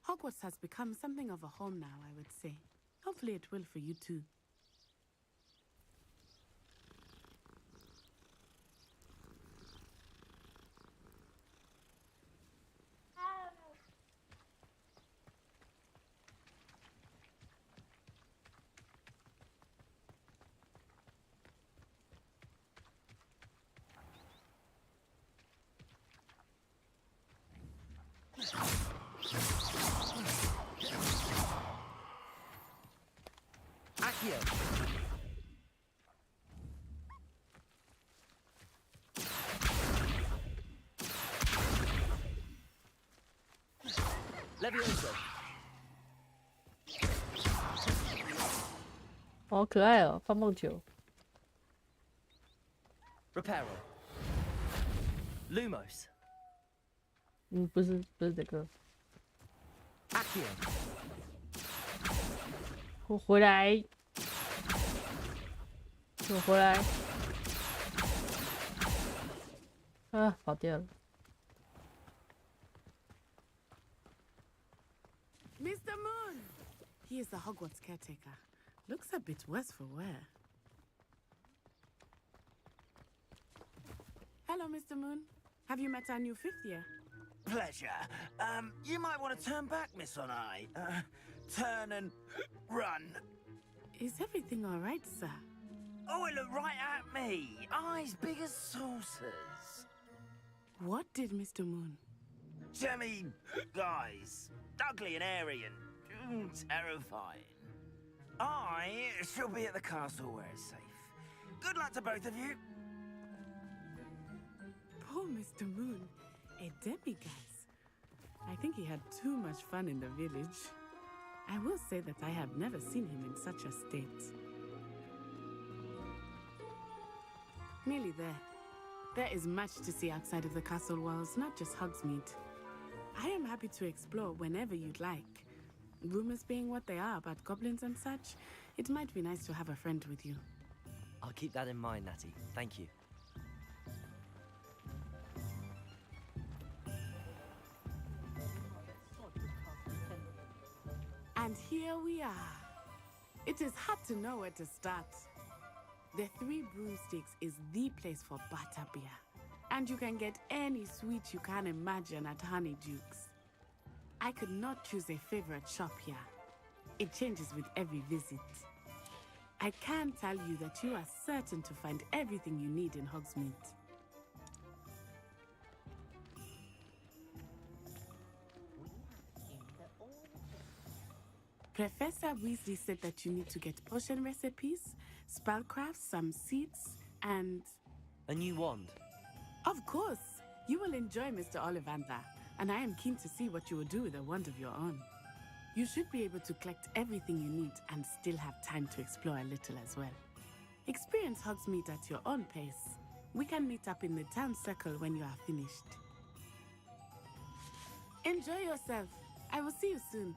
Speaker 19: Hogwarts has become something of a home now, I would say. Hopefully it will for you too.
Speaker 2: Accio! Levioso!
Speaker 1: 好可爱哦，棒棒球。
Speaker 2: Reparo! Lumos!
Speaker 1: 不是这个。
Speaker 2: Accio!
Speaker 1: 我回来，我回来。啊，跑掉了。
Speaker 19: Mr. Moon! He is the Hogwarts caretaker. Looks a bit worse for wear. Hello, Mr. Moon. Have you met our new fifth year?
Speaker 5: Pleasure. You might want to turn back, Miss Onai. Turn and run.
Speaker 19: Is everything all right, sir?
Speaker 5: Oh, it looked right at me. Eyes big as saucers.
Speaker 19: What did Mr. Moon?
Speaker 5: Jemmy, guys. Ugly and airy and terrifying. I shall be at the castle where it's safe. Good luck to both of you.
Speaker 19: Poor Mr. Moon. A demiguise. I think he had too much fun in the village. I will say that I have never seen him in such a state. Nearly there. There is much to see outside of the castle walls, not just Hogsmeade. I am happy to explore whenever you'd like. Rumors being what they are about goblins and such, it might be nice to have a friend with you.
Speaker 2: I'll keep that in mind, Natty. Thank you.
Speaker 19: And here we are. It is hard to know where to start. The Three Broomsticks is the place for butterbeer. And you can get any sweet you can imagine at Honeydukes. I could not choose a favorite shop here. It changes with every visit. I can tell you that you are certain to find everything you need in Hogsmeade. Professor Weasley said that you need to get potion recipes, spellcrafts, some seeds, and...
Speaker 2: A new wand.
Speaker 19: Of course! You will enjoy Mr. Ollivander, and I am keen to see what you will do with a wand of your own. You should be able to collect everything you need and still have time to explore a little as well. Experience Hogsmeade at your own pace. We can meet up in the town circle when you are finished. Enjoy yourself. I will see you soon.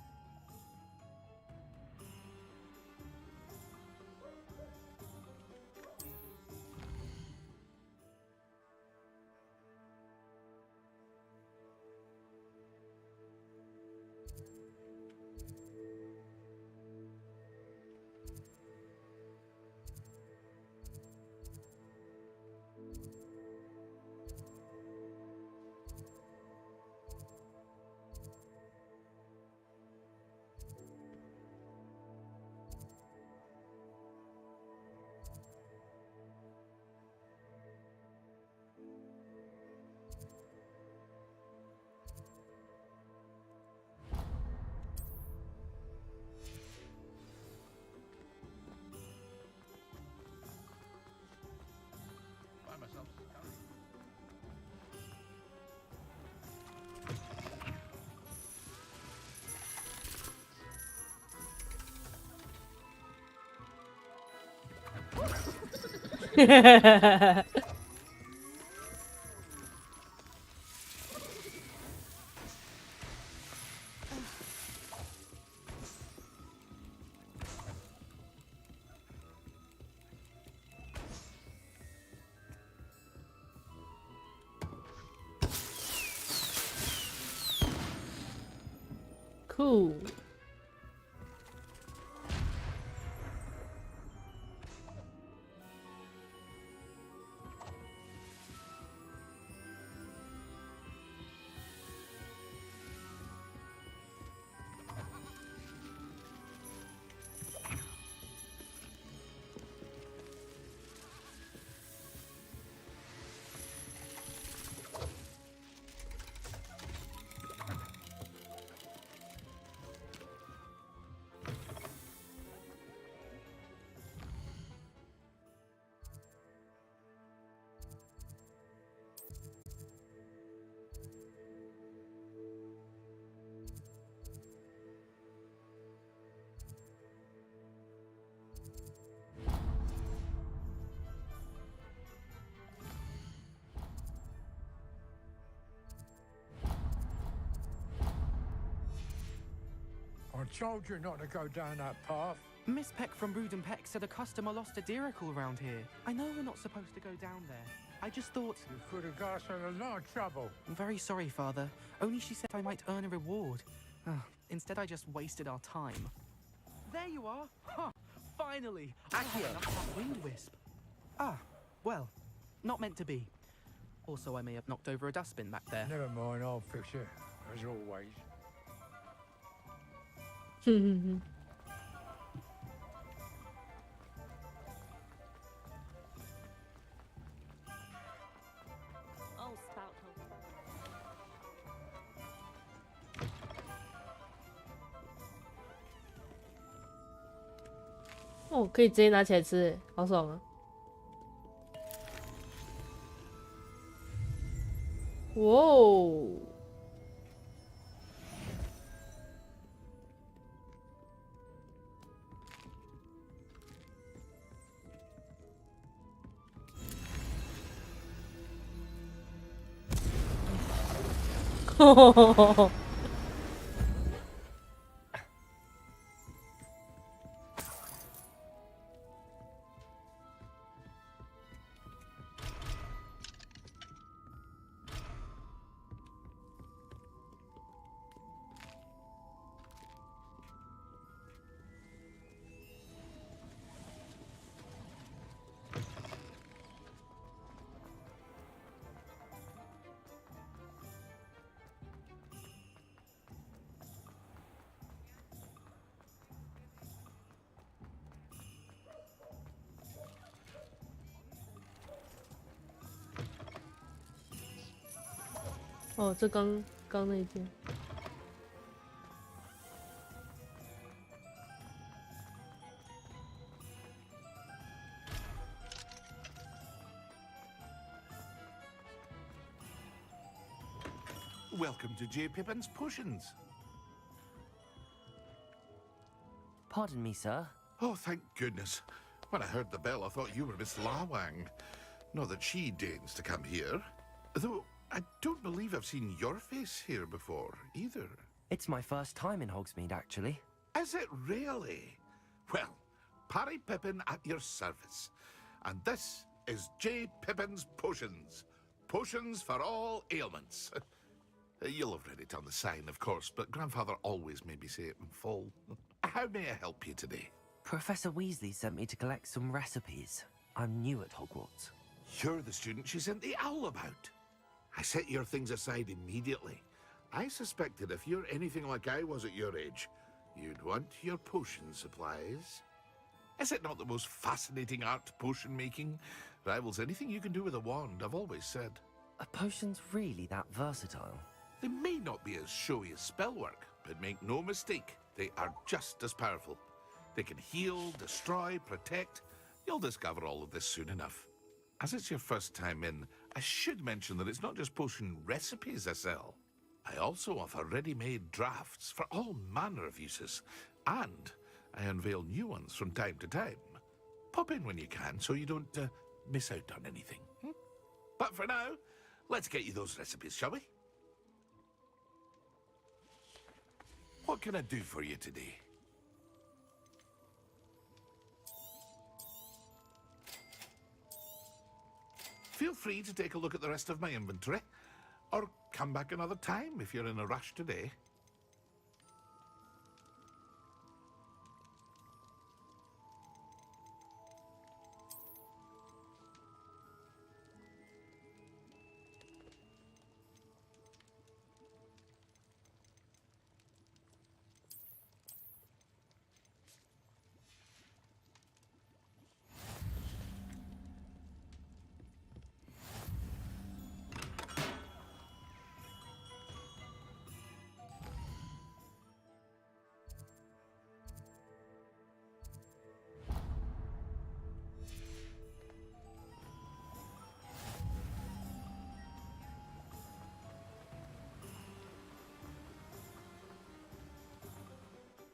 Speaker 1: Cool.
Speaker 5: I told you not to go down that path.
Speaker 15: Miss Peck from Brood and Peck said a customer lost a deeracle around here. I know we're not supposed to go down there. I just thought...
Speaker 5: You could have got us in a lot of trouble.
Speaker 15: I'm very sorry, Father. Only she said I might earn a reward. Instead, I just wasted our time. There you are! Huh! Finally! I had enough of that wind wisp. Ah, well, not meant to be. Also, I may have knocked over a dustbin back there.
Speaker 5: Never mind, I'll fix it, as always.
Speaker 1: Oh, spout.哦，可以直接拿起来吃，好爽啊！哇哦！哦，这刚那一件。
Speaker 5: Welcome to J. Pippin's Potions.
Speaker 2: Pardon me, sir.
Speaker 5: Oh, thank goodness. When I heard the bell, I thought you were Miss Lawang. Not that she deigns to come here. Though I don't believe I've seen your face here before, either.
Speaker 2: It's my first time in Hogsmeade, actually.
Speaker 5: Is it really? Well, Parry Pippin at your service. And this is J. Pippin's Potions. Potions for all ailments. You'll have read it on the sign, of course, but Grandfather always made me say it in full. How may I help you today?
Speaker 2: Professor Weasley sent me to collect some recipes. I'm new at Hogwarts.
Speaker 5: You're the student she sent the owl about. I set your things aside immediately. I suspected if you're anything like I was at your age, you'd want your potion supplies. Is it not the most fascinating art, potion making? Rivals anything you can do with a wand, I've always said.
Speaker 2: Are potions really that versatile?
Speaker 5: They may not be as showy as spellwork, but make no mistake, they are just as powerful. They can heal, destroy, protect. You'll discover all of this soon enough. As it's your first time in, I should mention that it's not just potion recipes I sell. I also offer ready-made drafts for all manner of uses, and I unveil new ones from time to time. Pop in when you can so you don't miss out on anything. But for now, let's get you those recipes, shall we? What can I do for you today? Feel free to take a look at the rest of my inventory, or come back another time if you're in a rush today.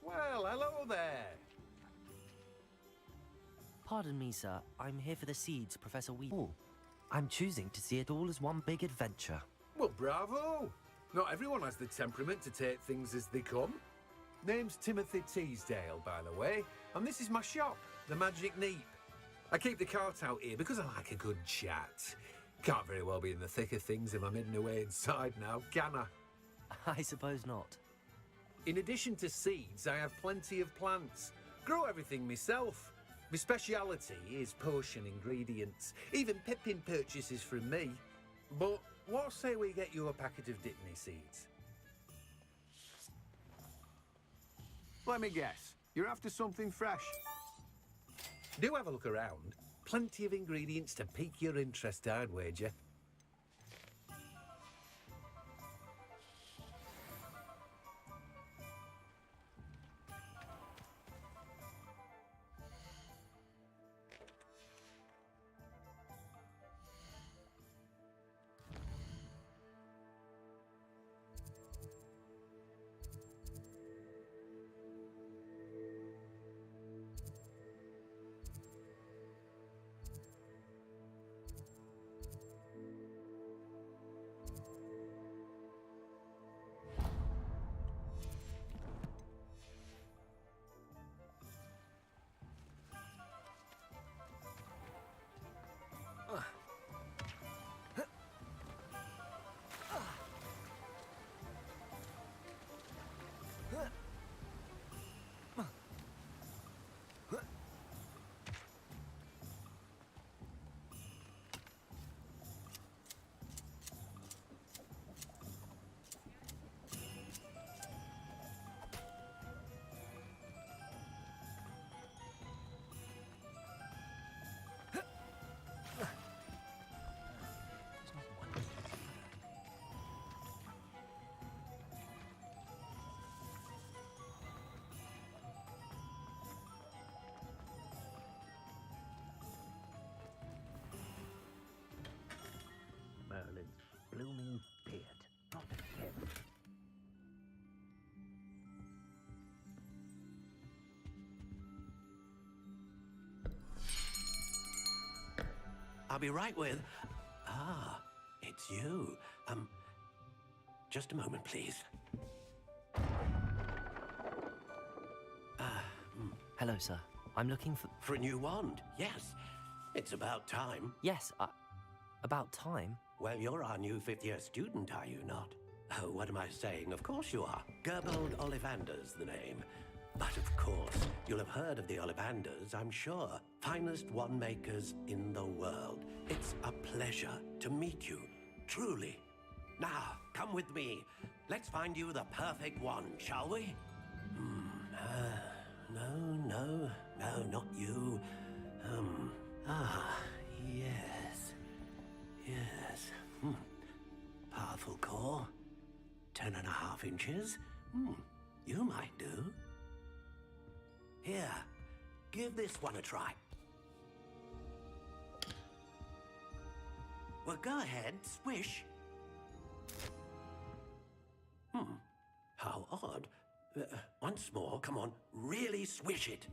Speaker 20: Well, hello there.
Speaker 2: Pardon me, sir. I'm here for the seeds, Professor Weasley. I'm choosing to see it all as one big adventure.
Speaker 6: Well, bravo! Not everyone has the temperament to take things as they come. Name's Timothy Teasdale, by the way, and this is my shop, the Magic Neep. I keep the cart out here because I like a good chat. Can't very well be in the thick of things if I'm hidden away inside now, can I?
Speaker 2: I suppose not.
Speaker 6: In addition to seeds, I have plenty of plants. Grow everything myself. My speciality is potion ingredients. Even Pippin purchases from me. But what say we get you a packet of Dittany seeds? Let me guess. You're after something fresh. Do have a look around. Plenty of ingredients to pique your interest, I'd wager.
Speaker 2: Merlin's blooming beard, not him.
Speaker 20: I'll be right with... Ah, it's you. Just a moment, please.
Speaker 2: Hello, sir. I'm looking for...
Speaker 20: For a new wand, yes. It's about time.
Speaker 2: Yes, about time?
Speaker 20: Well, you're our new fifth-year student, are you not? Oh, what am I saying? Of course you are. Gerbold Ollivander's the name. But of course, you'll have heard of the Ollivanders, I'm sure. Finest wand makers in the world. It's a pleasure to meet you, truly. Now, come with me. Let's find you the perfect wand, shall we? No, not you. Yes. Powerful core. 10.5 inches. You might do. Here, give this one a try. Well, go ahead, swish. How odd. Once more, come on, really swish it.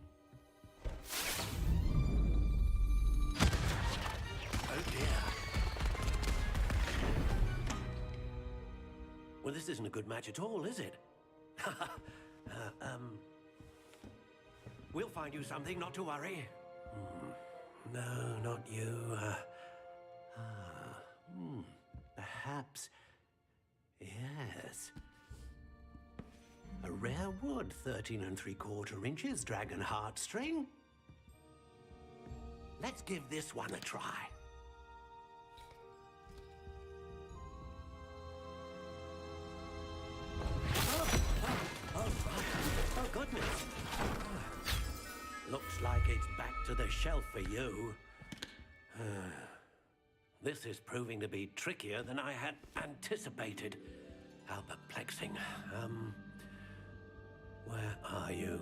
Speaker 20: this isn't a good match at all, is it? We'll find you something, not to worry. No, not you. Perhaps. Yes. A rare wood, 13 3/4 inches, dragon heartstring. Let's give this one a try. Oh, goodness. Looks like it's back to the shelf for you. This is proving to be trickier than I had anticipated. How perplexing. Where are you?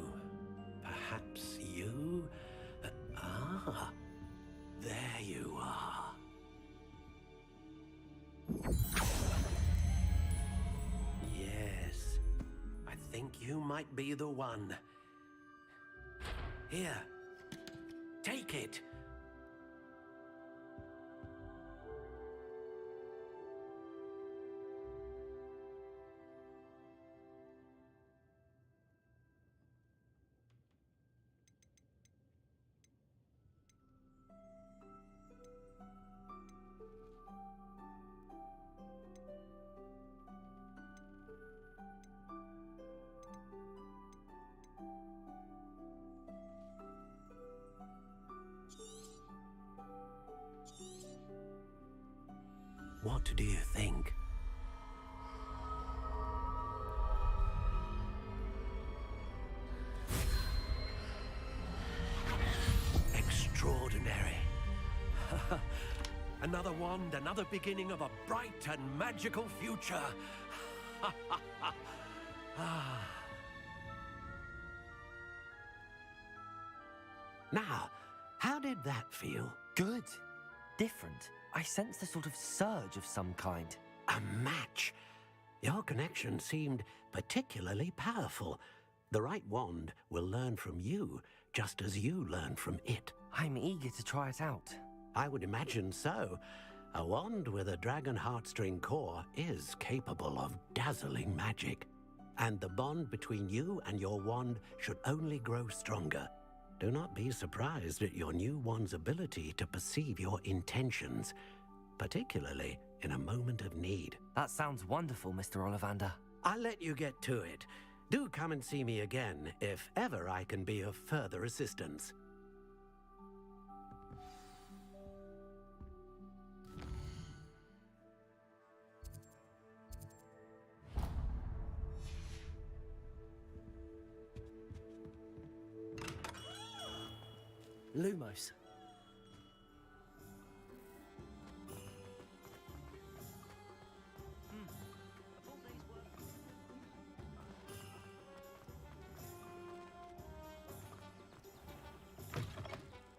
Speaker 20: Perhaps you? There you are. Yes, I think you might be the one. Here, take it. What do you think? Extraordinary. Another wand, another beginning of a bright and magical future. Now, how did that feel?
Speaker 2: Good. Different. I sensed a sort of surge of some kind.
Speaker 20: A match. Your connection seemed particularly powerful. The right wand will learn from you, just as you learn from it.
Speaker 2: I'm eager to try it out.
Speaker 20: I would imagine so. A wand with a dragon heartstring core is capable of dazzling magic. And the bond between you and your wand should only grow stronger. Do not be surprised at your new wand's ability to perceive your intentions, particularly in a moment of need.
Speaker 2: That sounds wonderful, Mr. Ollivander.
Speaker 20: I'll let you get to it. Do come and see me again if ever I can be of further assistance.
Speaker 2: Lumos.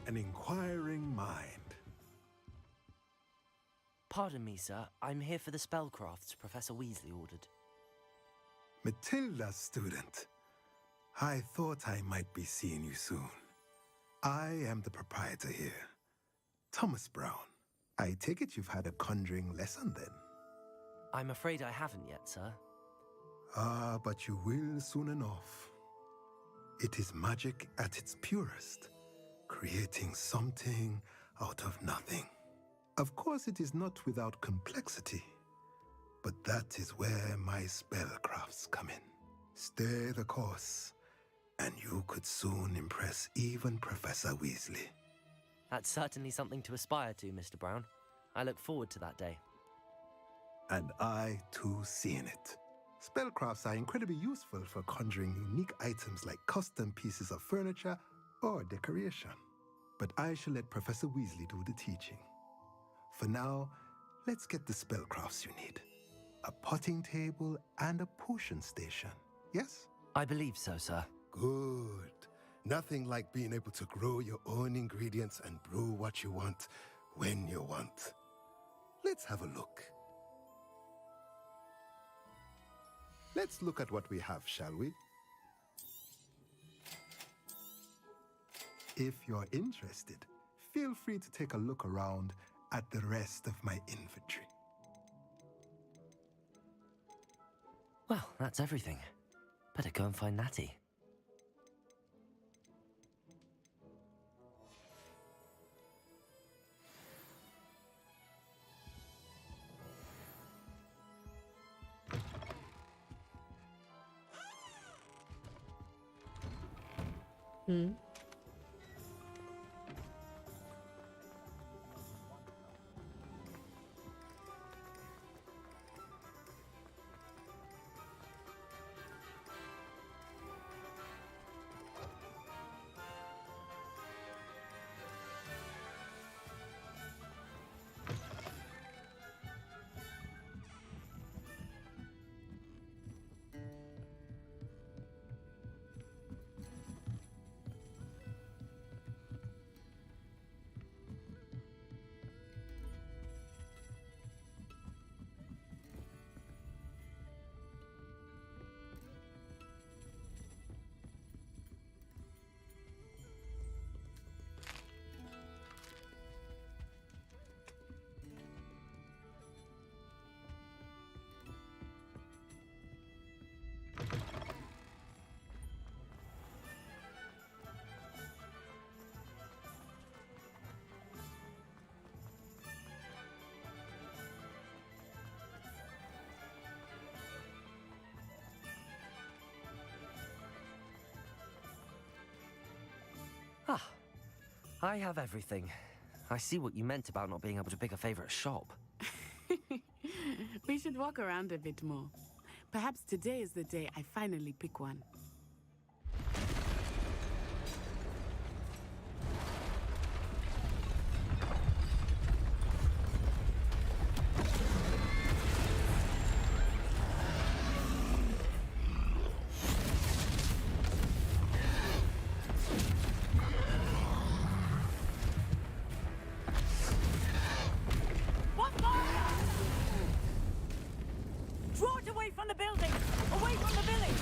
Speaker 8: An inquiring mind.
Speaker 2: Pardon me, sir. I'm here for the spellcrafts Professor Weasley ordered.
Speaker 8: Matilda's student. I thought I might be seeing you soon. I am the proprietor here, Thomas Brown. I take it you've had a conjuring lesson then?
Speaker 2: I'm afraid I haven't yet, sir.
Speaker 8: Ah, but you will soon enough. It is magic at its purest, creating something out of nothing. Of course, it is not without complexity, but that is where my spellcrafts come in. Stay the course, and you could soon impress even Professor Weasley.
Speaker 2: That's certainly something to aspire to, Mr. Brown. I look forward to that day.
Speaker 8: And I, too, seeing it. Spellcrafts are incredibly useful for conjuring unique items like custom pieces of furniture or decoration. But I shall let Professor Weasley do the teaching. For now, let's get the spellcrafts you need. A potting table and a potion station, yes?
Speaker 2: I believe so, sir.
Speaker 8: Good. Nothing like being able to grow your own ingredients and brew what you want when you want. Let's have a look. Let's look at what we have, shall we? If you're interested, feel free to take a look around at the rest of my inventory.
Speaker 2: Well, that's everything. Better go and find Natty.
Speaker 1: Hmm.
Speaker 2: Ah, I have everything. I see what you meant about not being able to pick a favorite shop.
Speaker 19: We should walk around a bit more. Perhaps today is the day I finally pick one.
Speaker 7: Draw it away from the building! Away from the village!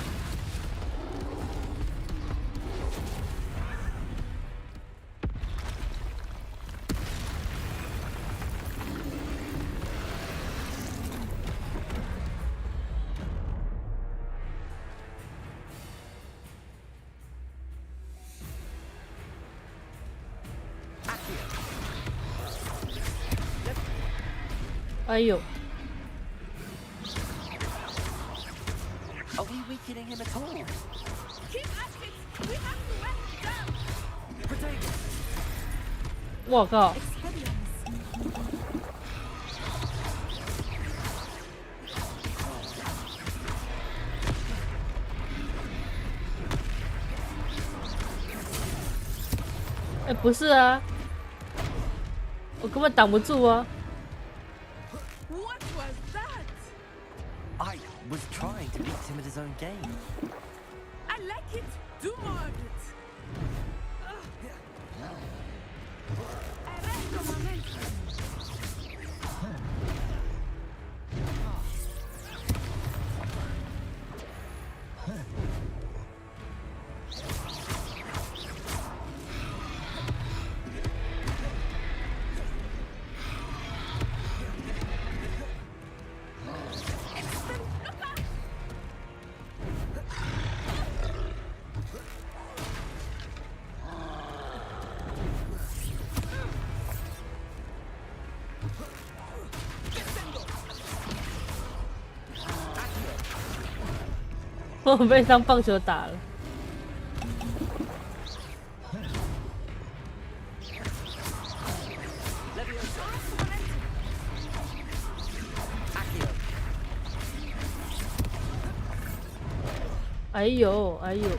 Speaker 1: Ayo.
Speaker 2: Are we weakening him at all?
Speaker 7: Keep at it! We have to wear him down!
Speaker 2: Protect him!
Speaker 1: 我靠！哎，不是啊，我根本挡不住啊！
Speaker 7: What was that?
Speaker 2: I was trying to beat him at his own game.
Speaker 7: I like it! Do more of it! Arresto momento!
Speaker 1: Accio 我被当棒球打了。哎呦，哎呦！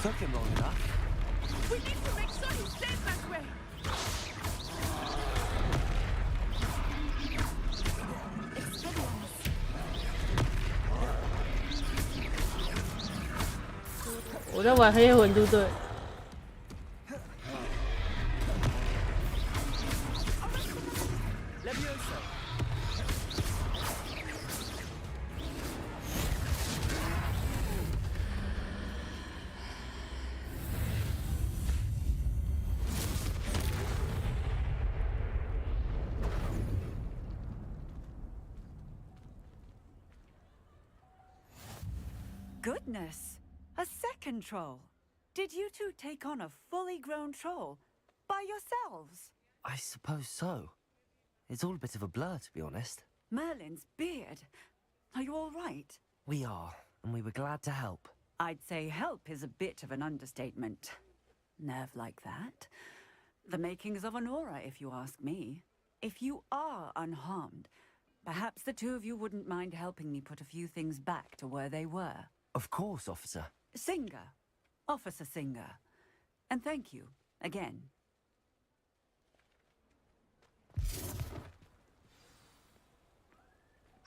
Speaker 2: Took him long enough.
Speaker 7: We need to make sure he stays that way.
Speaker 1: 我在玩黑魂，对不对？
Speaker 9: goodness! A second troll. Did you two take on a fully grown troll by yourselves?
Speaker 2: I suppose so. It's all a bit of a blur, to be honest.
Speaker 9: Merlin's beard. Are you all right?
Speaker 2: We are, and we were glad to help.
Speaker 9: I'd say help is a bit of an understatement. Nerve like that. The makings of an aura, if you ask me. If you are unharmed, perhaps the two of you wouldn't mind helping me put a few things back to where they were.
Speaker 2: Of course, officer.
Speaker 9: Singer. Officer Singer. And thank you, again.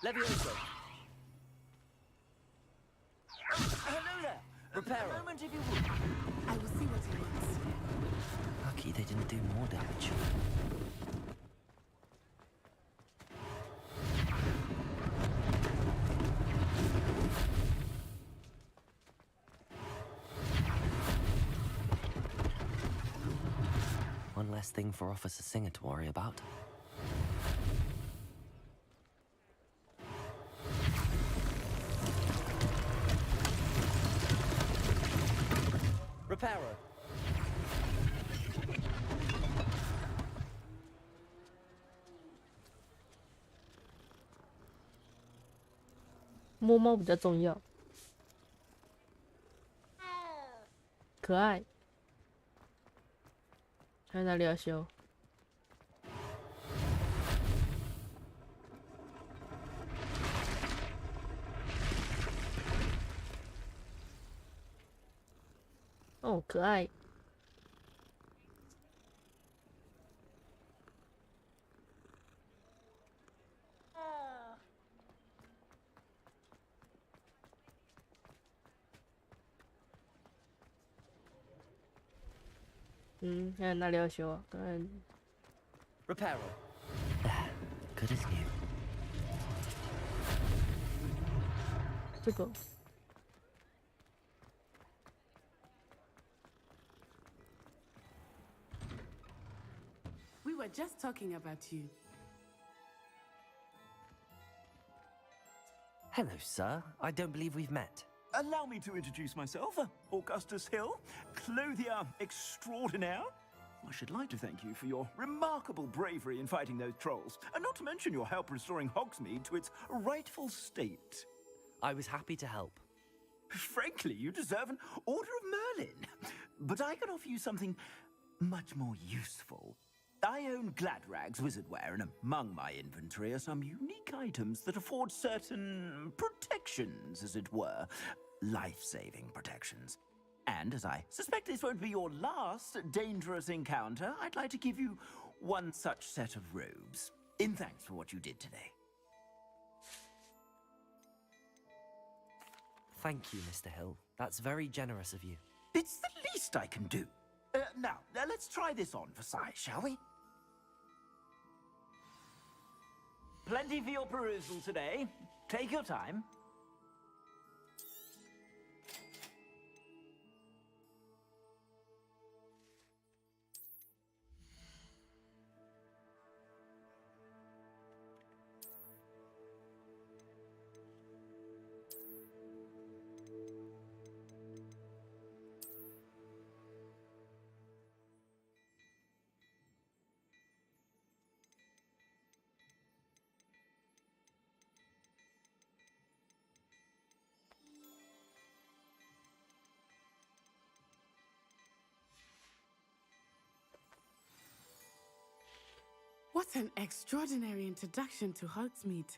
Speaker 2: Levioso.
Speaker 11: Hello there!
Speaker 2: Reparo.
Speaker 11: A moment if you would.
Speaker 19: I will see what he wants.
Speaker 2: Lucky they didn't do more damage. One less thing for Officer Singer to worry about. Reparo.
Speaker 1: 摸猫比较重要，可爱。还有哪里要修？哦，可爱。还有哪里要修啊？刚才
Speaker 2: Reparo. There. Good as new.
Speaker 1: 这个。
Speaker 19: We were just talking about you.
Speaker 2: Hello, sir. I don't believe we've met.
Speaker 11: Allow me to introduce myself, Augustus Hill, clothier extraordinaire. I should like to thank you for your remarkable bravery in fighting those trolls, and not to mention your help restoring Hogsmeade to its rightful state.
Speaker 2: I was happy to help.
Speaker 11: Frankly, you deserve an Order of Merlin. But I can offer you something much more useful. I own Gladrag's wizardware, and among my inventory are some unique items that afford certain protections, as it were. Life-saving protections. And as I suspect this won't be your last dangerous encounter, I'd like to give you one such set of robes, in thanks for what you did today.
Speaker 2: Thank you, Mr. Hill. That's very generous of you.
Speaker 11: It's the least I can do. Now, let's try this on for size, shall we? Plenty for your perusal today. Take your time.
Speaker 19: What an extraordinary introduction to Hogsmeade.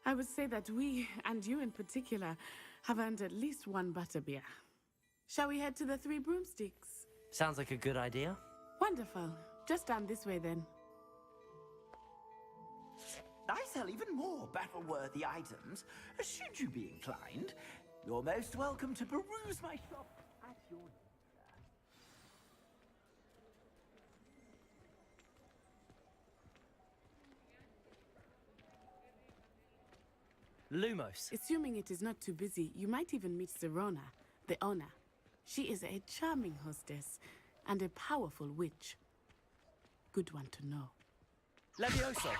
Speaker 19: I would say that we, and you in particular, have earned at least one butterbeer. Shall we head to the Three Broomsticks?
Speaker 2: Sounds like a good idea.
Speaker 19: Wonderful. Just down this way then.
Speaker 11: I sell even more battle-worthy items. Should you be inclined, you're most welcome to peruse my shop at your
Speaker 2: Lumos.
Speaker 19: Assuming it is not too busy, you might even meet Serona, the owner. She is a charming hostess and a powerful witch. Good one to know.
Speaker 2: Levioso.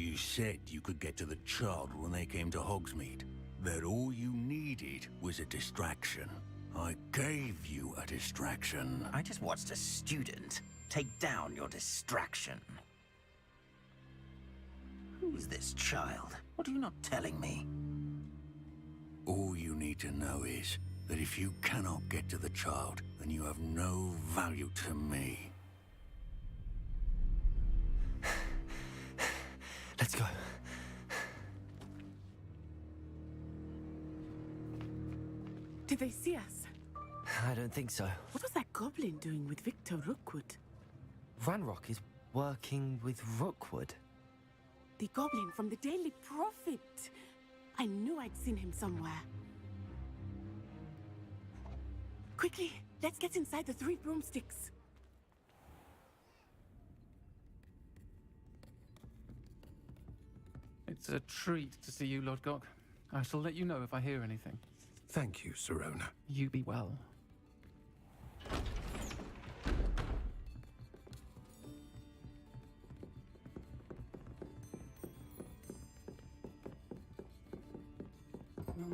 Speaker 5: You said you could get to the child when they came to Hogsmeade. That all you needed was a distraction. I gave you a distraction.
Speaker 11: I just watched a student take down your distraction. Who's this child? What are you not telling me?
Speaker 5: All you need to know is that if you cannot get to the child, then you have no value to me.
Speaker 21: Let's go.
Speaker 19: Did they see us?
Speaker 21: I don't think so.
Speaker 19: What was that goblin doing with Victor Rookwood?
Speaker 21: Ranrock is working with Rookwood.
Speaker 19: The goblin from the Daily Prophet. I knew I'd seen him somewhere. Quickly, let's get inside the 3 broomsticks.
Speaker 10: It's a treat to see you, Lodgok. I shall let you know if I hear anything.
Speaker 6: Thank you, Sirona.
Speaker 10: You be well.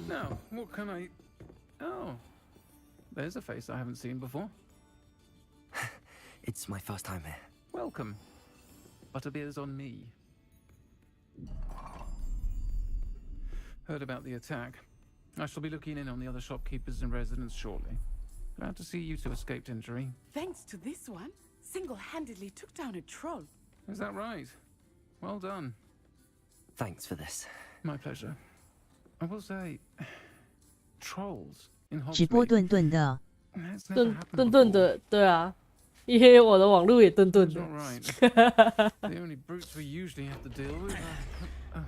Speaker 10: Now, what can I... Oh, there's a face I haven't seen before.
Speaker 21: It's my first time here.
Speaker 10: Welcome. Butterbeer's on me. Heard about the attack. I shall be looking in on the other shopkeepers and residents shortly. Glad to see you two escaped injury.
Speaker 19: Thanks to this one, single-handedly took down a troll.
Speaker 10: Is that right? Well done.
Speaker 21: Thanks for this.
Speaker 10: My pleasure. I will say, trolls in
Speaker 17: 直播
Speaker 10: Hogsmeade.
Speaker 17: 顿顿的，
Speaker 10: That's never
Speaker 1: 顿
Speaker 10: happened
Speaker 1: 顿顿
Speaker 10: before.
Speaker 1: 的，对啊，因为我的网络也顿顿
Speaker 10: That's
Speaker 1: 的
Speaker 10: not。right. The only brutes we usually have to deal with are...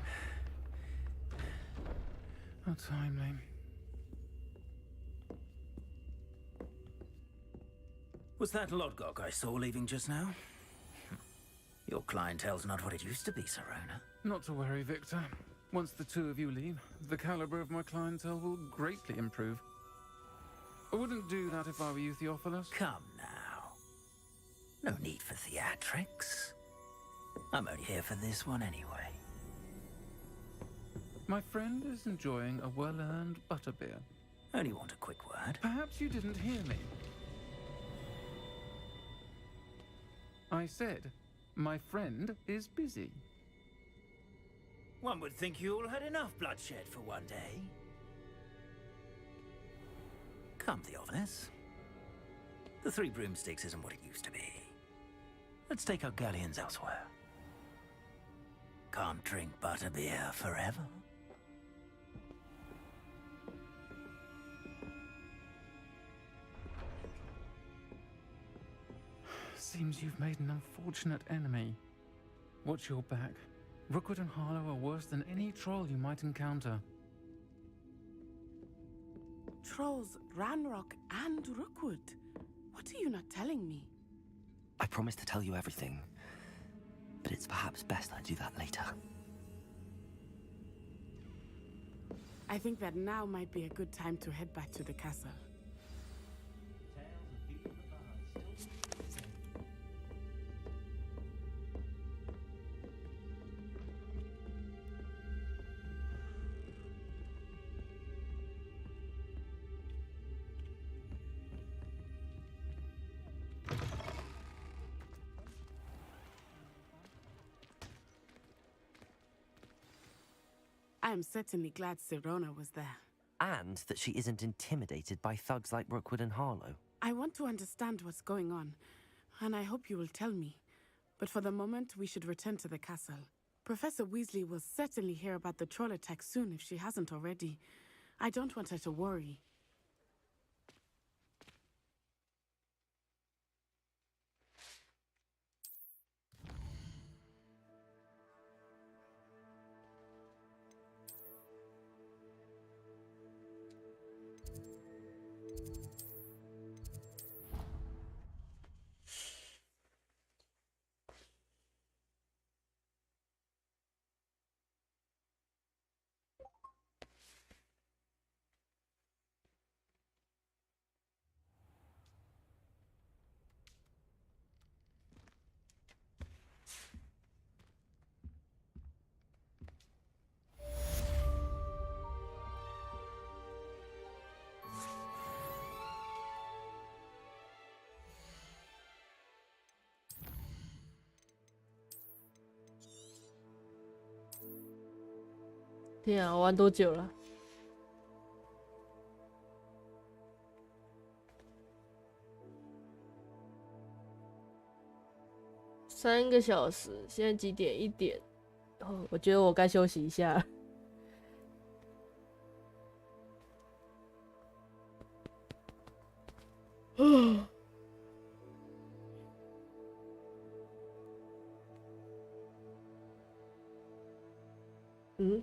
Speaker 10: How timely.
Speaker 11: Was that Lodgok I saw leaving just now? Your clientele's not what it used to be, Sirona.
Speaker 10: Not to worry, Victor. Once the two of you leave, the caliber of my clientele will greatly improve. I wouldn't do that if I were you, Theophilus.
Speaker 11: Come now. No need for theatrics. I'm only here for this one anyway.
Speaker 10: My friend is enjoying a well-earned butterbeer.
Speaker 11: Only want a quick word.
Speaker 10: Perhaps you didn't hear me. I said, my friend is busy.
Speaker 11: One would think you all had enough bloodshed for one day. Come, Theophilus. The 3 broomsticks isn't what it used to be. Let's take our galleons elsewhere. Can't drink butterbeer forever.
Speaker 10: Seems you've made an unfortunate enemy. Watch your back. Rookwood and Harlow are worse than any troll you might encounter.
Speaker 19: Trolls, Ranrock, and Rookwood. What are you not telling me?
Speaker 21: I promise to tell you everything, but it's perhaps best I do that later.
Speaker 19: I think that now might be a good time to head back to the castle. I am certainly glad Sirona was there.
Speaker 21: And that she isn't intimidated by thugs like Rookwood and Harlow.
Speaker 19: I want to understand what's going on, and I hope you will tell me. But for the moment, we should return to the castle. Professor Weasley will certainly hear about the troll attack soon if she hasn't already. I don't want her to worry.
Speaker 1: 天啊，我玩多久了？3个小时，现在几点？1点。哦，我觉得我该休息一下了。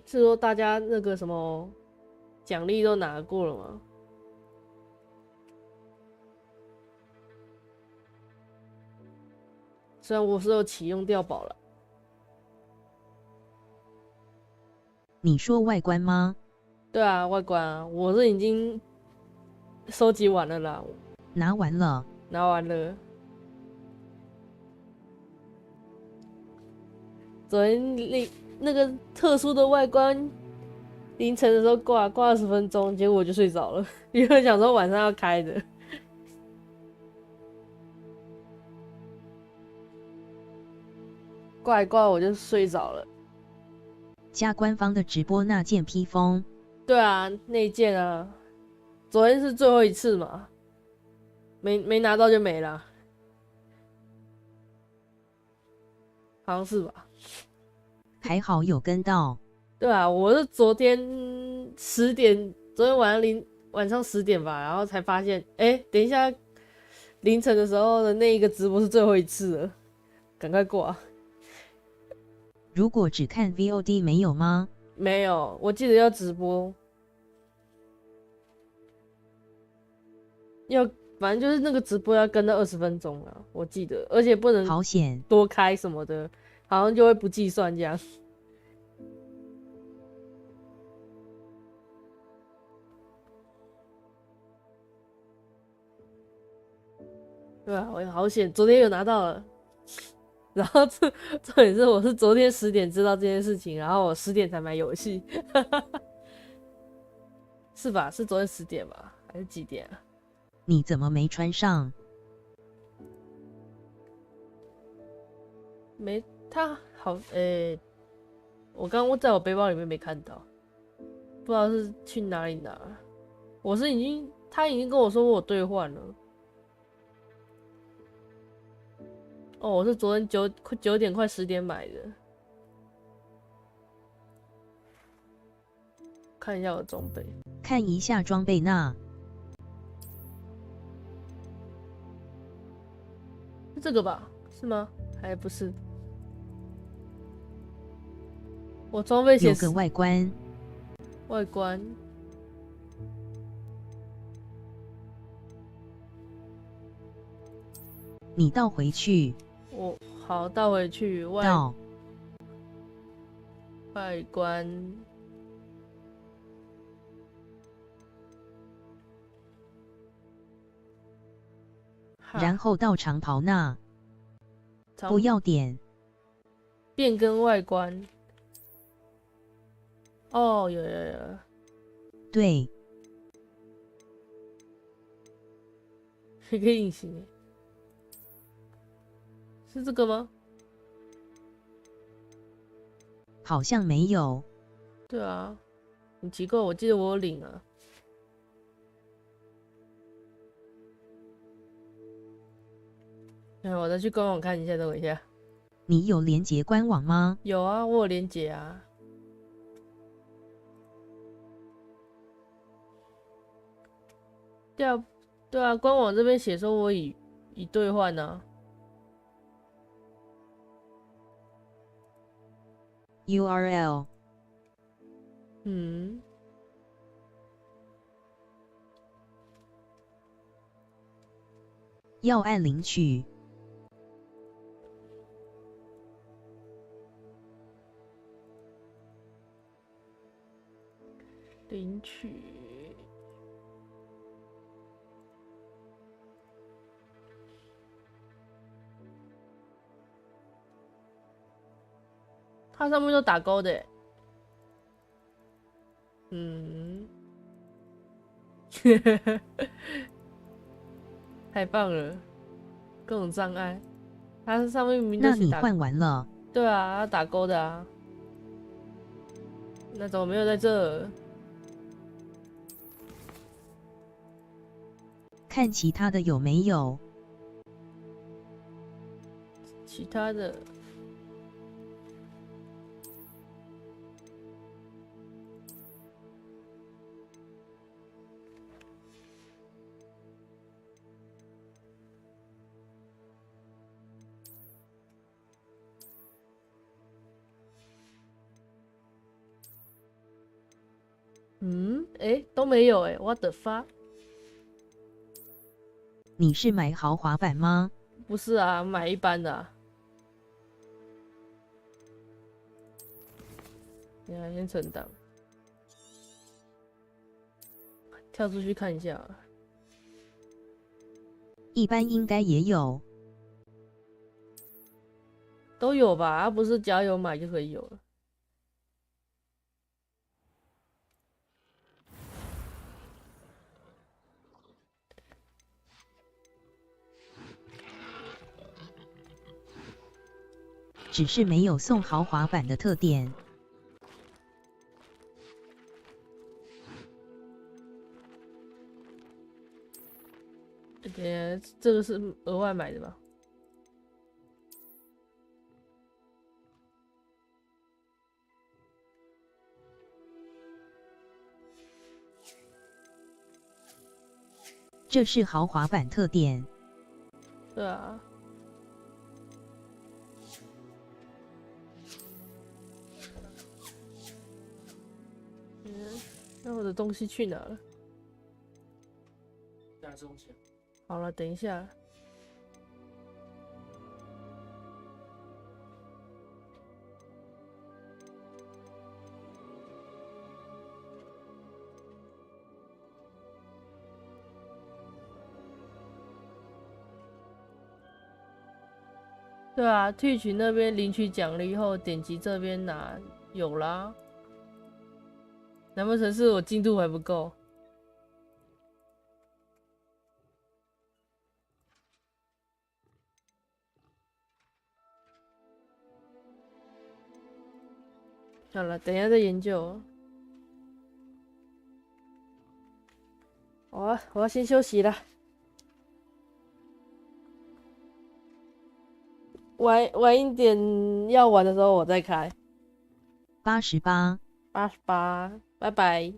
Speaker 1: 是说大家那个什么奖励都拿过了吗？虽然我是有启用掉宝了。
Speaker 17: 你说外观吗？
Speaker 1: 对啊，外观啊，我是已经收集完了啦。
Speaker 17: 拿完了。
Speaker 1: 拿完了。昨天那个特殊的外观，凌晨的时候挂20分钟，结果我就睡着了，因为想说晚上要开的。挂一挂我就睡着了。
Speaker 17: 加官方的直播那件披风。
Speaker 1: 对啊，那件啊，昨天是最后一次嘛，没拿到就没了，好像是吧？
Speaker 17: 还好有跟到。
Speaker 1: 对啊，我是昨天10点，昨天晚上10点吧，然后才发现，等一下凌晨的时候的那一个直播是最后一次了，赶快挂。
Speaker 17: 如果只看 VOD 没有吗？
Speaker 1: 没有，我记得要直播，反正就是那个直播要跟到20分钟啊，我记得，而且不能
Speaker 17: 好险
Speaker 1: 多开什么的，好像就会不计算这样。对啊，我好险，昨天有拿到了。然后重点是我是昨天10点知道这件事情，然后我10点才买游戏，是吧？是昨天10点吧？还是几点啊？
Speaker 17: 你怎么没穿上？
Speaker 1: 没，他好，我刚刚在我背包里面没看到，不知道是去哪里拿。他已经跟我说我兑换了。哦，我是昨天9点快10点买的。看一下我的装备。
Speaker 17: 看一下装备那。
Speaker 1: 是这个吧？是吗？还不是？我装备写
Speaker 17: 有个外观。
Speaker 1: 外观。
Speaker 17: 你倒回去。
Speaker 1: 我好倒回去。
Speaker 17: 倒。
Speaker 1: 外观。
Speaker 17: 然后到长袍那。不要点。
Speaker 1: 变更外观。哦，有。
Speaker 17: 对。
Speaker 1: 可以隐形。是这个吗？
Speaker 17: 好像没有。
Speaker 1: 对啊，很奇怪，我记得我有领啊。我再去官网看一下，等我一下。
Speaker 17: 你有连结官网吗？
Speaker 1: 有啊，我有连结啊。对啊，官网这边写说我已兑换呢。
Speaker 17: URL。要按领取。
Speaker 1: 领取。它上面都打勾的耶。太棒了，各种障碍，它上面明明就是
Speaker 17: 那你换完了？
Speaker 1: 对啊，它打勾的啊。那怎么没有在这？
Speaker 17: 看其他的有没有？
Speaker 1: 其他的。都没有what the fuck？
Speaker 17: 你是买豪华版吗？
Speaker 1: 不是啊，买一般的啊。你看，先存档，跳出去看一下。
Speaker 17: 一般应该也有，
Speaker 1: 都有吧？不是只要有买就可以有了。
Speaker 17: 只是没有送豪华版的特典。
Speaker 1: 这个是额外买的吧？
Speaker 17: 这是豪华版特典。
Speaker 1: 对啊。那我的东西去哪了？好了，等一下。对啊，退群那边领取奖励后，点击这边拿，有啦。难不成是我进度还不够？好了，等一下再研究。我要先休息了。晚一点要玩的时候我再开。
Speaker 17: 88，
Speaker 1: 拜拜。